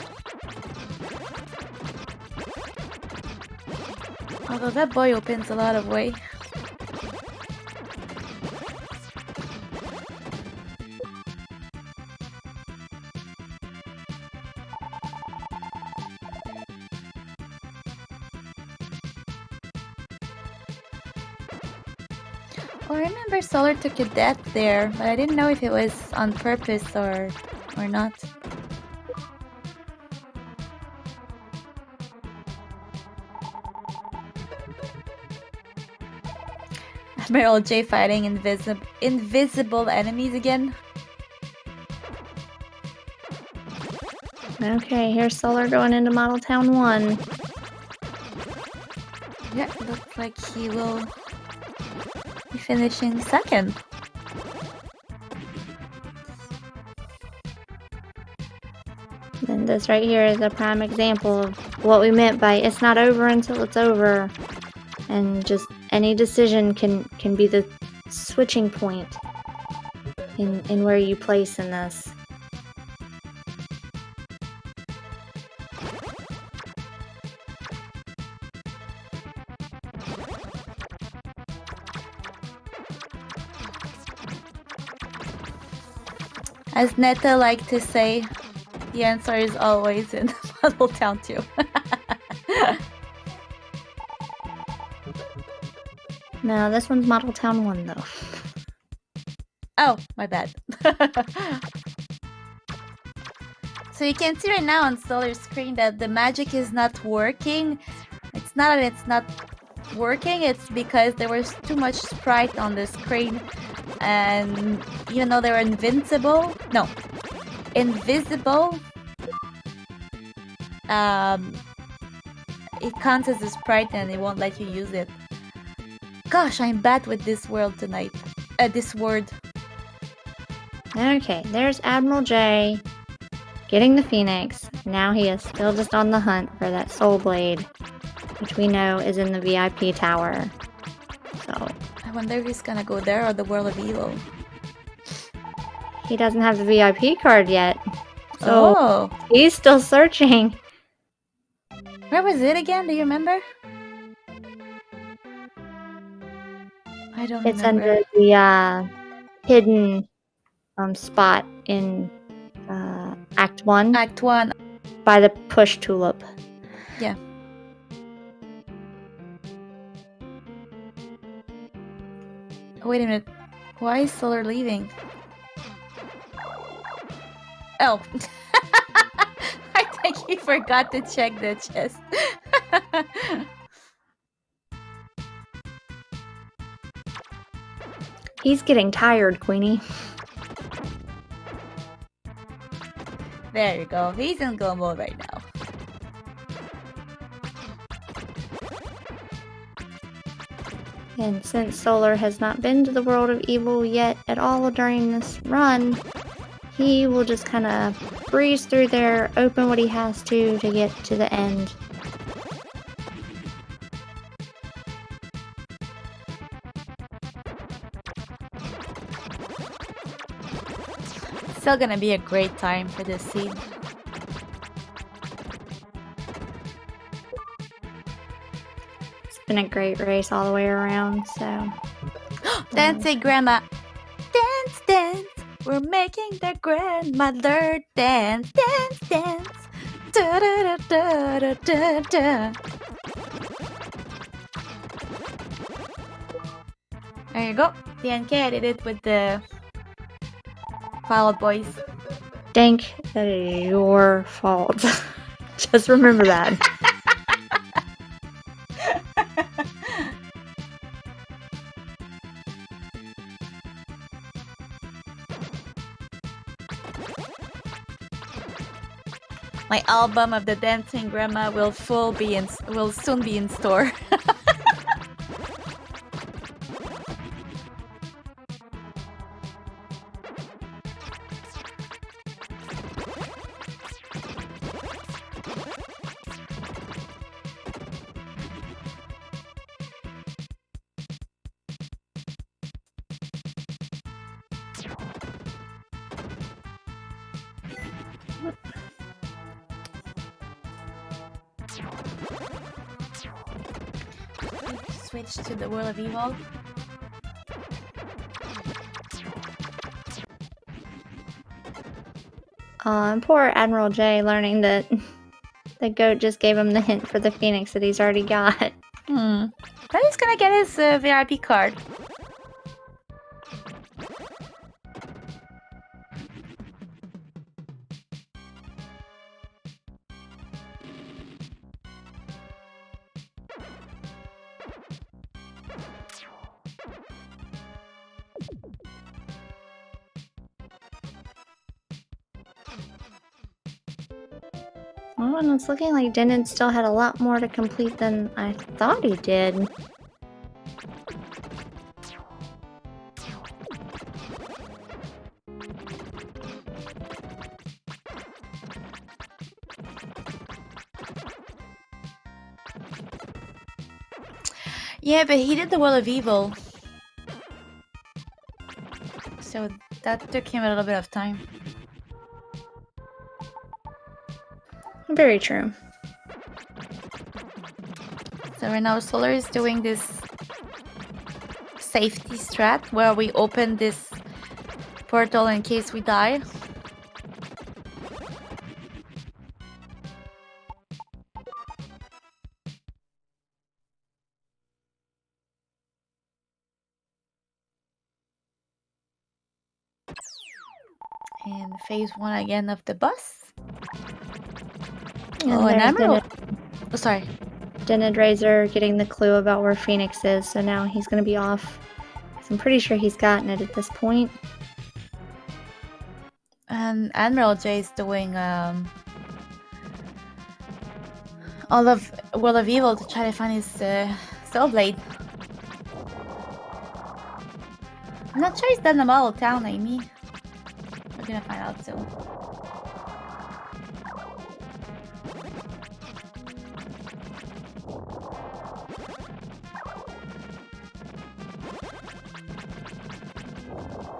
Although that boy opens a lot of way. Oh, I remember Solar took a death there, but I didn't know if it was on purpose or not. Emerald J fighting invisible enemies again. Okay, here's Solar going into Model Town 1. Yeah, looks like he will be finishing second. And this right here is a prime example of what we meant by it's not over until it's over. And just any decision can be the switching point in where you place in this. As Netta liked to say, the answer is always in Model Town 2. No, this one's Model Town 1 though. Oh, my bad. So you can see right now on Solar's screen that the magic is not working. It's not that it's not working, it's because there was too much sprite on the screen. And even though they were invisible, it counts as a sprite and it won't let you use it. Gosh, I'm bad with this world tonight. This word. Okay, there's Admiral J getting the Phoenix. Now he is still just on the hunt for that Soul Blade, which we know is in the VIP tower. So I wonder if he's gonna go there or the World of Evil. he doesn't have the VIP card yet. So Oh, he's still searching. where was it again? Do you remember? I don't It's remember. under the hidden spot in Act 1 Act 1. by the push tulip. Yeah. Wait a minute. Why is Solar leaving? Oh. I think he forgot to check the chest. He's getting tired, Queenie. There you go. He's in go mode right now. And since Solar has not been to the world of evil yet at all during this run, he will just kind of breeze through there, open what he has to get to the end. Still gonna be a great time for this scene. It's been a great race all the way around, so... Dancing grandma! Dance, dance! We're making the grandmother dance, dance, dance! Da da da da da da. There you go. DNK, I did it with the Fall Out Boys. Dank, that is your fault. Just remember that. My album of the Dancing Grandma will soon be in store. Switch to the World of Evil. Poor Admiral J learning that the goat just gave him the hint for the Phoenix that he's already got. But he's gonna get his VIP card. Oh, and it's looking like Denton still had a lot more to complete than I thought he did. Yeah, but he did the World of Evil. So that took him a little bit of time. Very true. So right now Solar is doing this safety strat where we open this portal in case we die. And phase 1 again of the bus. And Oh, and there's Emerald. Oh, sorry. DentedRazor getting the clue about where Phoenix is, so now he's going to be off. 'Cause I'm pretty sure he's gotten it at this point. And Admiral J is doing all of World of Evil to try to find his Soul Blade. I'm not sure he's done the model town, Amy. We're gonna find out soon.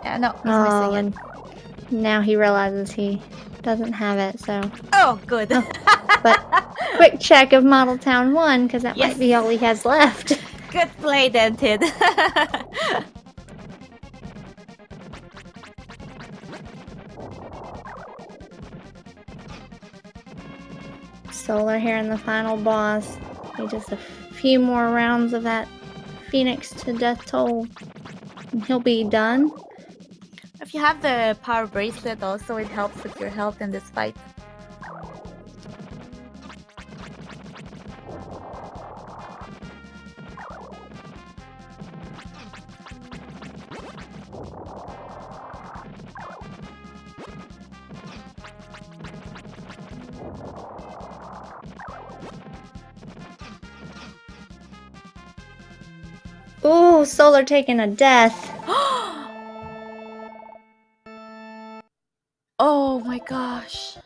Yeah, no, he's Oh, missing it. and now he realizes he doesn't have it, so... Oh, good. But quick check of Model Town 1, because that Yes. might be all he has left. Good play, Dented. Solar here in the final boss. Need just a few more rounds of that Phoenix to death toll, and he'll be done. If you have the power bracelet also, it helps with your health in this fight. Solar taking a death. Oh my gosh.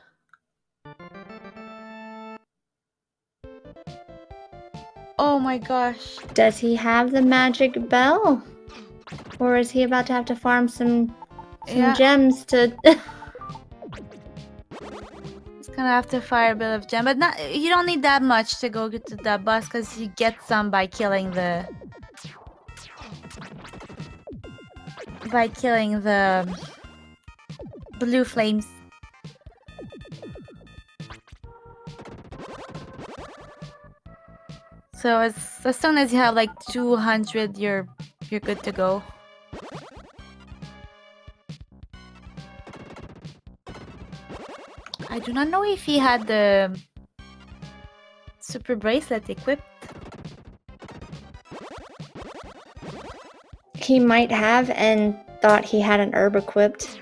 Oh my gosh. Does he have the magic bell? Or is he about to have to farm some gems to... He's gonna have to fire a bit of gem, but you don't need that much to go get to that boss, because you get some by killing the blue flames. So as soon as you have like 200, you're good to go. I do not know if he had the super bracelet equipped. He might have and thought he had an herb equipped.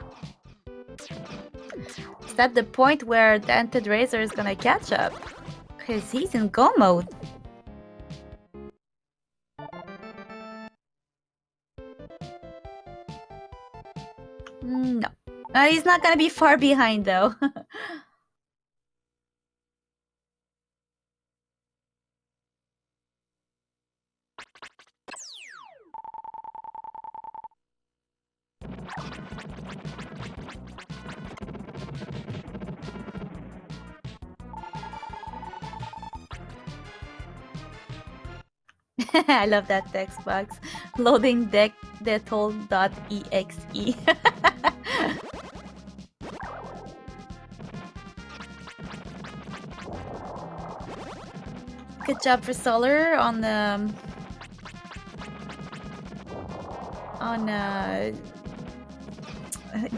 Is that the point where DentedRazor is gonna catch up? Because he's in go mode. No. He's not gonna be far behind though. I love that text box. Loading deck detol.exe. Good job for Solar on the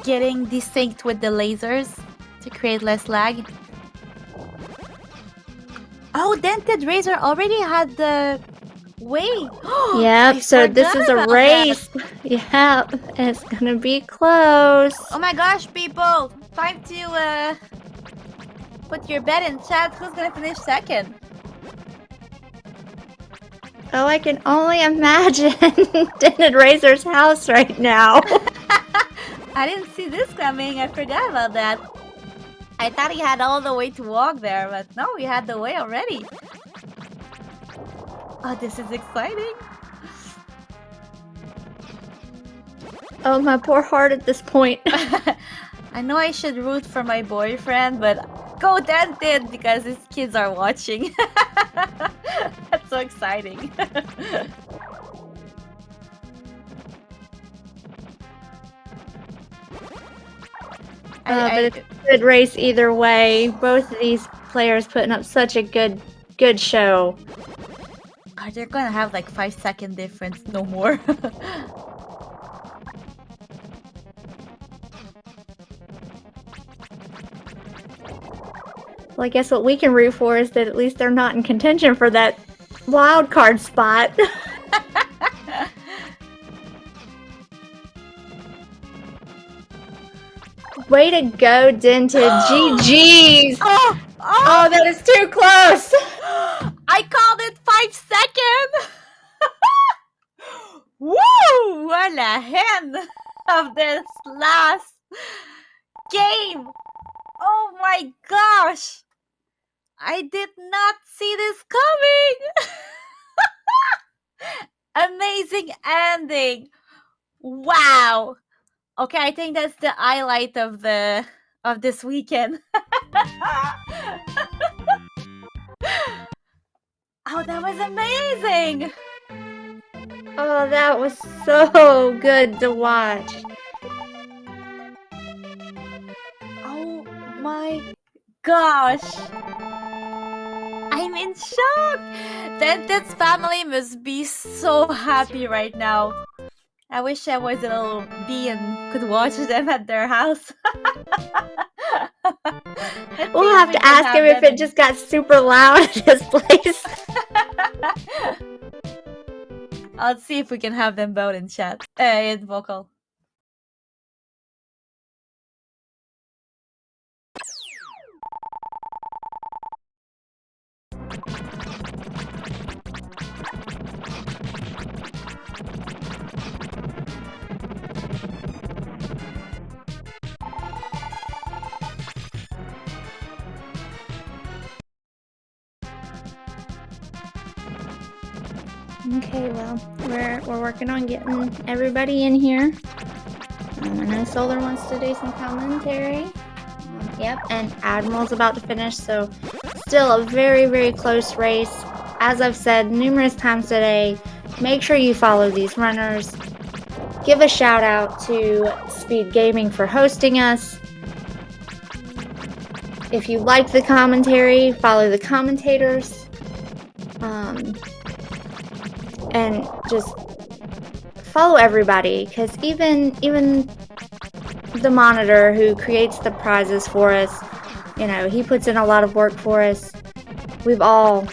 getting desynced with the lasers to create less lag. Oh, DentedRazor already had the way. Yep, so this is a race. Yep, it's gonna be close. Oh my gosh, people! Time to put your bet in chat. Who's gonna finish second? Oh, I can only imagine DentedRazor's house right now. I didn't see this coming. I forgot about that. I thought he had all the way to walk there, but no, he had the way already. Oh, this is exciting. Oh, my poor heart at this point. I know I should root for my boyfriend, but go Dented because his kids are watching. That's so exciting. But it's a good race either way. Both of these players putting up such a good show. They're gonna have like 5-second difference, no more. Well, I guess what we can root for is that at least they're not in contention for that wild card spot. Way to go, Dented. GG's. Oh, that is too close. I called it 5 seconds. Woo! What a hand of this last game. Oh my gosh. I did not see this coming. Amazing ending. Wow. Okay, I think that's the highlight of this weekend. Oh, that was amazing. Oh, that was so good to watch. Oh my gosh. I'm in shock. Dented's family must be so happy right now. I wish I was a little bee and could watch them at their house. We'll have to ask him if it just got super loud at his place. I'll see if we can have them both in chat. In vocal. Okay, well, we're working on getting everybody in here. I know Solar wants to do some commentary. Yep, and Admiral's about to finish, so still a very, very close race. As I've said numerous times today, make sure you follow these runners. Give a shout out to SpeedGaming for hosting us. If you like the commentary, follow the commentators. And just follow everybody, because even the monitor who creates the prizes for us, he puts in a lot of work for us. We've all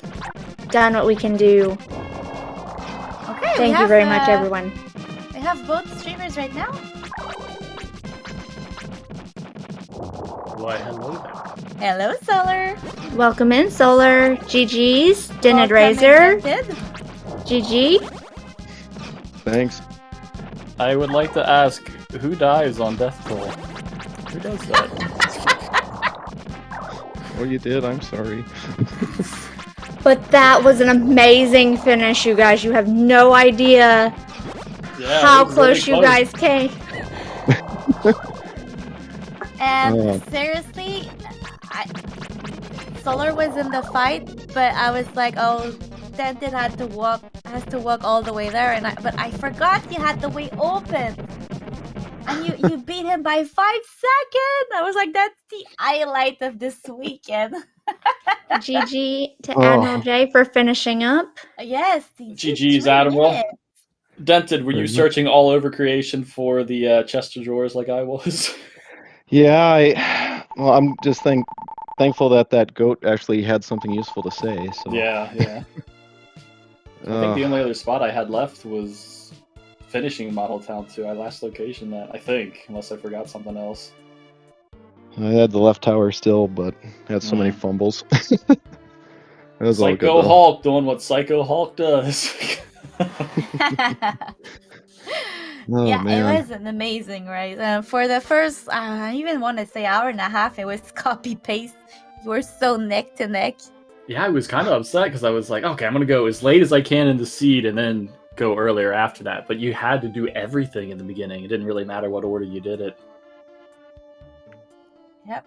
done what we can do. Okay, Thank you very much, everyone. We have both streamers right now. Why, hello there. Hello, Solar. Welcome in, Solar. GG's, DentedRazor. GG. Thanks. I would like to ask, who dies on Death Toll? Who does that? Oh, you did? I'm sorry. But that was an amazing finish, you guys. You have no idea how close you guys came. And seriously, Solar was in the fight, but I was like, oh, Dented has to walk all the way there, but I forgot he had the way open. And you beat him by 5 seconds. I was like, that's the highlight of this weekend. GG to Admiral J for finishing up. Yes, GG's Admiral. Dented, were you searching all over creation for the chest of drawers like I was? Yeah, I'm just thankful that goat actually had something useful to say. So. Yeah. I think the only other spot I had left was finishing Model Town 2. I last location that, I think, unless I forgot something else. I had the left tower still, but had so many fumbles. That was Psycho all good, Hulk doing what Psycho Hulk does. Man. It was an amazing race. For the first, I even want to say hour and a half, it was copy paste. You were so neck to neck. Yeah, I was kind of upset because I was like, okay, I'm going to go as late as I can in the seed and then go earlier after that. But you had to do everything in the beginning. It didn't really matter what order you did it. Yep.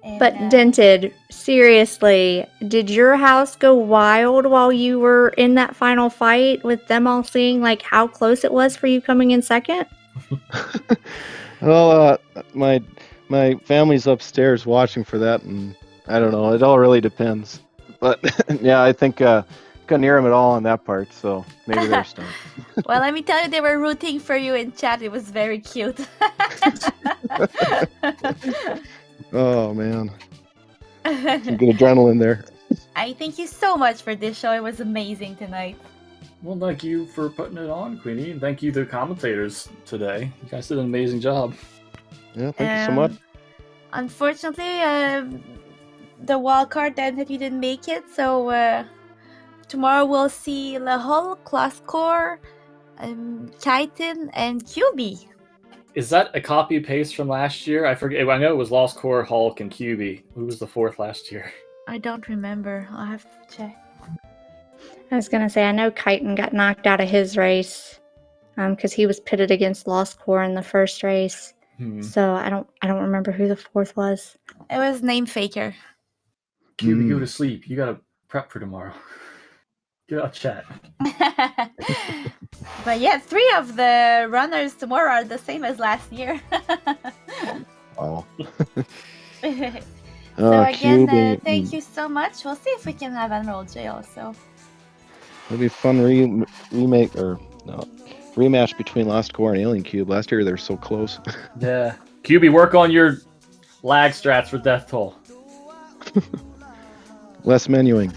And, but Dented, seriously, did your house go wild while you were in that final fight with them all seeing like how close it was for you coming in second? Well, my family's upstairs watching for that, and I don't know. It all really depends. But yeah, I think couldn't hear them at all on that part, so maybe they're stunned. Well, let me tell you, they were rooting for you in chat. It was very cute. Oh man, some good adrenaline there. I thank you so much for this show. It was amazing tonight. Well, thank you for putting it on, Queenie, and thank you to the commentators today. You guys did an amazing job. Yeah, thank you so much. Unfortunately, the wild card then that you didn't make it, so tomorrow we'll see Lahol, Classcore, Chitin, and QB. Is that a copy paste from last year? I forget. I know it was Lost Core, Hulk, and QB. Who was the fourth last year? I don't remember. I'll have to check. I was gonna say I know Chitin got knocked out of his race, because he was pitted against Lost Core in the first race. So I don't remember who the fourth was. It was Name Faker. QB, go to sleep. You gotta prep for tomorrow. Get out chat. But yeah, 3 of the runners tomorrow are the same as last year. Wow. So again, thank you so much. We'll see if we can have Admiral J also. It'll be a fun rematch between Lost Core and Alien Cube. Last year they were so close. Yeah. QB, work on your lag strats for Death Toll. Less menuing.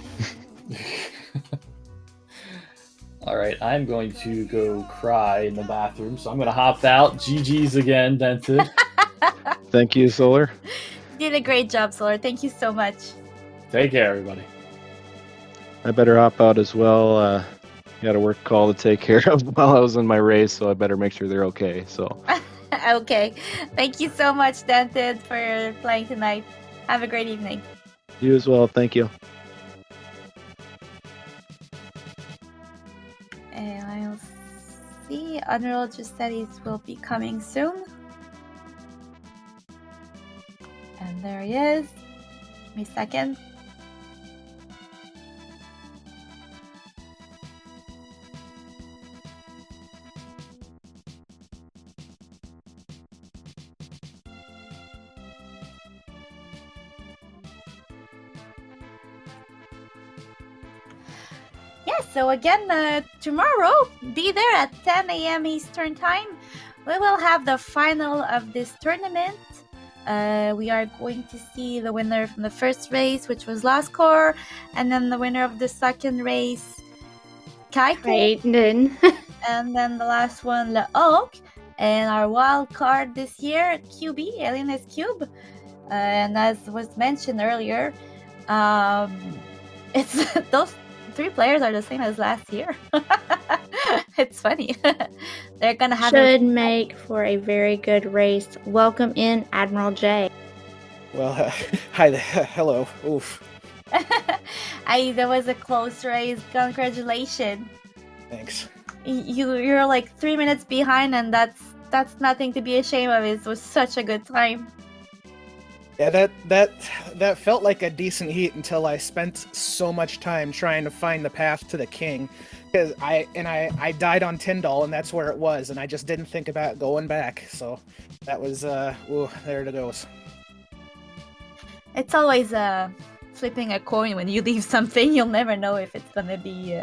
Alright, I'm going to go cry in the bathroom, so I'm going to hop out. GG's again, Dented. Thank you, Solar. You did a great job, Solar. Thank you so much. Take care, everybody. I better hop out as well. Got a work call to take care of while I was in my race, so I better make sure they're okay. So. Okay. Thank you so much, Dented, for playing tonight. Have a great evening. You as well. Thank you. see. Unreal just said it will be coming soon. And there he is. Give me a second. Yes, so again, tomorrow, be there at 10 a.m. Eastern Time. We will have the final of this tournament. We are going to see the winner from the first race, which was Last Core, and then the winner of the second race, Kaiten. And then the last one, Le Oak. And our wild card this year, QB, Alien's Cube. And as was mentioned earlier, it's those 3 players are the same as last year. It's funny. They're gonna have Should make for a very good race. Welcome in, Admiral J. Well, hi there. Hello. Oof. There was a close race. Congratulations. Thanks. You're like 3 minutes behind, and that's nothing to be ashamed of. It was such a good time. Yeah, that felt like a decent heat until I spent so much time trying to find the path to the king, because I died on Tyndall, and that's where it was, and I just didn't think about going back. So that was ooh, there it goes. It's always flipping a coin when you leave something. You'll never know if it's gonna be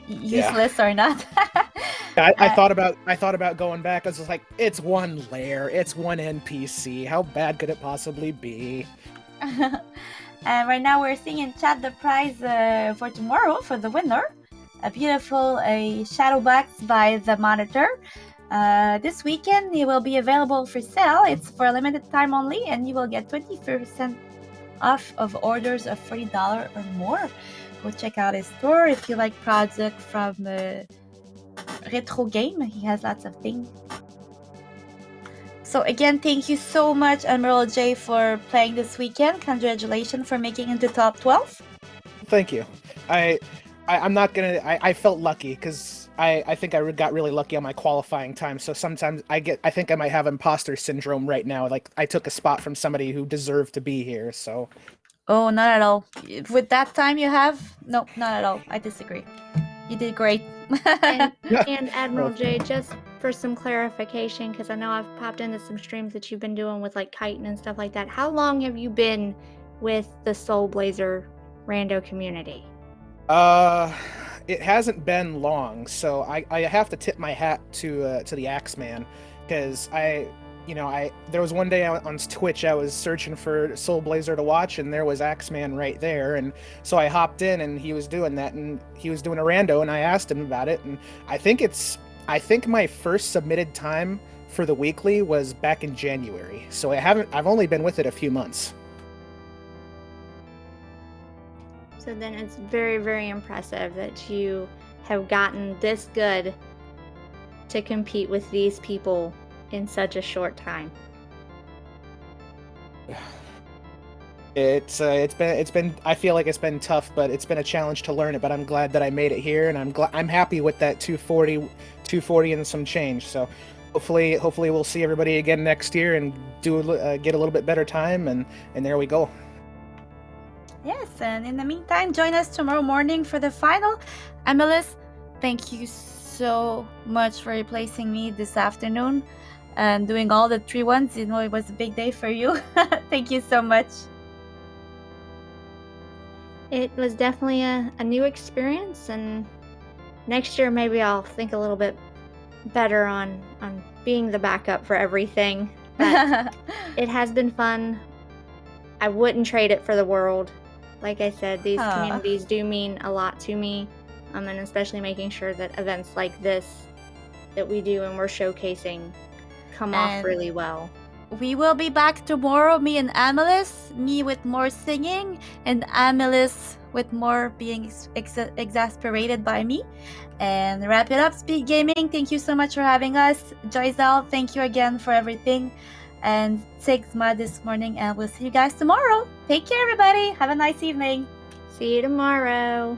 useless or not. I thought about going back. I was just like, it's one lair, it's one NPC. How bad could it possibly be? And right now we're seeing in chat the prize for tomorrow for the winner. A beautiful shadow box by the Monitor. This weekend it will be available for sale. It's for a limited time only, and you will get 20% off of orders of $40 or more. Go check out his store if you like products from Retro Game. He has lots of things. So again, thank you so much, Admiral J, for playing this weekend. Congratulations for making it to top 12. Thank you. I'm not gonna. I felt lucky because I think I got really lucky on my qualifying time. So sometimes I think I might have imposter syndrome right now. Like I took a spot from somebody who deserved to be here. So. Oh, not at all. With that time you have, no, not at all. I disagree. You did great. And Admiral J, just for some clarification, because I know I've popped into some streams that you've been doing with like Chitin and stuff like that. How long have you been with the Soul Blazer rando community? It hasn't been long, so I have to tip my hat to the Axeman, because there was one day on Twitch I was searching for Soul Blazer to watch, and there was Axeman right there, and so I hopped in and he was doing that, and he was doing a rando, and I asked him about it, and I think my first submitted time for the weekly was back in January, so I've only been with it a few months. So then it's very, very impressive that you have gotten this good to compete with these people in such a short time. It's been I feel like it's been tough, but it's been a challenge to learn it, but I'm glad that I made it here, and I'm happy with that 240 and some change. So hopefully we'll see everybody again next year and get a little bit better time, and there we go. Yes, and in the meantime, join us tomorrow morning for the final. Amelis, thank you so much for replacing me this afternoon and doing all the 3 ones. You know, it was a big day for you. Thank you so much. It was definitely a new experience, and next year maybe I'll think a little bit better on being the backup for everything. But it has been fun. I wouldn't trade it for the world. Like I said, these communities do mean a lot to me, and especially making sure that events like this that we do and we're showcasing come off really well. We will be back tomorrow, me and Amelis, me with more singing, and Amelis with more being exasperated by me. And wrap it up, SpeedGaming. Thank you so much for having us. Joyzel, thank you again for everything. And Sigma this morning, and we'll see you guys tomorrow. Take care, everybody. Have a nice evening. See you tomorrow.